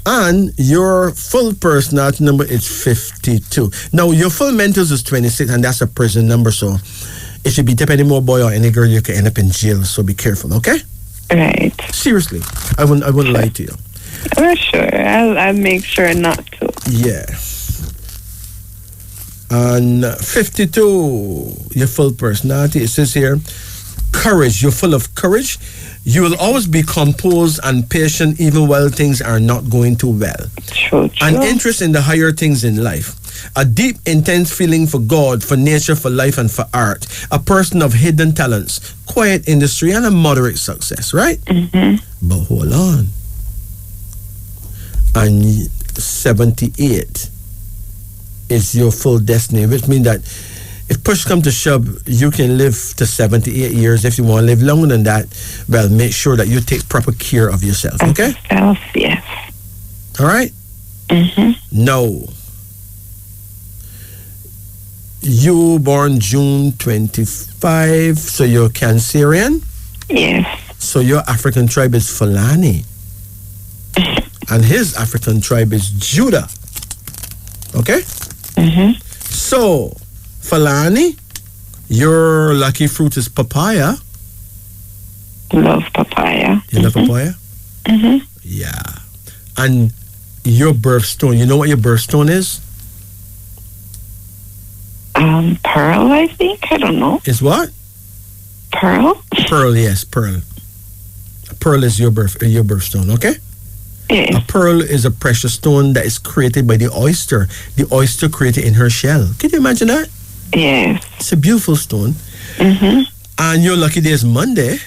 And your full personality number is 52. Now, your full mentals is 26, and that's a prison number. So, if you beat up any more boy or any girl, you can end up in jail. So, be careful, okay? Right. Seriously, I wouldn't lie to you. Oh, sure. I'll make sure not to. Yeah. And 52, your full personality. It says here, courage. You're full of courage. You will always be composed and patient even while things are not going too well. True. An interest in the higher things in life. A deep, intense feeling for God, for nature, for life, and for art. A person of hidden talents, quiet industry, and a moderate success, right? Mm-hmm. But hold on. And 78 is your full destiny, which means that if push comes to shove, you can live to 78 years. If you want to live longer than that, well, make sure that you take proper care of yourself, okay? Yes. All right? Mm-hmm. No. You born June 25, so you're Cancerian? Yes. So your African tribe is Fulani. And his African tribe is Judah. Okay? Mm-hmm. So, Fulani, your lucky fruit is papaya. Love papaya. You love papaya? Mm-hmm. Yeah. And your birthstone, you know what your birthstone is? Pearl, I think. I don't know. Is what? Pearl? Pearl, yes, pearl. Pearl is your birthstone, okay? Yes. A pearl is a precious stone that is created by the oyster. The oyster created in her shell. Can you imagine that? Yes. It's a beautiful stone. Mm-hmm. And your lucky day is Monday.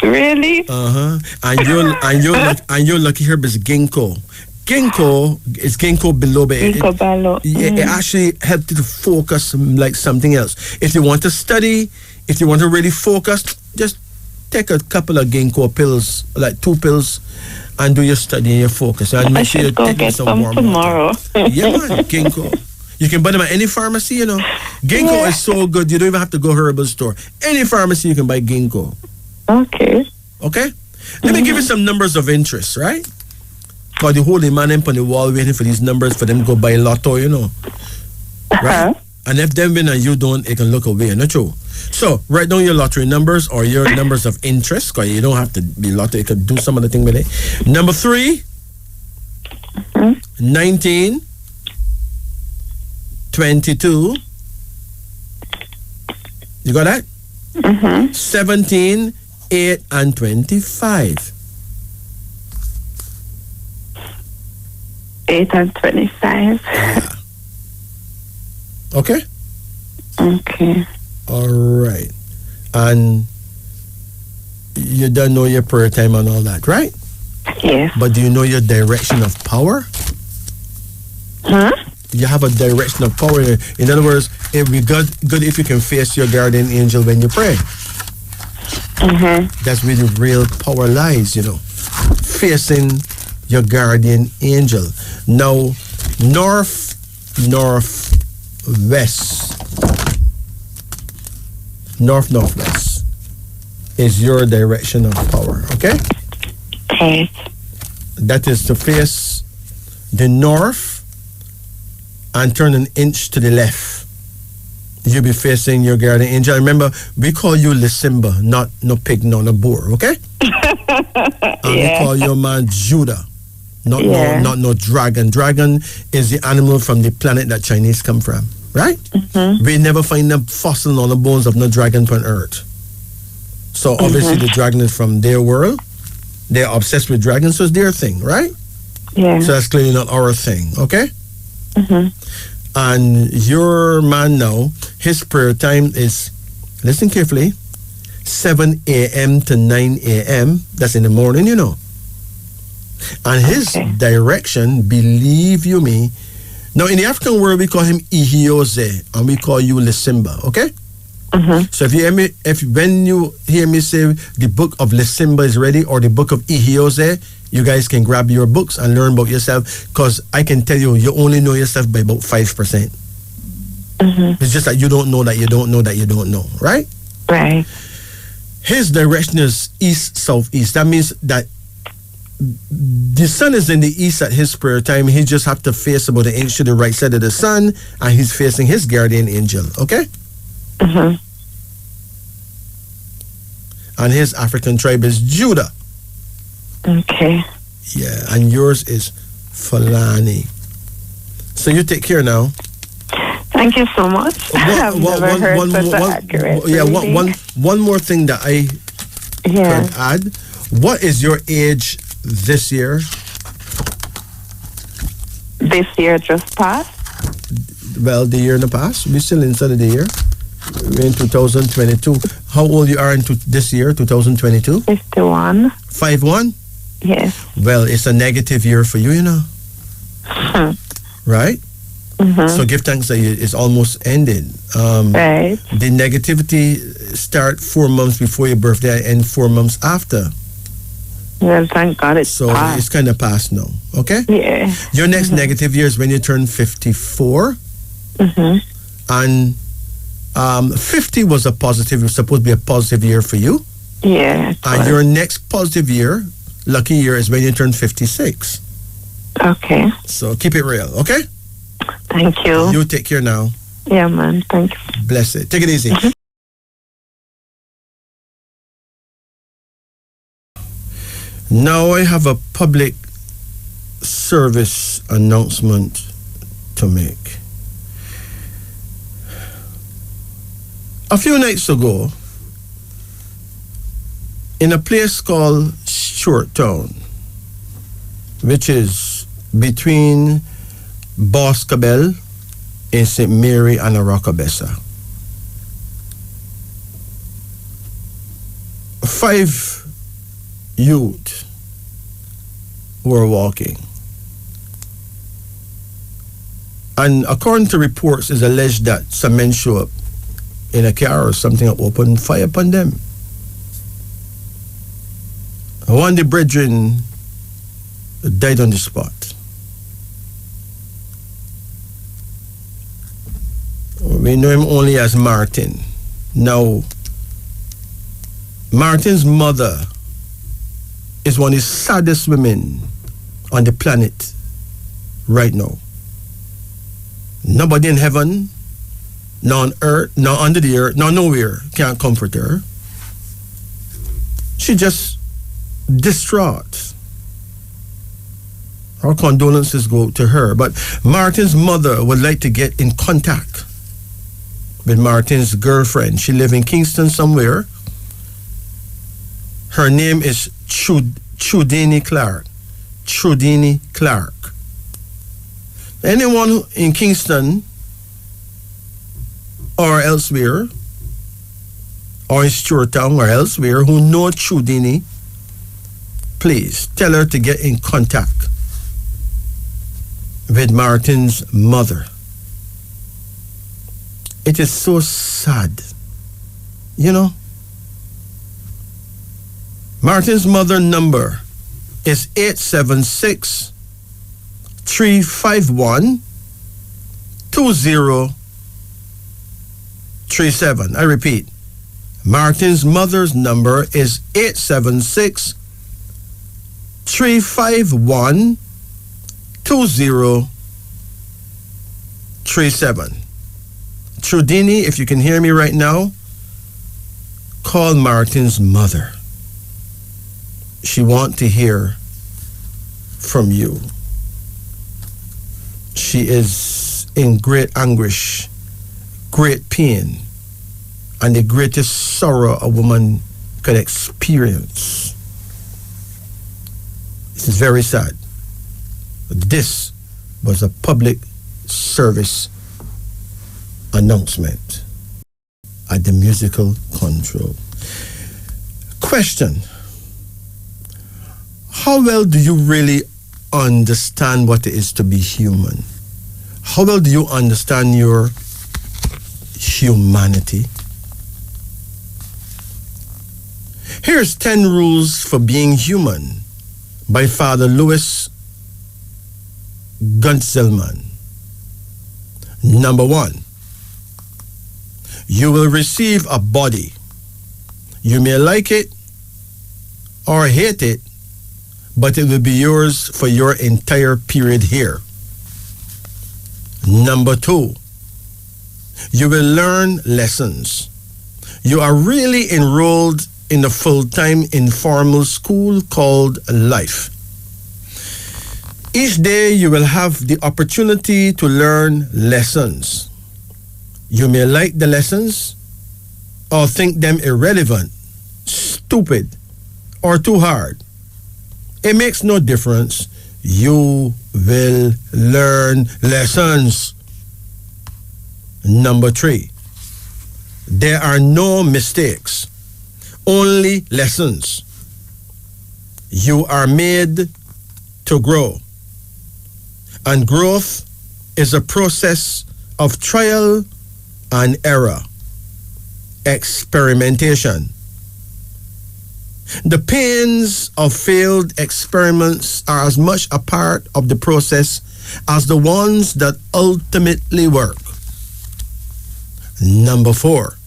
Really? Uh-huh. And your lucky herb is ginkgo. Ginkgo is ginkgo biloba. Ginkgo biloba. It actually helps you to focus like something else. If you want to study, if you want to really focus, just take a couple of ginkgo pills, like 2 pills, and do your study and your focus. And make sure you take some warm tomorrow. Yeah, man, ginkgo. You can buy them at any pharmacy, you know. Ginkgo is so good, you don't even have to go herbal store. Any pharmacy, you can buy ginkgo. Okay. Okay? Let me give you some numbers of interest, right? Because the holy man up on the wall waiting for these numbers for them to go buy lotto, you know. Right? And if them win and you don't, it can look away, not true? So, write down your lottery numbers or your numbers of interest, because you don't have to be lotto, you can do some other thing with it. Number 3, 19, 22. You got that? 17, 8, and 25. 8 and 25. Yeah. Okay? Okay. All right. And you don't know your prayer time and all that, right? Yes. But do you know your direction of power? Huh? You have a direction of power. In other words, it would be good if you can face your guardian angel when you pray. That's where the real power lies, you know. Facing your guardian angel. Now, northwest. Northwest is your direction of power, okay? Okay. That is to face the north and turn an inch to the left. You'll be facing your guardian angel. Remember, we call you Lisimba, not no pig, no boar, okay? And we call your man Judah, not no dragon. Dragon is the animal from the planet that Chinese come from, right? Mm-hmm. We never find a fossil on the bones of no dragon on Earth. So obviously the dragon is from their world. They're obsessed with dragons, so it's their thing, right? Yeah. So that's clearly not our thing, okay? Mm-hmm. And your man now, his prayer time is, listen carefully, 7 a.m. to 9 a.m. That's in the morning, you know. And his direction, believe you me, now in the African world we call him Ihioze, and we call you Lisimba, okay? Mm-hmm. So if you hear me, when you hear me say the book of Lisimba is ready or the book of Ihioze, you guys can grab your books and learn about yourself, because I can tell you, you only know yourself by about 5%. Mm-hmm. It's just that you don't know that you don't know that you don't know, right? Right. His direction is east, southeast. That means that the sun is in the east at his prayer time. He just have to face about an inch to the right side of the sun, and he's facing his guardian angel, okay? Mm-hmm. And his African tribe is Judah. Okay. Yeah, and yours is Fulani. So you take care now. Thank you so much. I've never heard such an accurate reading. One more thing that I could add. What is your age this year? This year just passed? Well, the year in the past. We're still inside of the year. We're in 2022. How old you are in this year, 2022? 51. 51? Yes. Well, it's a negative year for you, you know. Right? Mm-hmm. So give thanks that it's almost ended. Right. The negativity start 4 months before your birthday and 4 months after. Well, thank God it's so passed. It's kind of past now, okay? Yeah. Your next negative year is when you turn 54. Mm-hmm. And 50 was a positive, it was supposed to be a positive year for you. Yeah. And your next positive year, lucky year, is when you turn 56. Okay. So keep it real, okay? Thank you. You take care now. Yeah, man. Thank you. Bless it. Take it easy. Mm-hmm. Now I have a public service announcement to make. A few nights ago, in a place called Short Town, which is between Boscobel in St. Mary and Aracabessa, 5 youth were walking. And according to reports, it's alleged that some men show up in a car or something and open fire upon them. One of the brethren died on the spot. We know him only as Martin. Now, Martin's mother is one of the saddest women on the planet right now. Nobody in heaven, nor on earth, nor under the earth, nor nowhere can comfort her. She just distraught. Our condolences go to her. But Martin's mother would like to get in contact with Martin's girlfriend. She lives in Kingston somewhere. Her name is Trudini Clark. Trudini Clark. Anyone in Kingston or elsewhere, or in Stewart Town or elsewhere, who know Trudini, please tell her to get in contact with Martin's mother. It is so sad, you know. Martin's mother number is 876 351 2037. I repeat, Martin's mother's number is 876 351 2037. Trudini, if you can hear me right now, call Martin's mother. She wants to hear from you. She is in great anguish, great pain, and the greatest sorrow a woman can experience. This is very sad. This was a public service announcement at the musical control. Question: how well do you really understand what it is to be human? How well do you understand your humanity? Here's 10 rules for being human by Father Louis Gunzelman. Number 1, you will receive a body. You may like it or hate it, but it will be yours for your entire period here. Number 2, you will learn lessons. You are really enrolled in a full-time informal school called life. Each day you will have the opportunity to learn lessons. You may like the lessons or think them irrelevant, stupid, or too hard. It makes no difference. You will learn lessons. Number 3, there are no mistakes, only lessons. You are made to grow, and growth is a process of trial and error, experimentation. The pains of failed experiments are as much a part of the process as the ones that ultimately work. Number 4,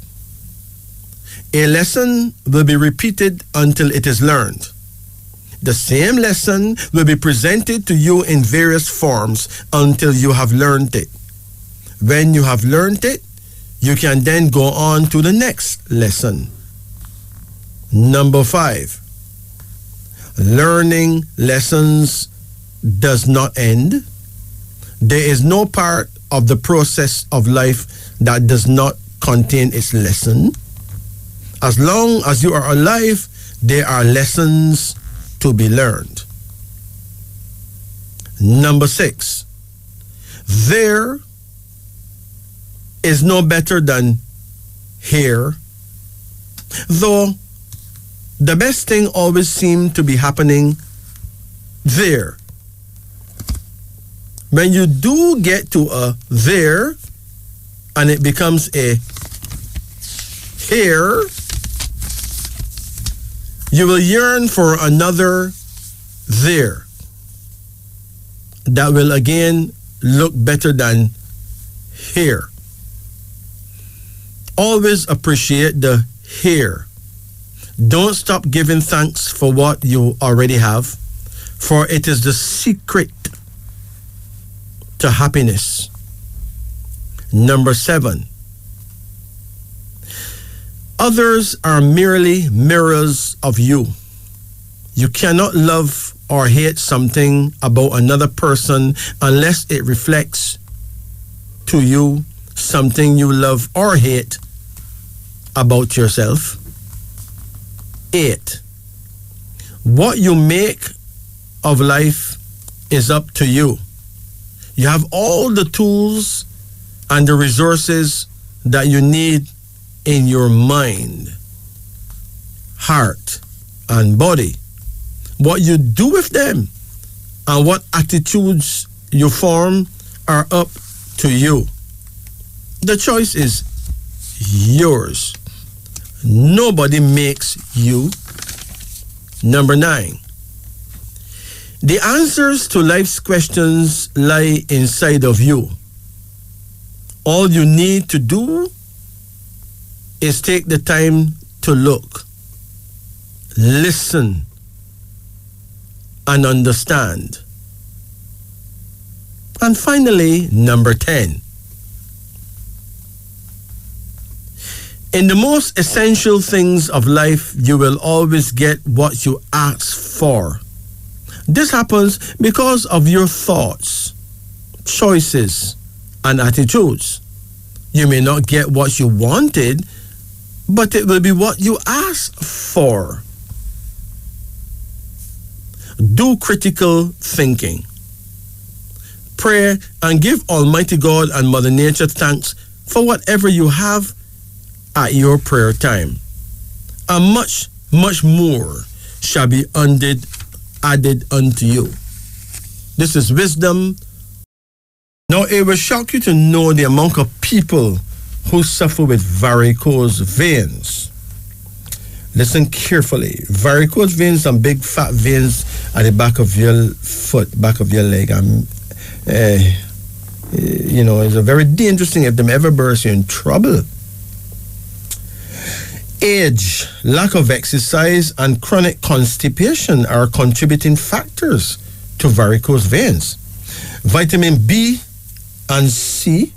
a lesson will be repeated until it is learned. The same lesson will be presented to you in various forms until you have learned it. When you have learned it, you can then go on to the next lesson. Number 5, learning lessons does not end. There is no part of the process of life that does not contain its lesson. As long as you are alive, there are lessons to be learned. Number 6, there is no better than here, though the best thing always seems to be happening there. When you do get to a there and it becomes a here, you will yearn for another there that will again look better than here. Always appreciate the here. Don't stop giving thanks for what you already have, for it is the secret to happiness. Number 7, others are merely mirrors of you. You cannot love or hate something about another person unless it reflects to you something you love or hate about yourself. 8, what you make of life is up to you. You have all the tools and the resources that you need in your mind, heart, and body. What you do with them and what attitudes you form are up to you. The choice is yours. Nobody makes you. Number 9, The answers to life's questions lie inside of you. All you need to do is take the time to look, listen, and understand. And finally, number 10. In the most essential things of life, you will always get what you ask for. This happens because of your thoughts, choices, and attitudes. You may not get what you wanted, but it will be what you asked for. Do critical thinking. Pray and give Almighty God and Mother Nature thanks for whatever you have at your prayer time. And much, much more shall be added unto you. This is wisdom. Now, it will shock you to know the amount of people who suffer with varicose veins. Listen carefully. Varicose veins and big fat veins at the back of your foot, back of your leg. It's a very dangerous thing. If them ever burst, you're in trouble. Age, lack of exercise, and chronic constipation are contributing factors to varicose veins. Vitamin B and C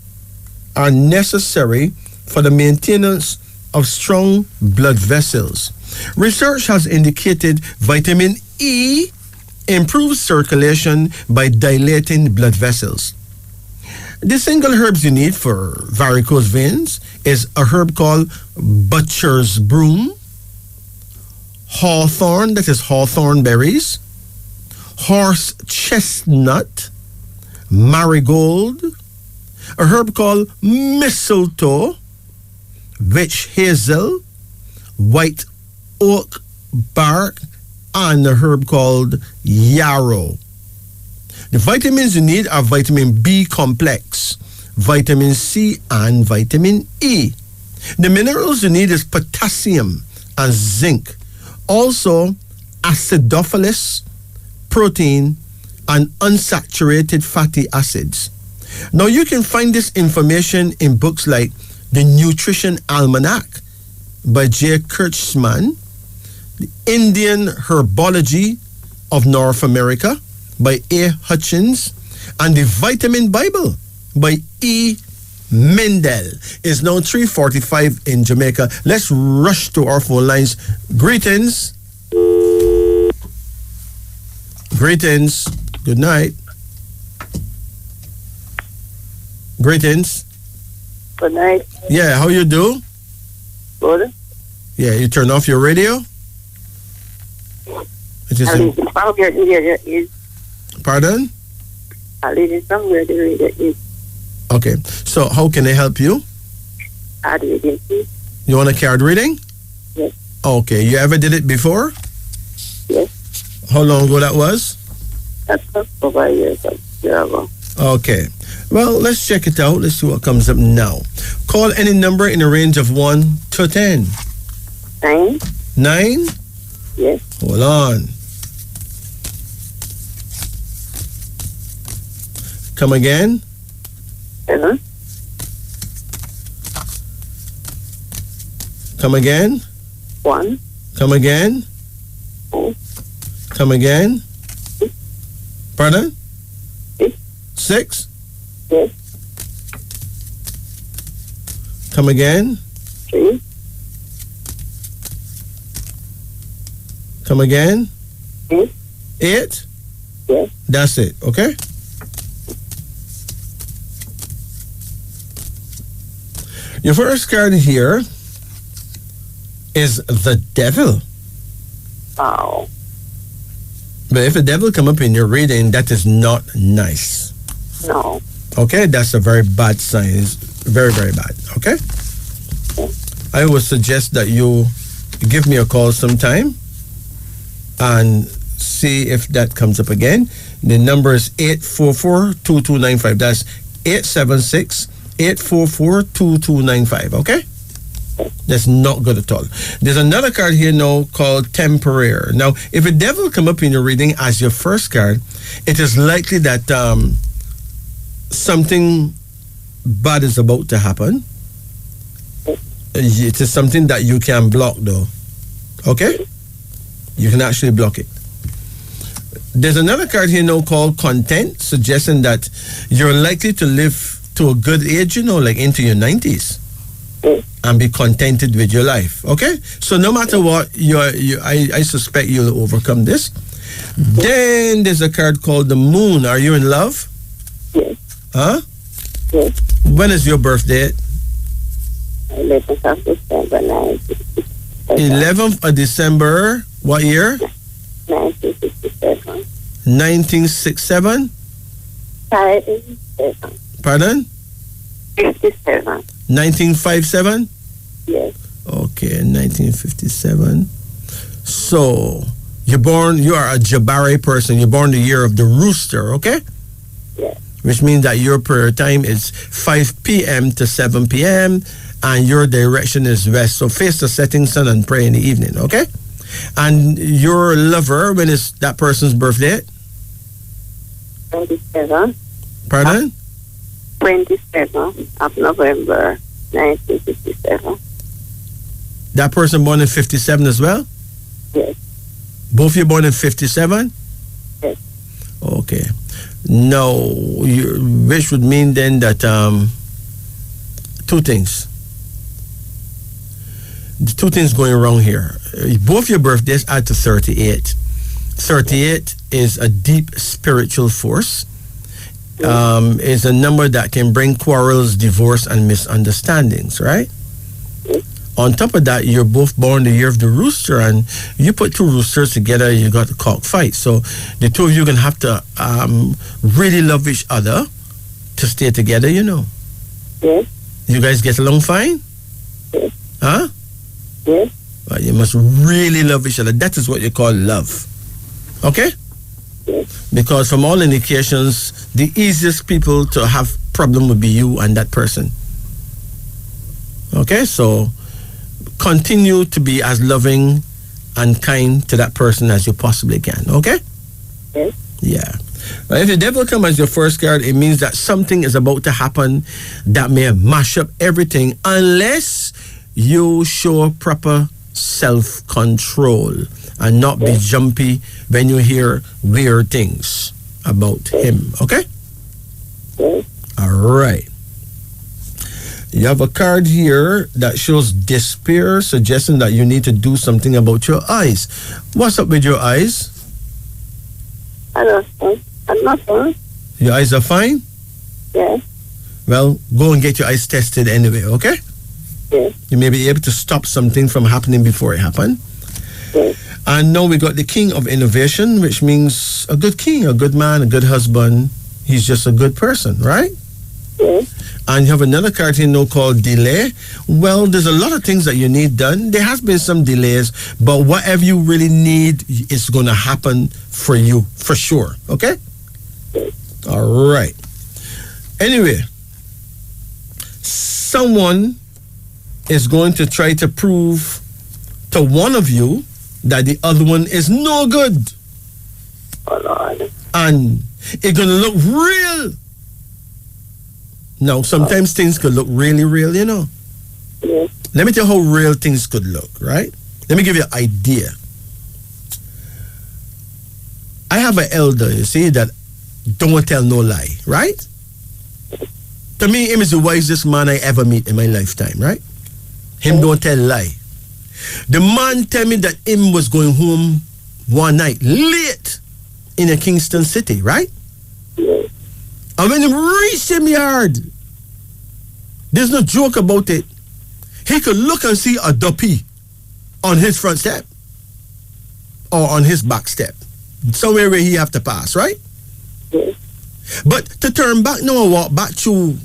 are necessary for the maintenance of strong blood vessels. Research has indicated vitamin E improves circulation by dilating blood vessels. The single herbs you need for varicose veins is a herb called butcher's broom, hawthorn, that is hawthorn berries, horse chestnut, marigold, a herb called mistletoe, witch hazel, white oak bark, and a herb called yarrow. The vitamins you need are vitamin B complex, vitamin C, and vitamin E. The minerals you need is potassium and zinc. Also, acidophilus, protein, and unsaturated fatty acids. Now, you can find this information in books like The Nutrition Almanac by J. Kirchman, The Indian Herbology of North America by A. Hutchins, and The Vitamin Bible by E. Mendel. It's now 3:45 in Jamaica. Let's rush to our phone lines. Greetings. Greetings. Good night. Greetings. Good night. Yeah, how you do? Good. Yeah, you turn off your radio? Pardon? I live in somewhere the radio is. Okay, so how can I help you? Card reading, please. You want a card reading? Yes. Okay, you ever did it before? Yes. How long ago that was? That's over a year ago. Okay. Well, let's check it out. Let's see what comes up now. Call any number in a range of 1 to 10. 9. 9? Yes. Hold on. Come again? 7. Come again? 1. Come again? 2. Come again? 6. Pardon? 6. 6? Yes. Come again? 3. Come again? 8. 8? Yes. That's it, okay? Your first card here is the devil. Oh. But if the devil come up in your reading, that is not nice. No. Okay, that's a very bad sign. It's very, very bad, okay? I would suggest that you give me a call sometime and see if that comes up again. The number is 844-2295. That's 876-844-2295, okay? That's not good at all. There's another card here now called Temporary. Now, if a devil come up in your reading as your first card, it is likely that something bad is about to happen. It is something that you can block, though. Okay? You can actually block it. There's another card here now called Content, suggesting that you're likely to live to a good age, like into your 90s, and be contented with your life. Okay? So no matter what, I suspect you'll overcome this. Then there's a card called the Moon. Are you in love? Yes. Huh? Yes. When is your birthday? 11th of December, 1967. 11th of December, what year? 1967. 1967? 57. Pardon? 57. 1957? Yes. Okay, 1957. So, you are a Jabari person. You're born the year of the rooster, okay? Yes. Which means that your prayer time is 5 p.m. to 7 p.m. and your direction is west. So face the setting sun and pray in the evening, okay? And your lover, when is that person's birthday? 27. Pardon? 27 of November, 1957. That person born in 57 as well? Yes. Both you born in 57? Yes. Okay. No, which would mean then that two things. The two things going wrong here. Both your birthdays add to 38. 38 is a deep spiritual force. Is a number that can bring quarrels, divorce, and misunderstandings, right? On top of that, you're both born the year of the rooster, and you put two roosters together, you got a cockfight. So the two of you are going to have to really love each other to stay together, Yes. You guys get along fine? Yes. Huh? Yes. Well, you must really love each other. That is what you call love. Okay? Yes. Because from all indications, the easiest people to have problem would be you and that person. Okay? So continue to be as loving and kind to that person as you possibly can. Okay? Yes. Yeah. Now, if the devil comes as your first card, it means that something is about to happen that may mash up everything unless you show proper self-control and not be jumpy when you hear weird things about him. Okay? Yes. All right. You have a card here that shows despair, suggesting that you need to do something about your eyes. What's up with your eyes? I don't know. I'm not fine. Your eyes are fine? Yes. Well, go and get your eyes tested anyway, okay? Yes. You may be able to stop something from happening before it happened. Yes. And now we got the king of innovation, which means a good king, a good man, a good husband. He's just a good person, right? Yes. And you have another card here now called delay. Well, there's a lot of things that you need done. There has been some delays, but whatever you really need is going to happen for you, for sure. Okay? All right. Anyway, someone is going to try to prove to one of you that the other one is no good. Oh, Lord. And it's going to look real. Now, sometimes things could look really real, Yes. Let me tell you how real things could look, right? Let me give you an idea. I have an elder, you see, that don't tell no lie, right? To me, him is the wisest man I ever meet in my lifetime, right? Him don't tell lie. The man tell me that him was going home one night, late, in a Kingston City, right? Yes. And when he reached him yard, there's no joke about it. He could look and see a duppy on his front step or on his back step, somewhere where he have to pass, right? Yes. But to turn back now and walk back to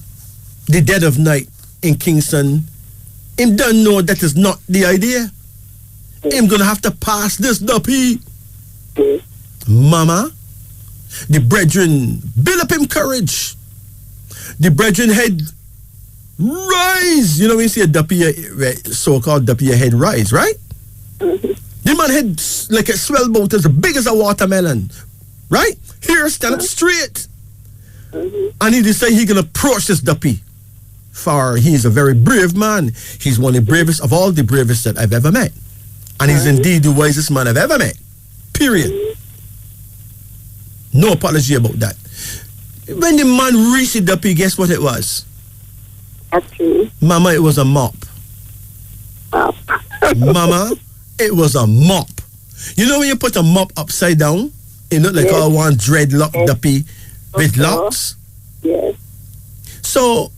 the dead of night in Kingston, him don't know that is not the idea. Him gonna have to pass this duppy. Yes. Mama, the brethren build up him courage. The brethren head rise. You know when you see a duppy, so-called duppy head rise, right? The man head like a swell boat as big as a watermelon, right? Here, stand up straight. And he decided he can approach this duppy. For he is a very brave man. He's one of the bravest of all the bravest that I've ever met. And he's indeed the wisest man I've ever met. Period. No apology about that. When the man reached the duppy, guess what it was? Okay. Mama, it was a mop. Mama, it was a mop. You know when you put a mop upside down, it look like all one dreadlock duppy with locks? Yes. So,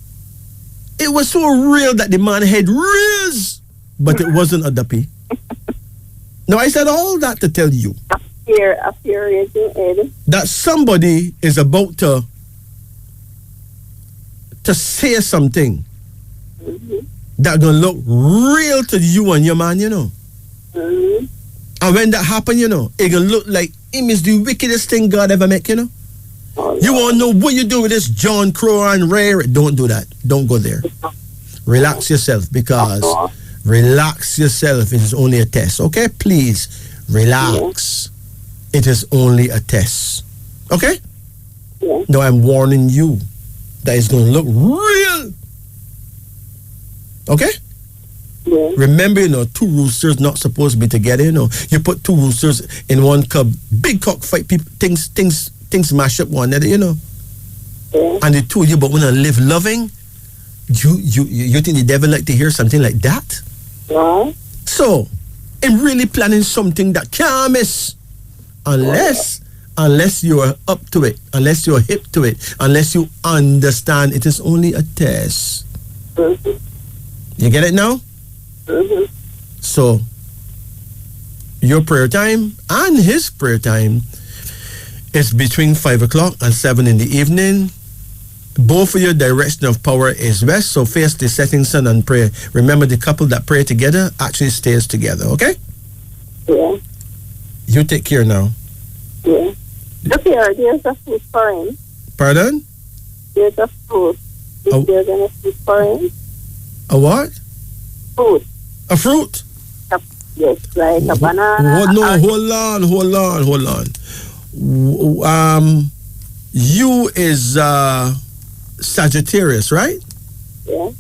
it was so real that the man had raised, but it wasn't a duppy. Now, I said all that to tell you that somebody is about to say something that gonna look real to you and your man, you know. And when that happen, you know, it gonna look like him is the wickedest thing God ever make, you know. You want to know what you do with this John Crow and Ray? Don't do that. Don't go there. Relax yourself, because relax yourself. It is only a test. Okay? Please, relax. It is only a test. Okay? Now I'm warning you that it's going to look real. Okay? Remember, you know, two roosters not supposed to be together, you know. You put two roosters in one cub, big cockfight, people, things mash up one another, you know. And the two of you but want to live loving. You think the devil like to hear something like that? So, I'm really planning something that can't miss. Unless you are up to it, unless you're hip to it, unless you understand it is only a test. You get it now? So, your prayer time and his prayer time is between 5 o'clock and 7 in the evening. Both of your direction of power is west, so face the setting sun and pray. Remember, the couple that pray together actually stays together, okay? You take care now. Okay, there's a food for him. Pardon? There's a fruit. Is there going to food for him? A what? Fruit. A fruit? Yes, like a banana. No, hold on. You is Sagittarius, right? Yeah.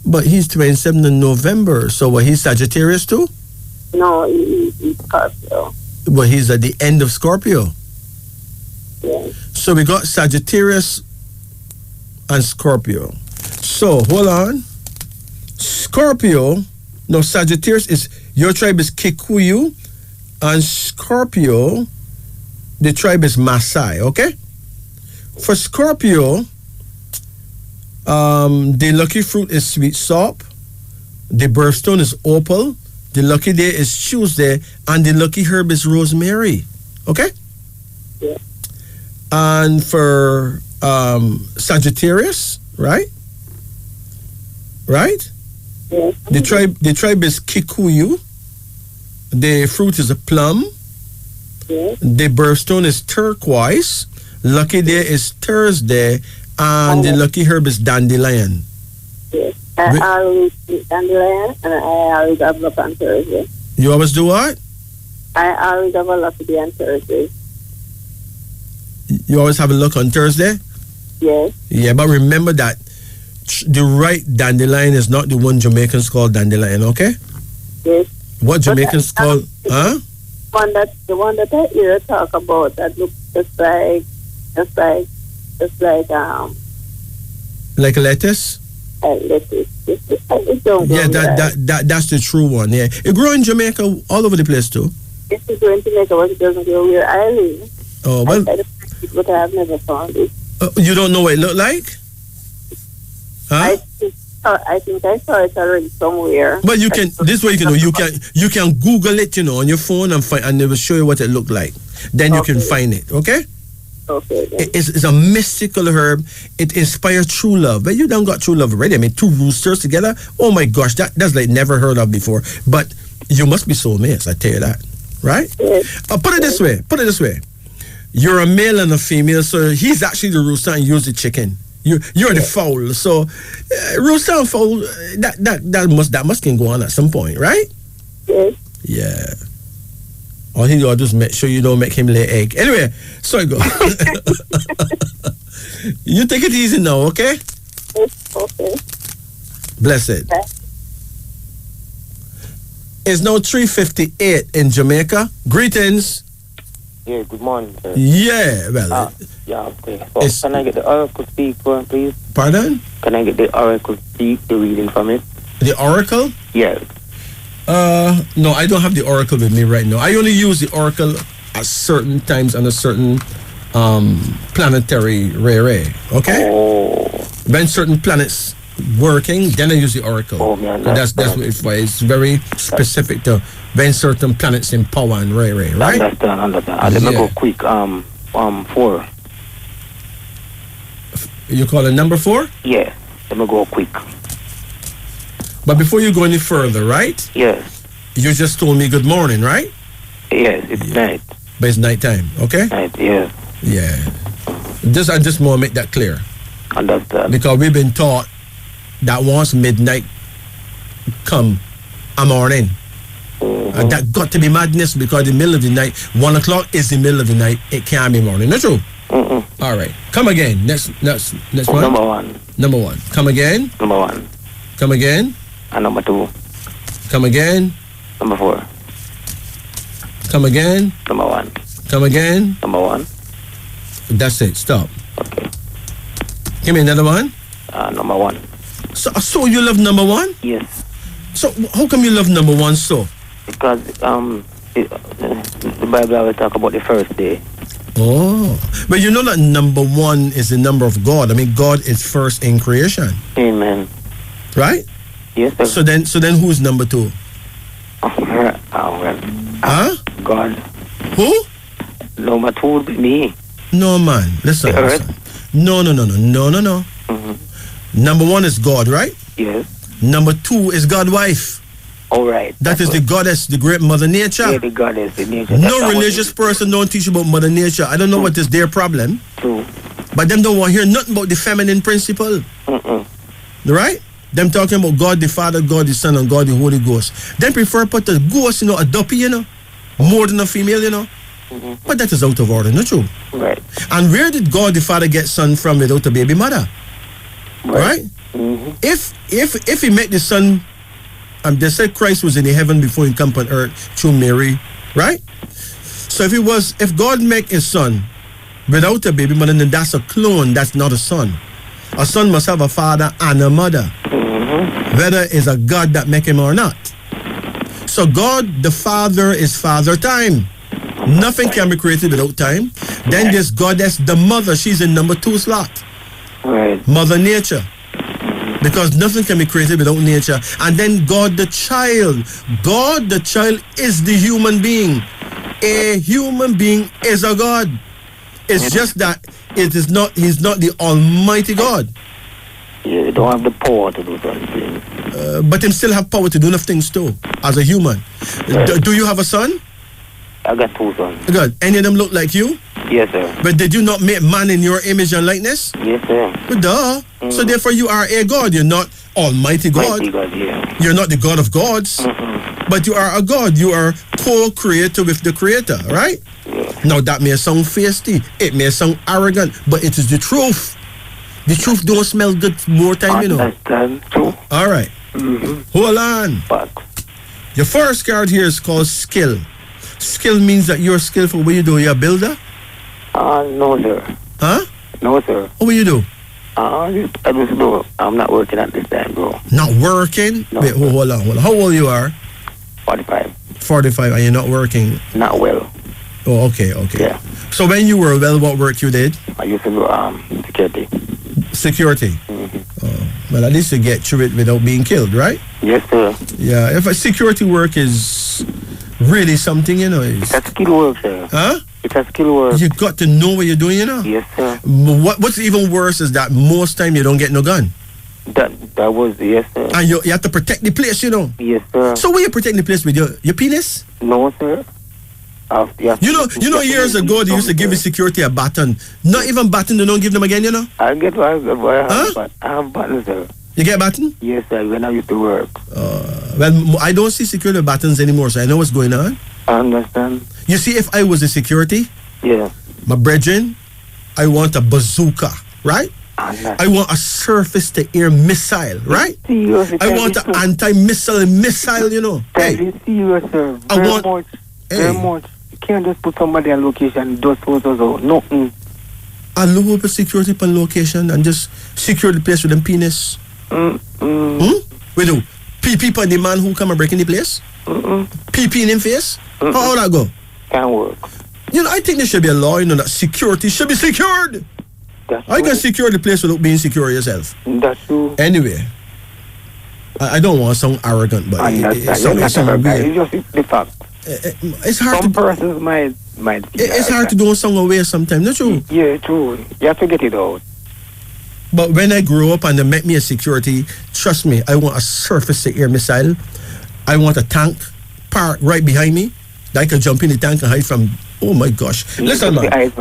But he's 27 in November, so what, he's Sagittarius too? No, he's Scorpio. But he's at the end of Scorpio. Yeah. So we got Sagittarius and Scorpio. So hold on. Scorpio, no, Sagittarius is, your tribe is Kikuyu, and Scorpio, the tribe is Maasai, okay? For Scorpio, the lucky fruit is sweet sop, the birthstone is opal, the lucky day is Tuesday, and the lucky herb is rosemary, okay? Yeah. And for Sagittarius, right? Right? Yeah. The tribe is Kikuyu. The fruit is a plum. Yeah. The birthstone is turquoise. Lucky day is Thursday, and the lucky herb is dandelion. Yes. I always eat dandelion, and I always have luck on Thursday. You always do what? I always have a lucky day on Thursday. You always have a look on Thursday? Yes. Yeah, but remember that the right dandelion is not the one Jamaicans call dandelion, okay? Yes. What Jamaicans call, huh? The one that I hear talk about that looks just like like a lettuce? Lettuce. Yeah, that's the true one. Yeah, it grows in Jamaica all over the place too. It's growing in Jamaica, but it doesn't grow where I live. Oh well, but I have never found it. You don't know what it looked like? Huh? I think I saw it already somewhere. But you can, this way you can know, you can Google it, you know, on your phone and find, and they will show you what it looked like. Then you can find it, okay? Okay. It's a mystical herb. It inspires true love. But you don't got true love already. I mean, two roosters together. Oh my gosh, that's like never heard of before. But you must be soulmates, I tell you that, right? Yes. Put it this way. You're a male and a female, so he's actually the rooster and you're the chicken. You're the fowl. So Roostown fowl, that must can go on at some point, right? Yes. Yeah. All he do just make sure you don't make him lay egg. Anyway, sorry, go. You take it easy now, okay? Yes, okay. Blessed. Okay. It's now 3:58 in Jamaica. Greetings. Yeah, good morning, sir. Yeah, well. Okay. So can I get the oracle speak for him, please? Pardon? Can I get the oracle speak, the reading from it? The oracle? Yes. No, I don't have the oracle with me right now. I only use the oracle at certain times on a certain planetary ray. Okay? Oh. When certain planets working, then I use the oracle. Oh, man, that's what it's for. It's very specific to when certain planets in power and ray, right? Understand. Let me go quick. 4. You call it number 4? Yeah. Let me go quick. But before you go any further, right? Yes. You just told me good morning, right? Yes, it's night. But it's nighttime, okay? Night, yeah. Yeah. I just want to make that clear. Understand. Because we've been taught that once midnight come a morning. And that got to be madness because the middle of the night, 1 o'clock is the middle of the night. It can't be morning. Not true? All right. Come again. Next one. Number 1. Come again. Number 1. Come again. And number 2. Come again. Number 4. Come again. Number 1. Come again. Number 1. That's it. Stop. Okay. Give me another one. Number 1. So you love number 1? Yes. So how come you love number 1 so? Because the Bible always talk about the first day. Oh, but you know that number 1 is the number of God. I mean, God is first in creation. Amen. Right? Yes, sir. So then who's number 2? Huh? God. Who? Number 2 would be me. No, man. Listen. No. Number 1 is God, right? Yes. Number 2 is God's wife. All right. That is the goddess, the great Mother Nature. Yeah, the goddess, the nature. No religious person don't teach about Mother Nature. I don't know what is their problem. True. But them don't want to hear nothing about the feminine principle. Right? Them talking about God the Father, God the Son, and God the Holy Ghost. Them prefer put the ghost, a duppy, more than a female, But that is out of order, not true? Right. And where did God the Father get Son from without a baby mother? Right? If he met the Son, they said Christ was in the heaven before he came on earth through Mary, right? So if God make his Son without a baby mother, then that's a clone, that's not a son. A son must have a father and a mother, whether it's a God that make him or not. So God the Father is Father time. Nothing can be created without time. Then there's Goddess the Mother, she's in number 2 slot. Right. Mother Nature. Because nothing can be created without nature. And then God the Child. God the Child is the human being. A human being is a God. It's just that he's not the Almighty God. Yeah, he don't have the power to do something. But him still have power to do enough things too, as a human. Right. Do you have a son? I got 2 sons. Good. Any of them look like you? Yes, sir. But did you not make man in your image and likeness? Yes, sir. Duh. So therefore you are a God. You're not Almighty God. Mighty God, yeah. You're not the God of gods. But you are a God. You are co-creator with the Creator, right? Yeah. Now that may sound feisty. It may sound arrogant. But it is the truth. The truth don't smell good more time, Understand, true. All right. Hold on. Facts. Your first card here is called skill. Skill means that you're skillful. What you do? You're a builder? No, sir. Huh? No, sir. What will you do? I just do. I'm not working at this time, bro. Not working? No. Wait, hold on. How old you are? 45. 45, and you're not working? Not well. Oh, okay. Yeah. So when you were well, what work you did? I used to do security. Security? Well, at least you get through it without being killed, right? Yes, sir. Yeah, if a security work is really something, It's a skill work, sir. Huh? It's a skill work. You got to know what you're doing, Yes, sir. What's even worse is that most time you don't get no gun. That was, yes, sir. And you have to protect the place, Yes, sir. So what you protecting the place with? Your penis? No, sir. You know, years ago they used to give the security a baton. Not even baton, they don't give them again, you know? I have baton, sir. You get baton? Yes, sir, when I used to work. Well, I don't see security battens anymore, so I know what's going on. I understand. You see, if I was a security, my brethren, I want a bazooka, right? I want a surface-to-air missile, right? I want an anti-missile, you know. Hey, serious, sir. Very much. You can't just put somebody on location, just photos out. Nothing. I look up security on location and just secure the place with them penis. We do. PP on the man who come and break in the place? PP in him face? How that go? Can't work. You know, I think there should be a law, you know, that security should be secured. I can secure the place without being secure yourself. That's true. Anyway, I don't want to sound arrogant, but it's just the fact. It's hard. Some persons might. It's hard to do some away sometimes, not true? Yeah, true. You have to get it out. But when I grew up and they met me as security, trust me, I want a surface-to-air missile. I want a tank parked right behind me. I can jump in the tank and hide from. Oh my gosh! Listen, man.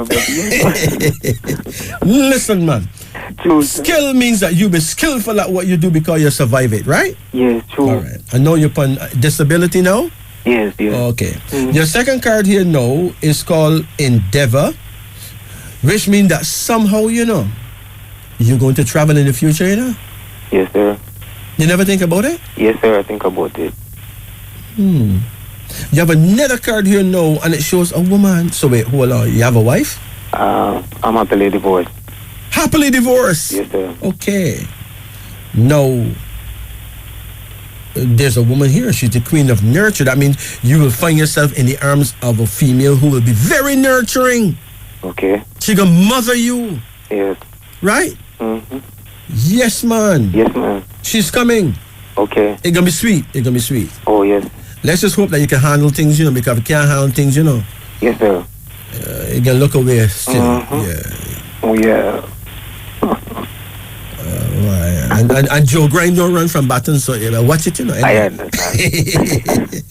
Listen, man. True. Skill means that you be skillful at what you do because you survive it, right? Yes, true. All right. I know you're on disability now. Yes, yes. Okay. Your second card here now is called Endeavor, which means that somehow, you know, you're going to travel in the future, you know? Yes, sir. You never think about it? Yes, sir. I think about it. You have another card here now, and it shows a woman. So wait, hold on. You have a wife? I'm happily divorced. Happily divorced? Yes, sir. Okay. Now, there's a woman here. She's the queen of nurture. That means you will find yourself in the arms of a female who will be very nurturing. Okay. She gonna mother you. Yes. Right? Yes, man. Yes, man. She's coming. Okay. It's gonna be sweet. It's gonna be sweet. Oh, yes. Let's just hope that you can handle things, you know, because if you can't handle things, you know. Yes, sir. You can look away still. Yeah. Oh, yeah. And Joe Grind don't run from buttons, so you know, watch it, you know. Anyway. I understand.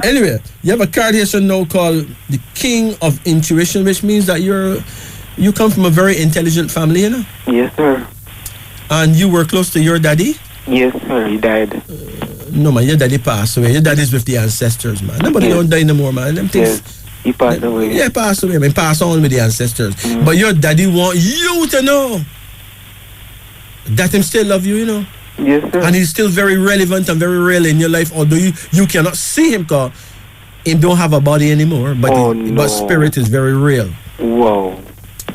Anyway, you have a card here so now called the King of Intuition, which means that you come from a very intelligent family, you know. Yes, sir. And you were close to your daddy? Yes, sir. He died. No, man, your daddy passed away. Your daddy's with the ancestors, man. Nobody don't die no more, man. Them things. Yes. He passed away. Yeah, passed away. I mean, passed on with the ancestors. But your daddy want you to know that him still love you, you know. Yes, sir. And he's still very relevant and very real in your life, although you cannot see him because he don't have a body anymore. But but spirit is very real. Wow.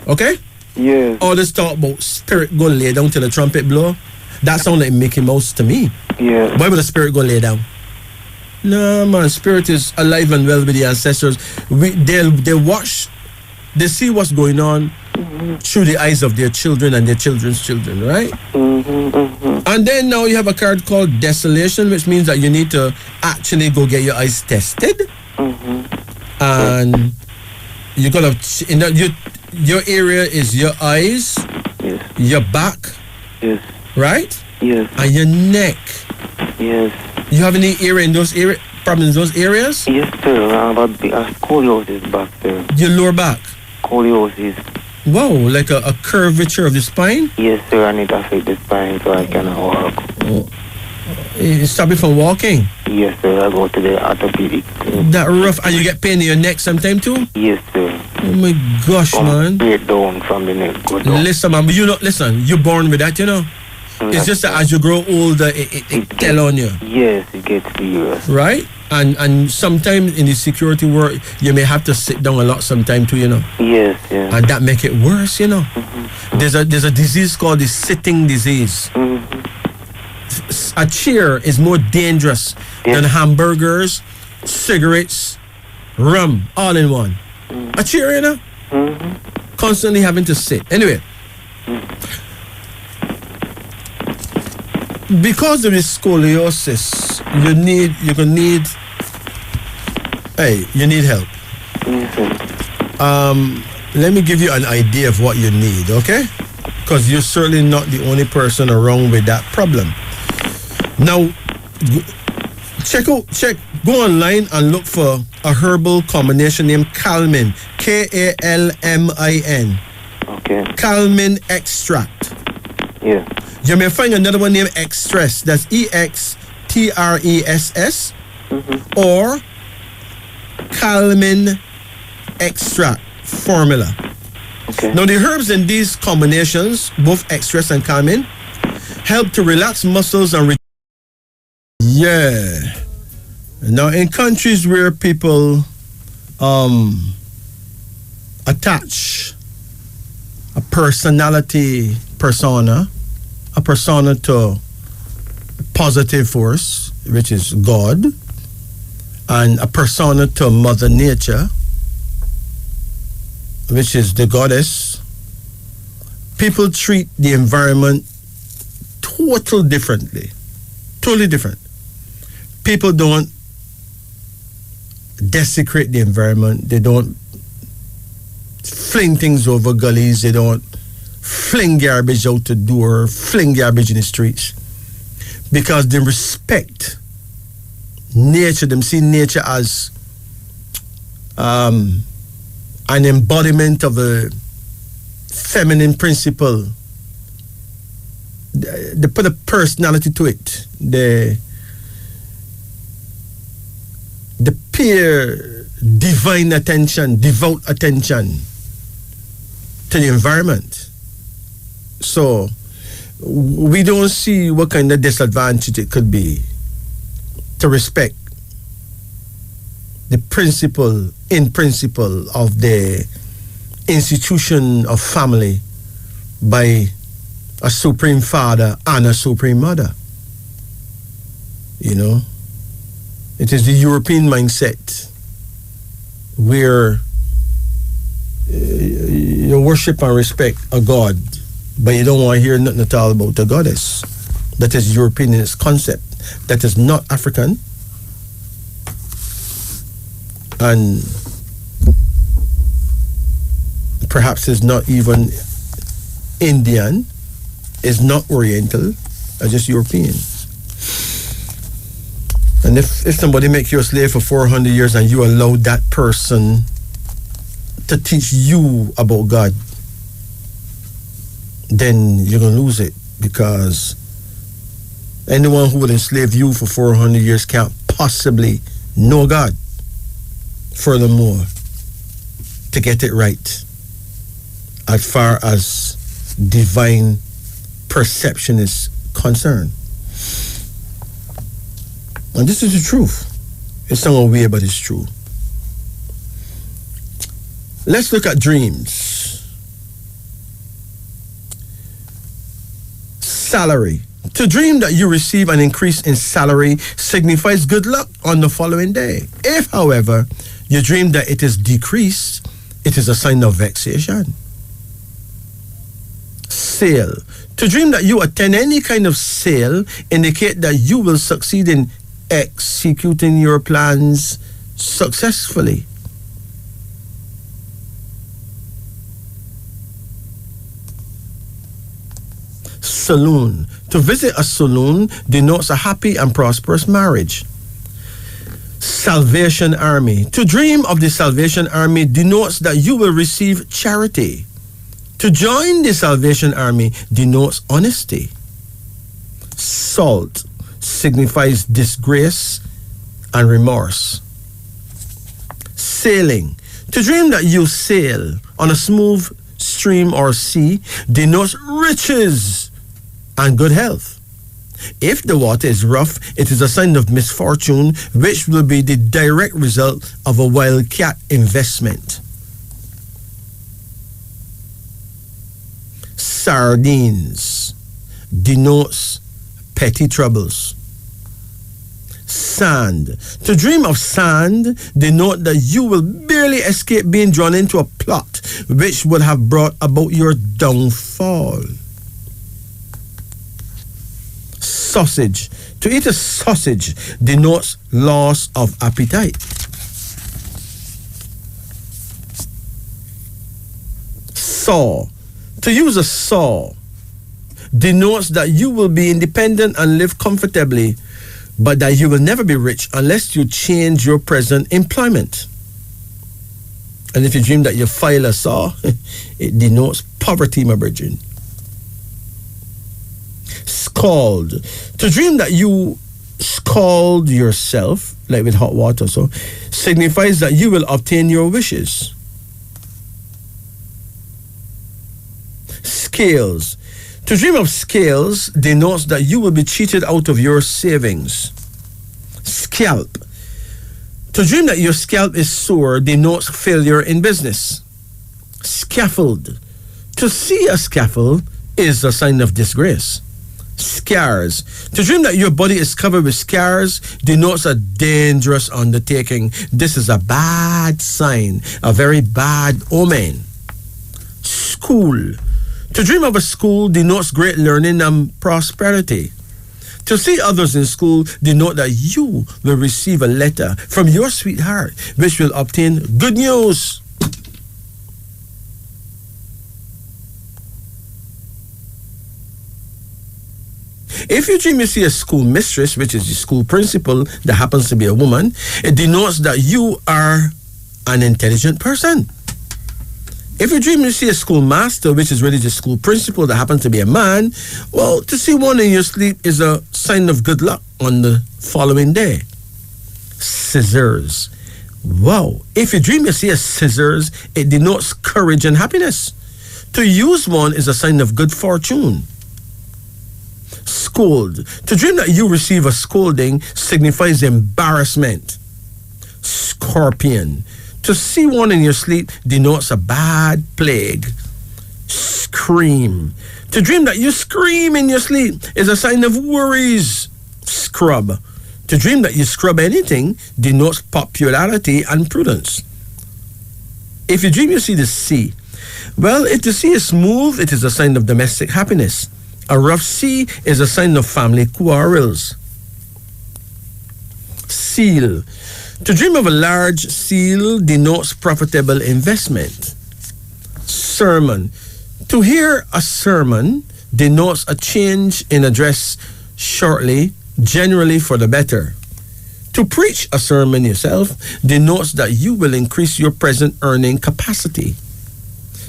Okay? Yes. All this talk about spirit go lay down till the trumpet blow, that sound like Mickey Mouse to me. Yeah. Why would the spirit go lay down? No, man, spirit is alive and well with the ancestors. They watch, they see what's going on through the eyes of their children and their children's children, right? And then now you have a card called Desolation, which means that you need to actually go get your eyes tested. And you gotta, your area is your eyes, your back, right? Yes. And your neck. Yes. You have any area in those problems in those areas? Yes, sir. I have a scoliosis back there. Your lower back? Scoliosis. Wow, like a curvature of the spine? Yes, sir. I need to fix the spine so I can walk. Oh. It stop you from walking? Yes, sir. I go to the orthopedic. That rough, and you get pain in your neck sometime too? Yes, sir. Oh my gosh, man. Straight down from the neck. Go down. Listen, man, listen, you're born with that, you know? It's just that as you grow older, it tell on you. Yes, it gets serious. Right? And sometimes in the security work, you may have to sit down a lot sometime too, you know. Yes, yes. And that make it worse, you know. There's a disease called the sitting disease. A chair is more dangerous than hamburgers, cigarettes, rum, all in one. A chair, you know. Constantly having to sit. Anyway. Because of this scoliosis, you need help. Let me give you an idea of what you need, okay? Because you're certainly not the only person around with that problem. Now, check Go online and look for a herbal combination named Calmin. Kalmin. Okay. Calmin extract. Yeah. You may find another one named Extress. That's EXTRESS. Or Calmin extract formula. Okay. Now the herbs in these combinations, both Extress and Calmin, help to relax muscles and Now in countries where people attach a persona to positive force, which is God, and a persona to Mother Nature, which is the goddess, people treat the environment totally different. People don't desecrate the environment. They don't fling things over gullies. They don't fling garbage out the door, fling garbage in the streets, because they respect nature. Them see nature as an embodiment of a feminine principle. They put a personality to it. They pay divine attention, devout attention to the environment. So we don't see what kind of disadvantage it could be to respect the principle of the institution of family by a supreme father and a supreme mother. You know, it is the European mindset where you worship and respect a god, but you don't want to hear nothing at all about the goddess. That is European in its concept. That is not African. And perhaps is not even Indian, is not Oriental, are just European. And if somebody make you a slave for 400 years and you allow that person to teach you about God, then you're going to lose it, because anyone who would enslave you for 400 years can't possibly know God. Furthermore, to get it right, as far as divine perception is concerned. And this is the truth. It's somewhat weird, but it's true. Let's look at dreams. Salary. To dream that you receive an increase in salary signifies good luck on the following day. If, however, you dream that it is decreased, it is a sign of vexation. Sale. To dream that you attend any kind of sale indicate that you will succeed in executing your plans successfully. Saloon. To visit a saloon denotes a happy and prosperous marriage. Salvation Army. To dream of the Salvation Army denotes that you will receive charity. To join the Salvation Army denotes honesty. Salt signifies disgrace and remorse. Sailing. To dream that you sail on a smooth stream or sea denotes riches and good health. If the water is rough, it is a sign of misfortune, which will be the direct result of a wildcat investment. Sardines denotes petty troubles. Sand. To dream of sand denote that you will barely escape being drawn into a plot which would have brought about your downfall. Sausage. To eat a sausage denotes loss of appetite. Saw. To use a saw denotes that you will be independent and live comfortably, but that you will never be rich unless you change your present employment. And if you dream that you file a saw, it denotes poverty, my brethren. Scald. To dream that you scald yourself, like with hot water, so signifies that you will obtain your wishes. Scales. To dream of scales denotes that you will be cheated out of your savings. Scalp. To dream that your scalp is sore denotes failure in business. Scaffold. To see a scaffold is a sign of disgrace. Scars. To dream that your body is covered with scars denotes a dangerous undertaking. This is a bad sign, a very bad omen. School. To dream of a school denotes great learning and prosperity. To see others in school denote that you will receive a letter from your sweetheart, which will obtain good news. If you dream you see a school mistress, which is the school principal that happens to be a woman, it denotes that you are an intelligent person. If you dream you see a school master, which is really the school principal that happens to be a man, well, to see one in your sleep is a sign of good luck on the following day. Scissors. Wow. If you dream you see a scissors, it denotes courage and happiness. To use one is a sign of good fortune. Scold. To dream that you receive a scolding signifies embarrassment. Scorpion. To see one in your sleep denotes a bad plague. Scream. To dream that you scream in your sleep is a sign of worries. Scrub. To dream that you scrub anything denotes popularity and prudence. If you dream you see the sea, well, if the sea is smooth, it is a sign of domestic happiness. A rough sea is a sign of family quarrels. Seal. To dream of a large seal denotes profitable investment. Sermon. To hear a sermon denotes a change in address shortly, generally for the better. To preach a sermon yourself denotes that you will increase your present earning capacity.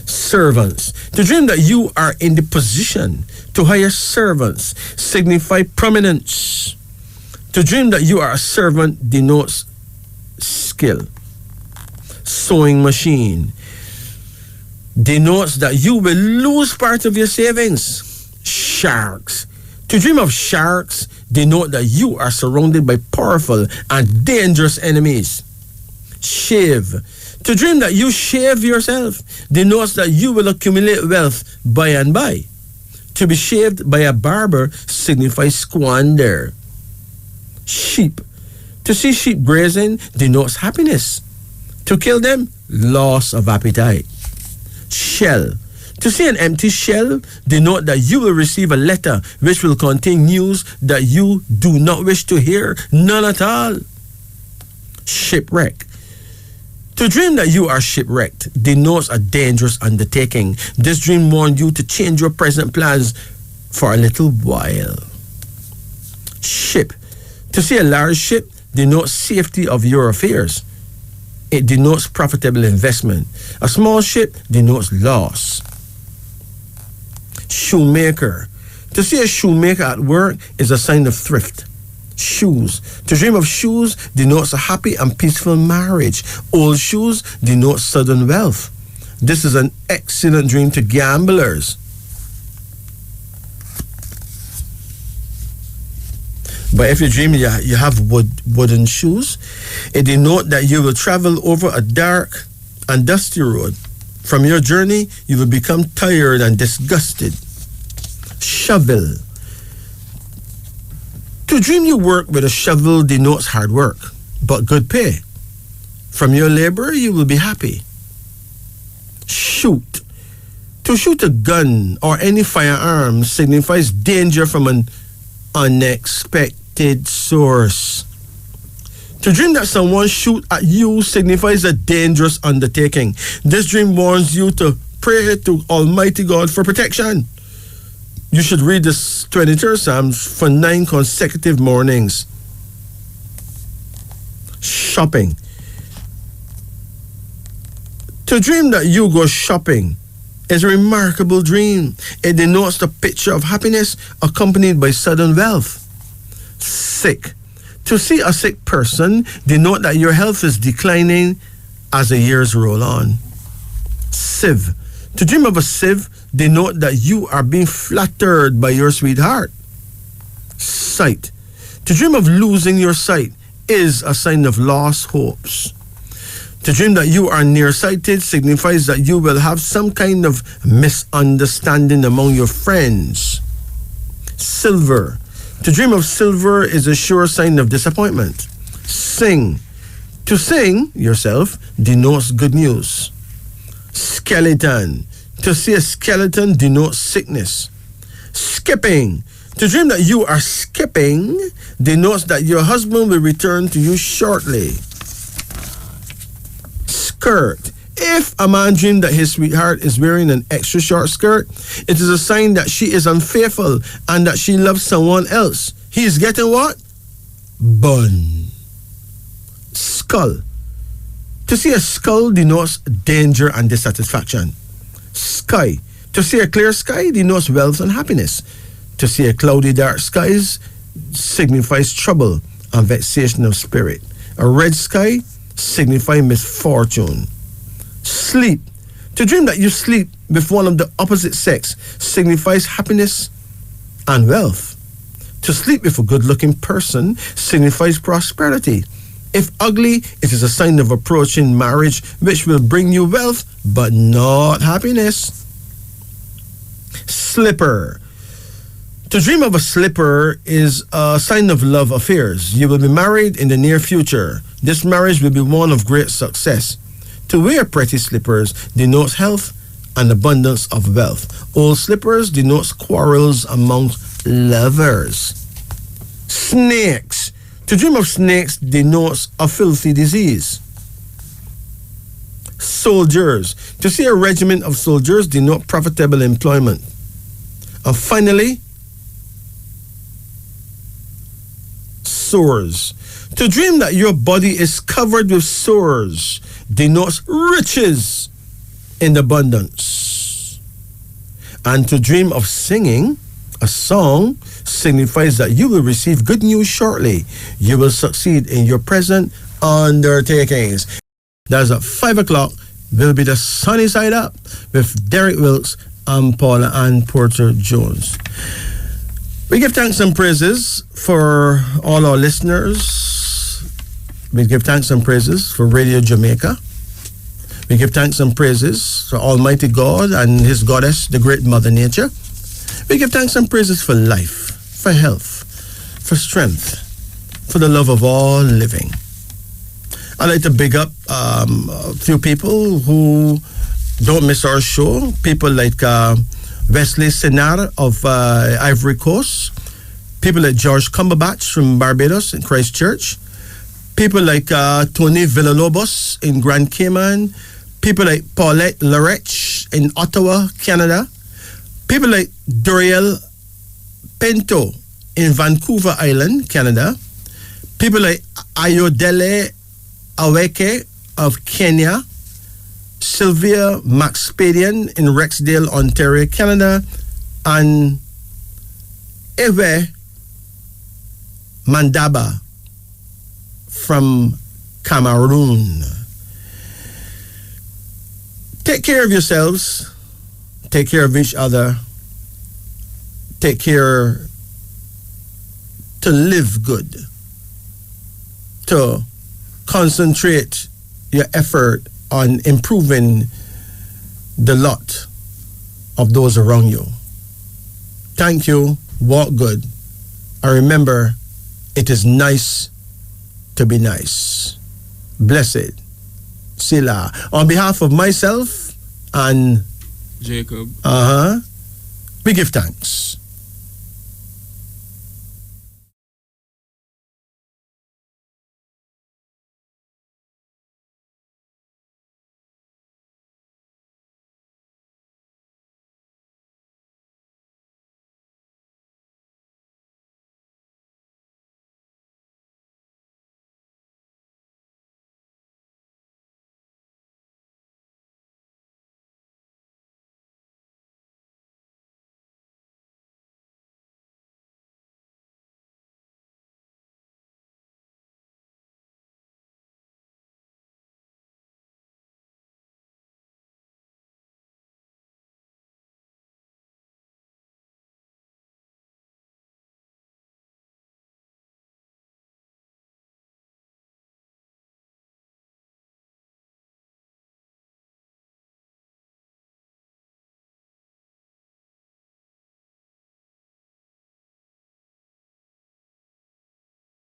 Servants. To dream that you are in the position to hire servants signify prominence. To dream that you are a servant denotes skill. Sewing machine denotes that you will lose part of your savings. Sharks. To dream of sharks denote that you are surrounded by powerful and dangerous enemies. Shave. To dream that you shave yourself denotes that you will accumulate wealth by and by. To be shaved by a barber signifies squander. Sheep. To see sheep grazing denotes happiness. To kill them, loss of appetite. Shell. To see an empty shell denote that you will receive a letter which will contain news that you do not wish to hear, none at all. Shipwreck. To dream that you are shipwrecked denotes a dangerous undertaking. This dream warns you to change your present plans for a little while. Ship. To see a large ship denotes safety of your affairs. It denotes profitable investment. A small ship denotes loss. Shoemaker. To see a shoemaker at work is a sign of thrift. Shoes. To dream of shoes denotes a happy and peaceful marriage. Old shoes denotes sudden wealth. This is an excellent dream to gamblers. But if you dream you have wooden shoes, it denotes that you will travel over a dark and dusty road. From your journey, you will become tired and disgusted. Shovel. To dream you work with a shovel denotes hard work, but good pay. From your labor, you will be happy. Shoot. To shoot a gun or any firearm signifies danger from an unexpected source. To dream that someone shoot at you signifies a dangerous undertaking. This dream warns you to pray to Almighty God for protection. You should read this 23rd Psalms for 9 consecutive mornings. shopping. To dream that you go shopping is a remarkable dream. It denotes the picture of happiness accompanied by sudden wealth. Sick. To see a sick person denote that your health is declining as the years roll on. Sieve. To dream of a sieve denote that you are being flattered by your sweetheart. Sight. To dream of losing your sight is a sign of lost hopes. To dream that you are nearsighted signifies that you will have some kind of misunderstanding among your friends. Silver. To dream of silver is a sure sign of disappointment. Sing. To sing yourself denotes good news. Skeleton. To see a skeleton denotes sickness. Skipping. To dream that you are skipping denotes that your husband will return to you shortly. Skirt. If a man dreams that his sweetheart is wearing an extra short skirt, it is a sign that she is unfaithful and that she loves someone else. He is getting what? Bun. Skull. To see a skull denotes danger and dissatisfaction. Sky. To see a clear sky denotes wealth and happiness. To see a cloudy dark skies signifies trouble and vexation of spirit. A red sky signifies misfortune. Sleep. To dream that you sleep with one of the opposite sex signifies happiness and wealth. To sleep with a good-looking person signifies prosperity. If ugly, it is a sign of approaching marriage which will bring you wealth but not happiness. Slipper. To dream of a slipper is a sign of love affairs. You will be married in the near future. This marriage will be one of great success. To wear pretty slippers denotes health and abundance of wealth. Old slippers denotes quarrels amongst lovers. Snakes. To dream of snakes denotes a filthy disease. Soldiers. To see a regiment of soldiers denote profitable employment. And finally, sores. To dream that your body is covered with sores denotes riches in abundance. And to dream of singing a song signifies that you will receive good news shortly. You will succeed in your present undertakings. That's at 5 o'clock. Will be the sunny side up with Derek Wilkes and Paula Ann Porter Jones. We give thanks and praises for all our listeners. We give thanks and praises for Radio Jamaica. We give thanks and praises for Almighty God and His Goddess, the Great Mother Nature. We give thanks and praises for life, for health, for strength, for the love of all living. I'd like to big up a few people who don't miss our show. People like Wesley Senar of Ivory Coast. People like George Cumberbatch from Barbados in Christchurch. People like Tony Villalobos in Grand Cayman. People like Paulette Lareche in Ottawa, Canada. People like Doriel Pinto in Vancouver Island, Canada. People like Ayodele Aweke of Kenya. Sylvia Maxpadian in Rexdale, Ontario, Canada. And Ewe Mandaba from Cameroon. Take care of yourselves. Take care of each other. Take care to live good. To concentrate your effort on improving the lot of those around you. Thank you. Walk good. And remember, it is nice to be nice. Blessed. Sila. On behalf of myself and Jacob, we give thanks.